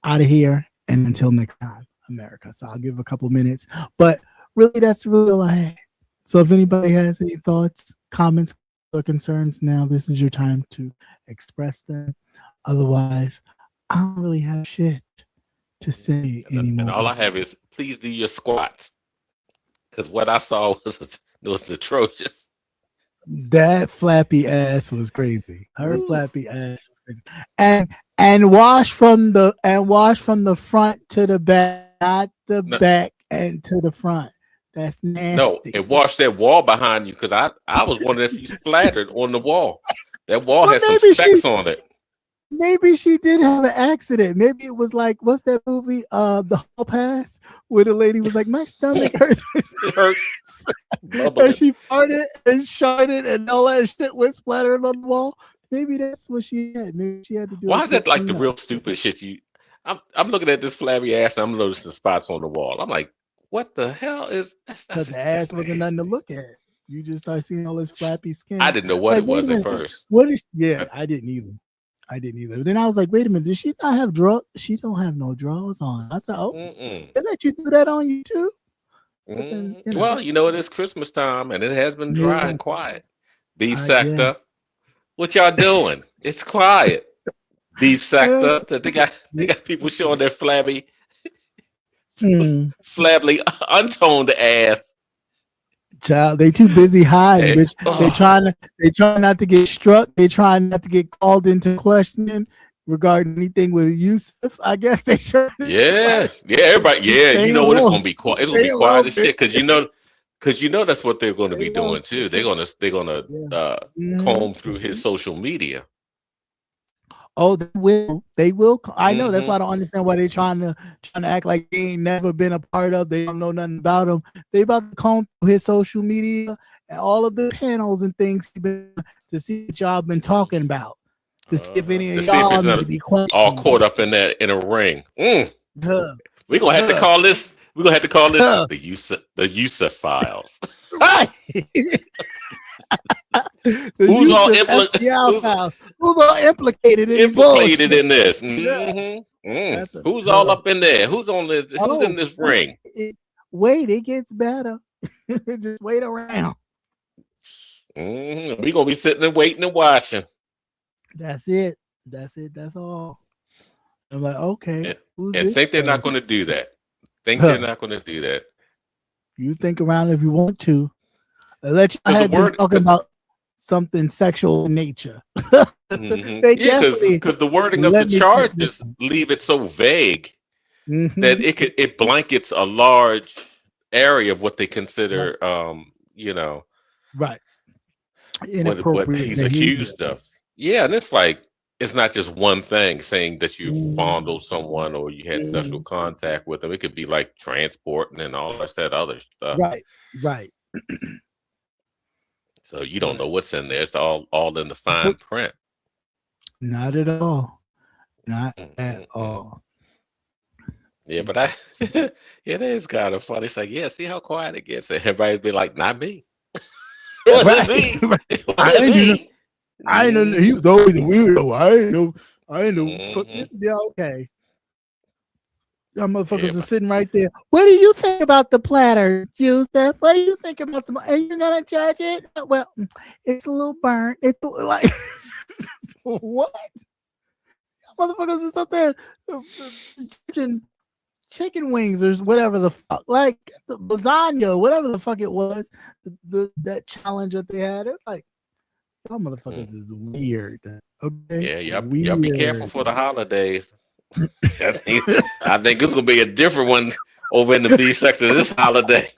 out of here, and until next time, America. So I'll give a couple minutes, but really that's really all I had. So if anybody has any thoughts, comments, or concerns, now this is your time to express them. Otherwise, I don't really have shit to say anymore. And all I have is please do your squats, because what I saw was atrocious. That flappy ass was crazy. Her flappy ass was crazy. And wash from the front to the back, not the back and to the front. That's nasty. No, and wash that wall behind you, because I was wondering if you splattered on the wall. That wall has some specks on it. Maybe she did have an accident. Maybe it was like, what's that movie? The Hall Pass, where the lady was like, my stomach hurts. It hurts. And she farted and sharded and all that shit was splattered on the wall. Maybe that's what she had. Maybe she had to do. Why is that like the real stupid shit? I'm looking at this flabby ass and I'm noticing spots on the wall. I'm like, what the hell is that's the ass wasn't nothing to look at. You just start seeing all this flappy skin. I didn't know what it was at first. What is? Yeah, I didn't either. But then I was like, wait a minute, did she not have drawers? She don't have no drawers on. I said, oh, they let you do that on you too? Then, well, it is Christmas time and it has been dry and quiet. Beef sector, what y'all doing? It's quiet. Beef sector, they got people showing their flabby, untoned ass. Child, they too busy hiding, bitch. They trying not to get struck. They trying not to get called into questioning regarding anything with Yusuf. I guess they trying. Everybody. Yeah, you know what? It's gonna be quiet. It's gonna be quiet as shit because that's what they're going to be doing too. They're gonna comb through his social media. Oh, they will. I know. That's why I don't understand why they're trying to act like they ain't never been a part of. They don't know nothing about him. They about to comb through his social media and all of the panels and things to see what y'all been talking about. to see if any To of see if y'all it's need not to be all questioned. caught up in that in a ring. Huh, We're gonna have to huh, call this. We're gonna have to call this huh. the USA files. Right. The Who's use all of FBL who's files. Who's all implicated in implicated bullshit? in this? Yeah, that's a Who's all huh. up in there? Who's on this? Who's in Oh, this wait, ring? it gets better. Just wait around. We're gonna be sitting and waiting and watching. That's it. That's all. I'm like, okay, And, who's and this think they're not for? gonna do that. Think they're Huh. not gonna do that. You think around if you want to. Let you Because the had been word talking about something sexual in nature. They yeah, definitely because the wording of the let me cut this. charges leave it so vague that Mm-hmm. it blankets a large area of what they Right, consider right. what Inappropriate he's behavior. accused of. Yeah, and it's like it's not just one thing saying that you Mhm. fondled someone or you had sexual Mhm. contact with them. It could be like transporting and all that other stuff. Right, right, So you don't know right. what's in there. It's all in the fine Nope, print. not at all. Not at Mm-mm-mm. all. Yeah, but it is kind of funny. It's like, yeah, see how quiet it gets. And everybody be like, not me. Yeah, Wasn't right. me. Right. It I wasn't ain't do no, me. I ain't know he Mm-hmm. was always a weirdo. I ain't know what the fuck. Mm-hmm. Yeah, okay. Y'all Yeah, motherfuckers are but sitting right there. What do you think about the platter, Joseph? What do you think about the? Are you gonna judge it? Well, it's a little burnt. It's like what? Motherfuckers is up there judging chicken wings or whatever the fuck, like the lasagna, whatever the fuck it was. That challenge that they had. It's like y'all mm, motherfuckers is weird. Okay, yeah, y'all be careful weird. for the holidays. I think it's gonna be a different one over in the B section this holiday.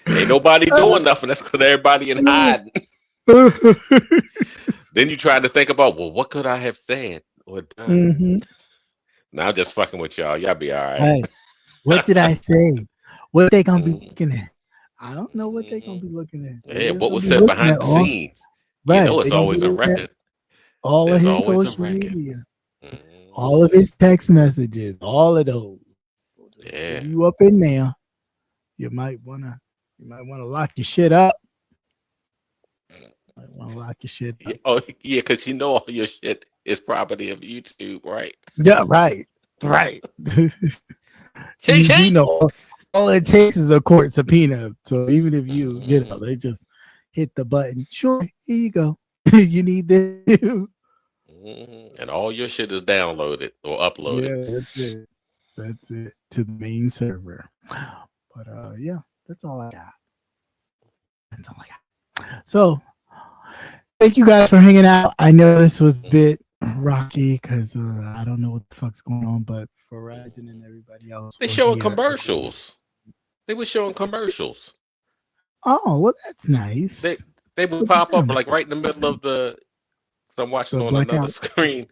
Ain't nobody doing nothing. That's because everybody in hiding. Then you try to think about, well, what could I have said or done? Mm-hmm. Now I'm just fucking with y'all. Y'all be all right. Hey, what did I say? What they gonna be Mhm, looking at? I don't know what they gonna mhm. be looking at. They Yeah, just what gonna was be said looking at behind the all scenes? You right. know, They it's gonna be always a looking at record. all of There's his always a social record. media, all of his text messages, all of those. So just Yeah. if you up in there, you might wanna lock your shit up. Might wanna lock your shit Yeah. up. Oh, yeah, because you know all your shit is property of YouTube, right? Yeah, right. Right. Ching You ching. know, all it takes is a court subpoena. So even if Mhm, they just hit the button. Sure, here you go. You need this. And all your shit is downloaded or uploaded. Yeah, that's it. That's it to the main server. But yeah, that's all I got. That's all I got. So thank you guys for hanging out. I know this was a bit rocky because I don't know what the fuck's going on, but Verizon and everybody else They were showing here. commercials. They were showing commercials. Oh, well, that's They nice. they would Look at pop up them. like right in the middle of the. So I'm watching The on another blackout. screen.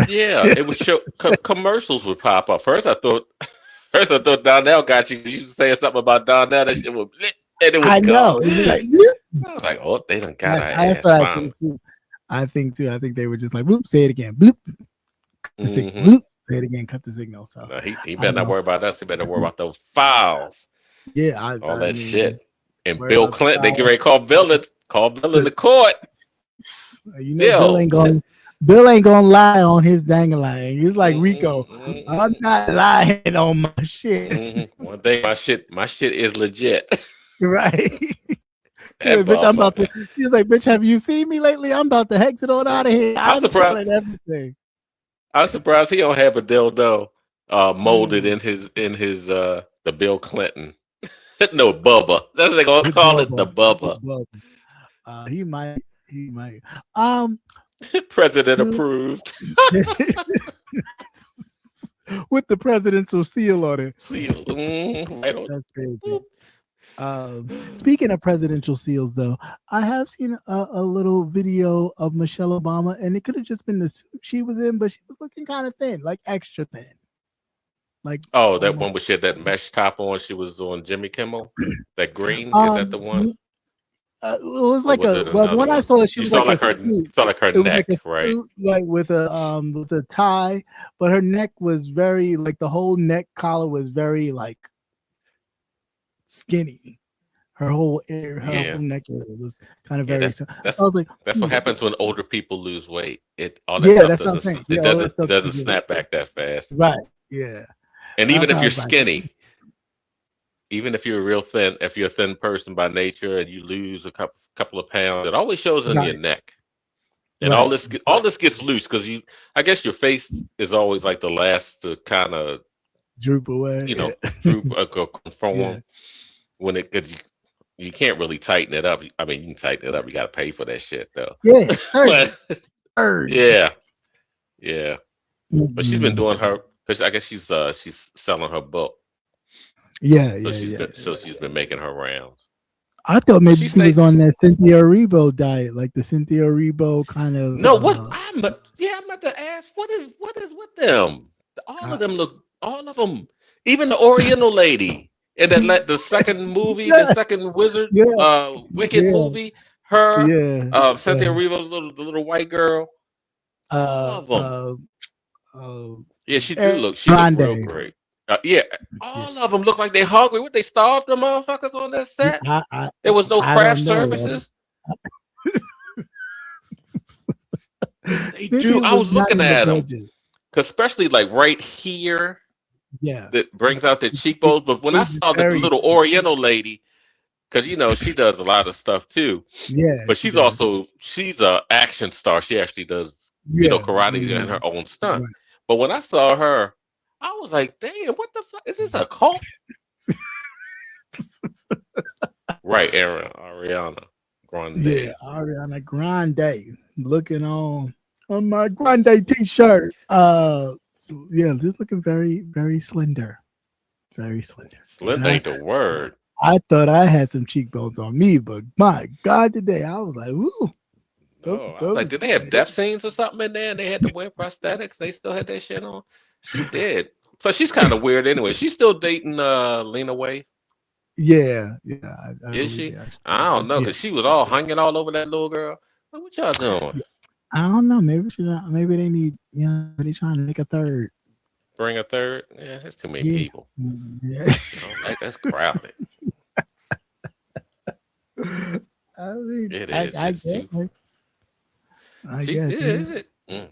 Yeah, it would show commercials would pop up. First I thought Donnell got you. You saying something about Donnell that shit was lit, and it was I gone. know. It'd be like, bloop. I was like, oh, they done got our That's ass what I finally. think too. I think they were just like, bloop, say it again. Bloop, cut the signal. Mm-hmm. Bloop, say it again, cut the signal. So No, he I better don't not know. worry about us. He better worry about those files, Yeah, all I that mean, shit. And worry Bill about the Clinton, they get power. ready to call Bill in the court. You know, Bill. Bill ain't gonna lie on his dangling. He's like Rico. Mm-hmm, I'm not lying on my shit. mm-hmm. One thing, my shit is legit. Right? That Bitch, I'm about to. motherfucker. He's like, bitch, have you seen me lately? I'm about to exit on out of here. I'm I'm surprised. telling everything. I'm surprised he don't have a dildo molded Mm. in his the Bill Clinton. No, Bubba. That's what they gonna call it, the Bubba. He might. He might. President Dude, approved. with the presidential seal on it. See, right on. That's crazy. Speaking of presidential seals, though, I have seen a little video of Michelle Obama, and it could have just been the suit she was in, but she was looking kind of thin, like extra thin. Like Oh, that almost. one where she had that mesh top on. She was on Jimmy Kimmel. That green is that the one? It was Or like was a it well. another When I one? saw it, she You was saw like a like her. You suit. saw like her It was like neck, a right? suit, like with a tie, but her neck was very like the whole neck collar was very like skinny. Her whole Yeah, whole neck area was kind of yeah. very. I was like, That's what happens when older people lose weight. It all that yeah, stuff that's what I'm saying. it Yeah, all that stuff. doesn't snap back that fast. Right. Yeah. And even That's if how I you're was like, skinny, even if you're real thin, if you're a thin person by nature and you lose a couple of pounds, it always shows on your right, neck. And right. all this gets loose because I guess your face is always like the last to kind of Droop away. you know Yeah. droop or Yeah. conform when it because you can't really tighten it up. I mean, you can tighten it up. You got to pay for that shit though. Yeah. Surge. But Surge. yeah, yeah. But she's been Mhm. doing her because I guess she's selling her book, Yeah. so Yeah. Yeah. she's been making her rounds. I thought But maybe she he was on stays that Cynthia Erivo diet, like the Cynthia Erivo kind of. no. I'm about to ask what is with them? Uh, All of them, even the Oriental lady in the second movie, the yeah, second Wizard, yeah, Wicked yeah, movie. Her, yeah, Cynthia yeah. Erivo's the little white girl. All Uh, of them. uh, uh, Yeah, she do Ariana look. She look real Grande. great. Yeah, Yeah, all of them look like they hungry. What they starved the motherfuckers on that yeah, set? There was no I don't craft know. services. They Maybe do. it I was was not looking in the at them, budget. especially like right here Yeah, that brings out their it, cheekbones. But when I it's saw the very little cheap. Oriental lady, because she does a lot of stuff too, Yeah, but she does. she's a action star. She actually does Yeah, karate and her own stunt. But when I saw her, I was like, damn, what the fuck is this, a cult? Right, Ariana Grande. yeah, Ariana Grande looking on my Grande t-shirt. Yeah, just looking very, very slender, very slender. And Slim ain't the word. I thought I had some cheekbones on me, but my God, today I was like, woo. No, I was like, did they have death scenes or something in there? And they had to wear prosthetics. They still had that shit on. She did. Plus, she's kind of weird anyway. She's still dating Lena Waithe. Yeah, yeah. I Is believe she? they actually I don't know, yeah. because she was all hanging all over that little girl. Like, what y'all doing? I don't know. Maybe she's not, maybe they need, they trying to make a third. Bring a third? Yeah, that's too many Yeah. people. Yeah. That's crowded. I mean, It I is. guess. I She guess. is Yeah. it. Mm,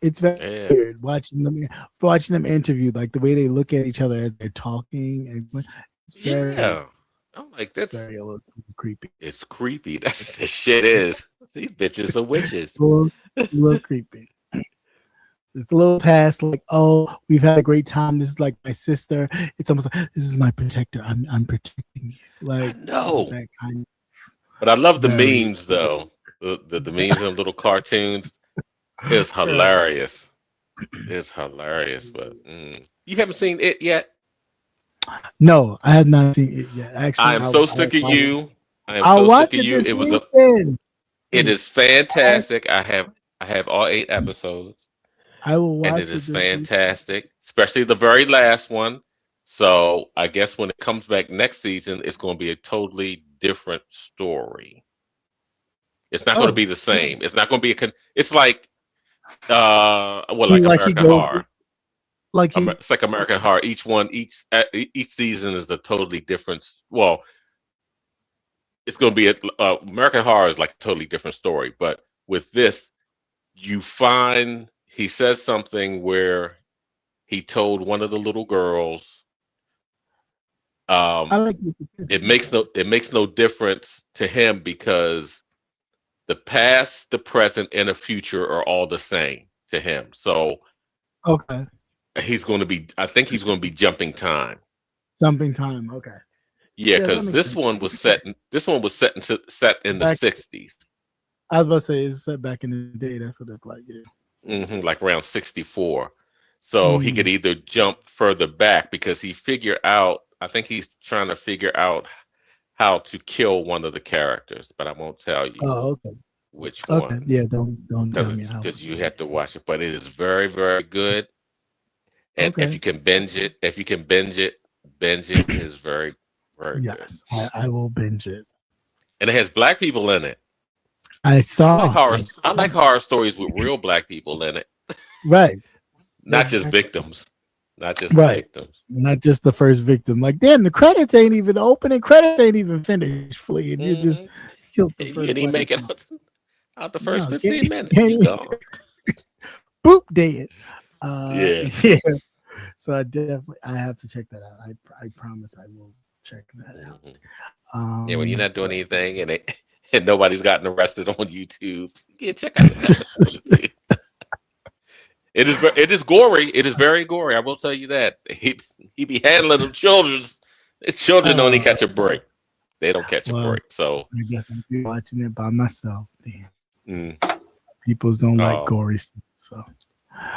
It's very yeah. weird watching them interviewed, like the way they look at each other as they're talking, and it's very, Yeah. I'm like, that's very a little creepy. it's creepy. That's the shit is. These bitches are witches. A little creepy. It's a little past, like, oh, we've had a great time. This is like my sister. It's almost like this is my protector. I'm protecting you. Like, I know. that kind But I love the Very- memes though. The memes and little cartoons. It's hilarious. It's hilarious. But you haven't seen it yet? No, I have not seen it yet. Actually, I am so sick of you. I am I'll so watch sick of it you. this weekend. It is fantastic. I have all 8 episodes. I will watch And it it is this weekend. fantastic, especially the very last one. So I guess when it comes back next season, it's going to be a totally different story. It's not going to be the same. It's not going to be it's like like American Horror. Like he, It's like American Horror. Each season is a totally different. Well, it's going to be American Horror is like a totally different story. But with this, you find he says something where he told one of the little girls. I like It makes no difference to him because the past, the present, and the future are all the same to him. So okay, he's going to be. I think he's going to be jumping time. jumping time. Okay, Yeah, that because makes this sense. one was set. This one was set in the Back- 60s. I was about to say it's set back in the day. That's what it's like. Yeah. Like around 64. So he could either jump further back because he figured out. I think he's trying to figure out how to kill one of the characters, but I won't tell you Oh, okay. which Okay. one. Yeah. Don't tell me how. Because you have to watch it. But it is very, very good. And Okay. if you can binge it, binge it is very, very good. Yes, I will binge it. and it has black people in it. I saw. I like horror stories with real black people in it, Right. not just victims. Not just Right. victims. Not just the first victim. Like, damn, the credits ain't even the opening credits ain't even finished, Flea, and you just killed the You first didn't make it black out the first No, 15 can't- minutes. can't- You gone. boop dead. Yeah. So I have to check that out. I promise I will check that out. Yeah, when you're not doing anything and nobody's gotten arrested on YouTube, yeah, check out that. It is gory. It is very gory. I will tell you that. He be handling them children. His children don't even catch a break. They don't catch a break. So I guess I'm watching it by myself. Damn. mm. People don't like Oh. gory stuff. So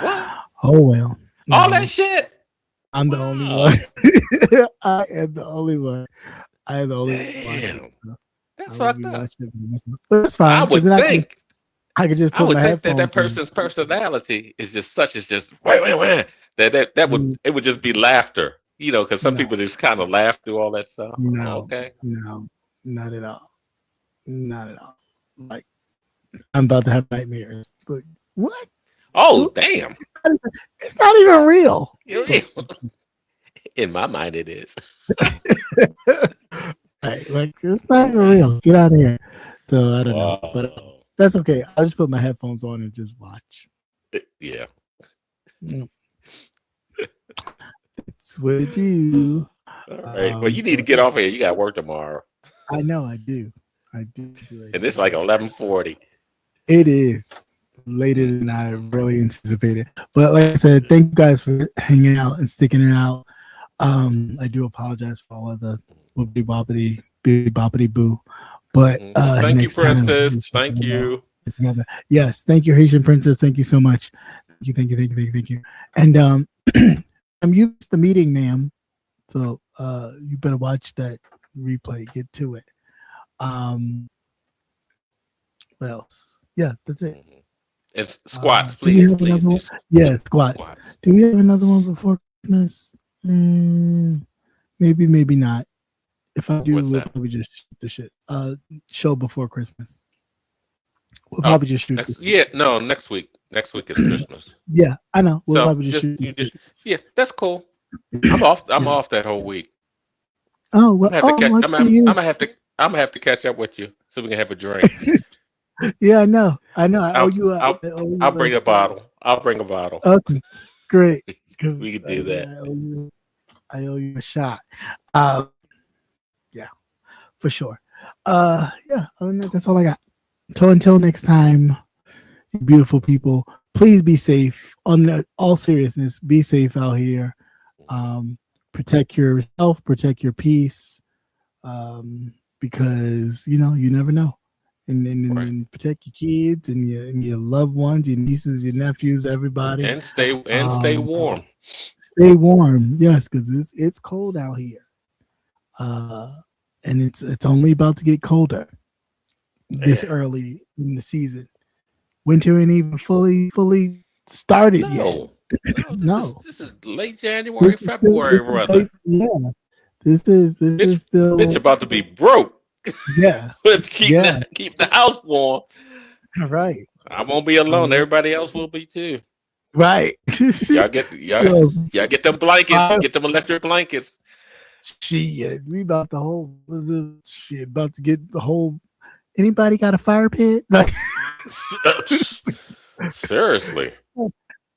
What? oh well. All No, that shit. I'm the only Wow. one. I am the only one. I am the only Damn. one. So That's I will fucked be up. watching it by myself. But it's fine. I 'cause would then think. I could just I put would my think that headphones in. person's personality is just such as just wait. That would it would just be laughter, because some No. people just kind of laugh through all that stuff. No. Okay. No, not at all. Not at all. Like I'm about to have nightmares. But what? Oh damn! It's not even real. In my mind, it is. Like it's not even real. Get out of here. So I don't know, but Wow. that's okay. I'll just put my headphones on and just watch. Yeah. It's what I do. All right. Well, you need to get off here. You got work tomorrow, I know I do. I do. and it's like 11:40. It is later than I really anticipated. But like I said, thank you guys for hanging out and sticking it out. I do apologize for all of the boppity boo. But Thank you, next time, Princess. Thank you. together. Yes, thank you, Haitian Princess. Thank you so much. Thank you. And I'm used to the meeting, ma'am. So you better watch that replay. Get to it. What else? Yeah, that's it. It's squats, do we please. have Please. another Do one? Yeah, squats. squats. Do we have another one before Christmas? Maybe not. If I do, What's we'll that? probably just shoot the shit. Show before Christmas. We'll probably just shoot. Next week. Next week is Christmas. Yeah, I know. We'll So, probably just just- shoot. you the just- shits. Yeah, that's cool. I'm off. I'm off that whole week. Oh well. I'm gonna have to catch up with you so we can have a drink. Yeah, I know. I owe you. I'll bring a bottle. Okay, great. 'Cause We can do that. I owe you a shot. Yeah, for sure. Yeah. Other than that, that's all I got. So until next time, you beautiful people, please be safe. On all seriousness, be safe out here. Protect yourself, protect your peace, because you never know. And protect your kids and your loved ones, your nieces, your nephews, everybody. And stay warm. Stay warm, yes, because it's cold out here, and it's only about to get colder this early in the season. Winter ain't even fully started yet. No. This is late January, February, rather. This is still. Bitch about to be broke. Yeah. keep the house warm. Right. I won't be alone. Everybody else will be too. Right. Y'all get them blankets. Get them electric blankets. Shit, we about the whole shit. About to get the whole. Anybody got a fire pit? Like, seriously.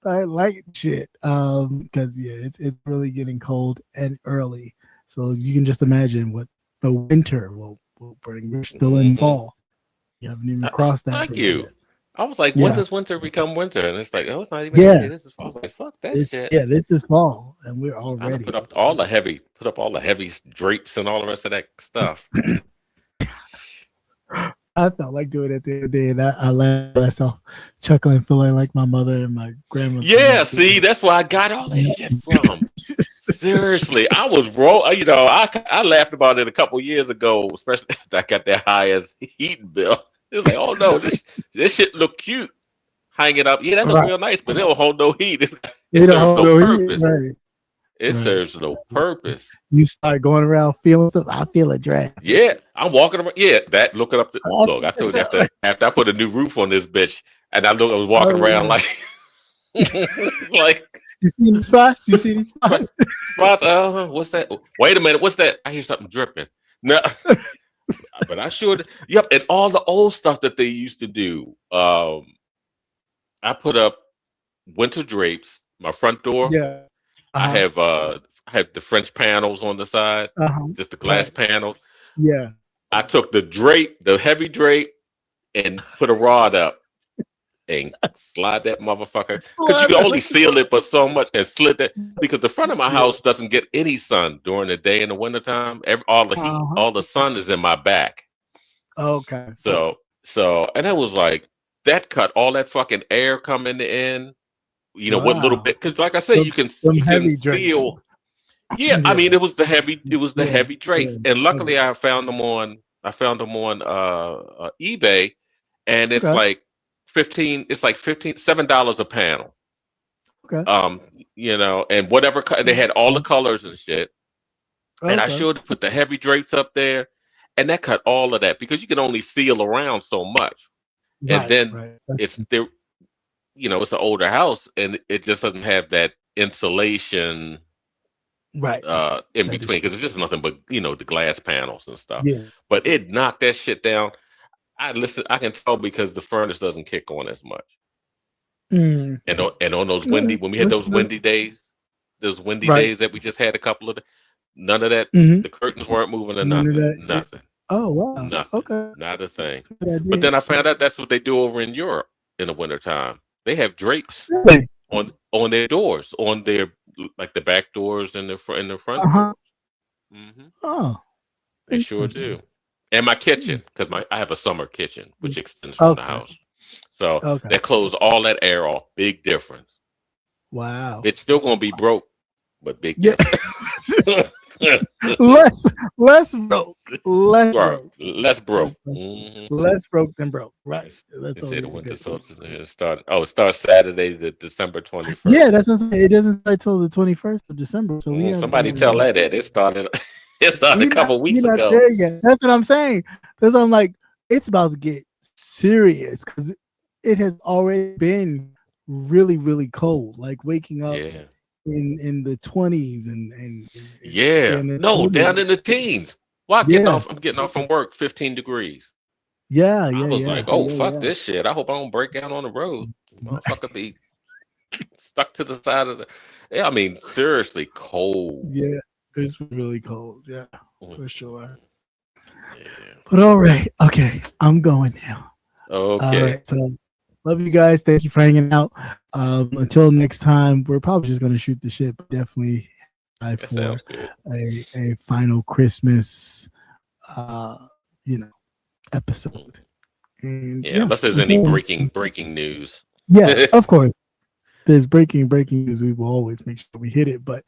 I like shit. Because it's really getting cold and early. So you can just imagine what the winter will bring. We're still in fall. You haven't even crossed that. Thank you. Yet. I was like, when does winter become winter? And it's like, oh, it's not even Yeah. this is fall. I was like, fuck that shit. Yeah, this is fall, and we're I already put up all the heavy drapes and all the rest of that stuff. I felt like doing it the other day, and I laughed at myself, chuckling, feeling like my mother and my grandmother. Yeah, see, that's where I got all that shit from. Seriously, I was I laughed about it a couple years ago, especially after I got that high as heating bill. It was like, oh no, this shit look cute. Hang it up. Yeah, that looks real nice, but it don't hold no heat. It serves no purpose. Right. It Right. serves no purpose. You start going around feeling stuff. I feel a draft. Yeah, I'm walking around. Yeah, that looking up. Look, I told you after I put a new roof on this bitch, and I was walking around like, like you see the spots. You see the spots. spots. What's that? Wait a minute. What's that? I hear something dripping. No, but I sure. Yep, and all the old stuff that they used to do. I put up winter drapes. My front door. Yeah. I have the French panels on the side, just the glass panels. Yeah. I took the heavy drape, and put a rod up and slide that motherfucker, because you can only seal it but so much, and slid that, because the front of my house doesn't get any sun during the day in the wintertime. All the heat, all the sun is in my back. Okay. So and it was like that cut all that fucking air coming in. You know what little bit, because like I said, you can seal. Yeah, I mean it was the heavy drapes, and luckily I found them on eBay, and it's like $7 a panel. Okay. You know, and whatever they had all the colors and shit, and I should put the heavy drapes up there, and that cut all of that, because you can only seal around so much, and then it's there. You know, it's an older house, and it just doesn't have that insulation in between, because it's just nothing but, you know, the glass panels and stuff. Yeah. But it knocked that shit down. I can tell, because the furnace doesn't kick on as much. And on those windy, when we had those windy days that we just had a couple of, none of that. The curtains weren't moving or nothing. Oh wow. Nothing. Okay. Not a thing. But then I found out that's what they do over in Europe in the wintertime. They have drapes on their doors, on their, like the back doors and the front doors. Oh, they sure do. And my kitchen, because I have a summer kitchen which extends from the house, so that close all that air off. Big difference. Wow. It's still gonna be broke, but big difference. less broke. Less broke. Less broke than broke. Right. That's they say the winter solstice it starts Saturday, the December 21st. Yeah, that's what I'm saying. It doesn't start till the 21st of December. So somebody tell that it started a couple weeks ago. That's what I'm saying. That's what I'm like, it's about to get serious, because it has already been really, really cold. Like waking up in the 20s and down in the teens. Well, I'm getting off from work 15 degrees. I was like, fuck this shit. I hope I don't break down on the road. Motherfucker be stuck to the side of the. Yeah, I mean, seriously cold. Yeah, it's really cold. Yeah, for sure. Yeah. But all right, okay, I'm going now. Okay. All right, so love you guys. Thank you for hanging out. Until next time, we're probably just gonna shoot the shit, but definitely for a final Christmas episode. And, unless there's any breaking news. Yeah, of course. There's breaking news. We will always make sure we hit it, but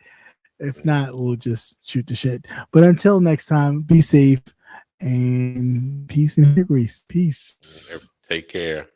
if not, we'll just shoot the shit. But until next time, be safe and peace and grease. Peace. Take care.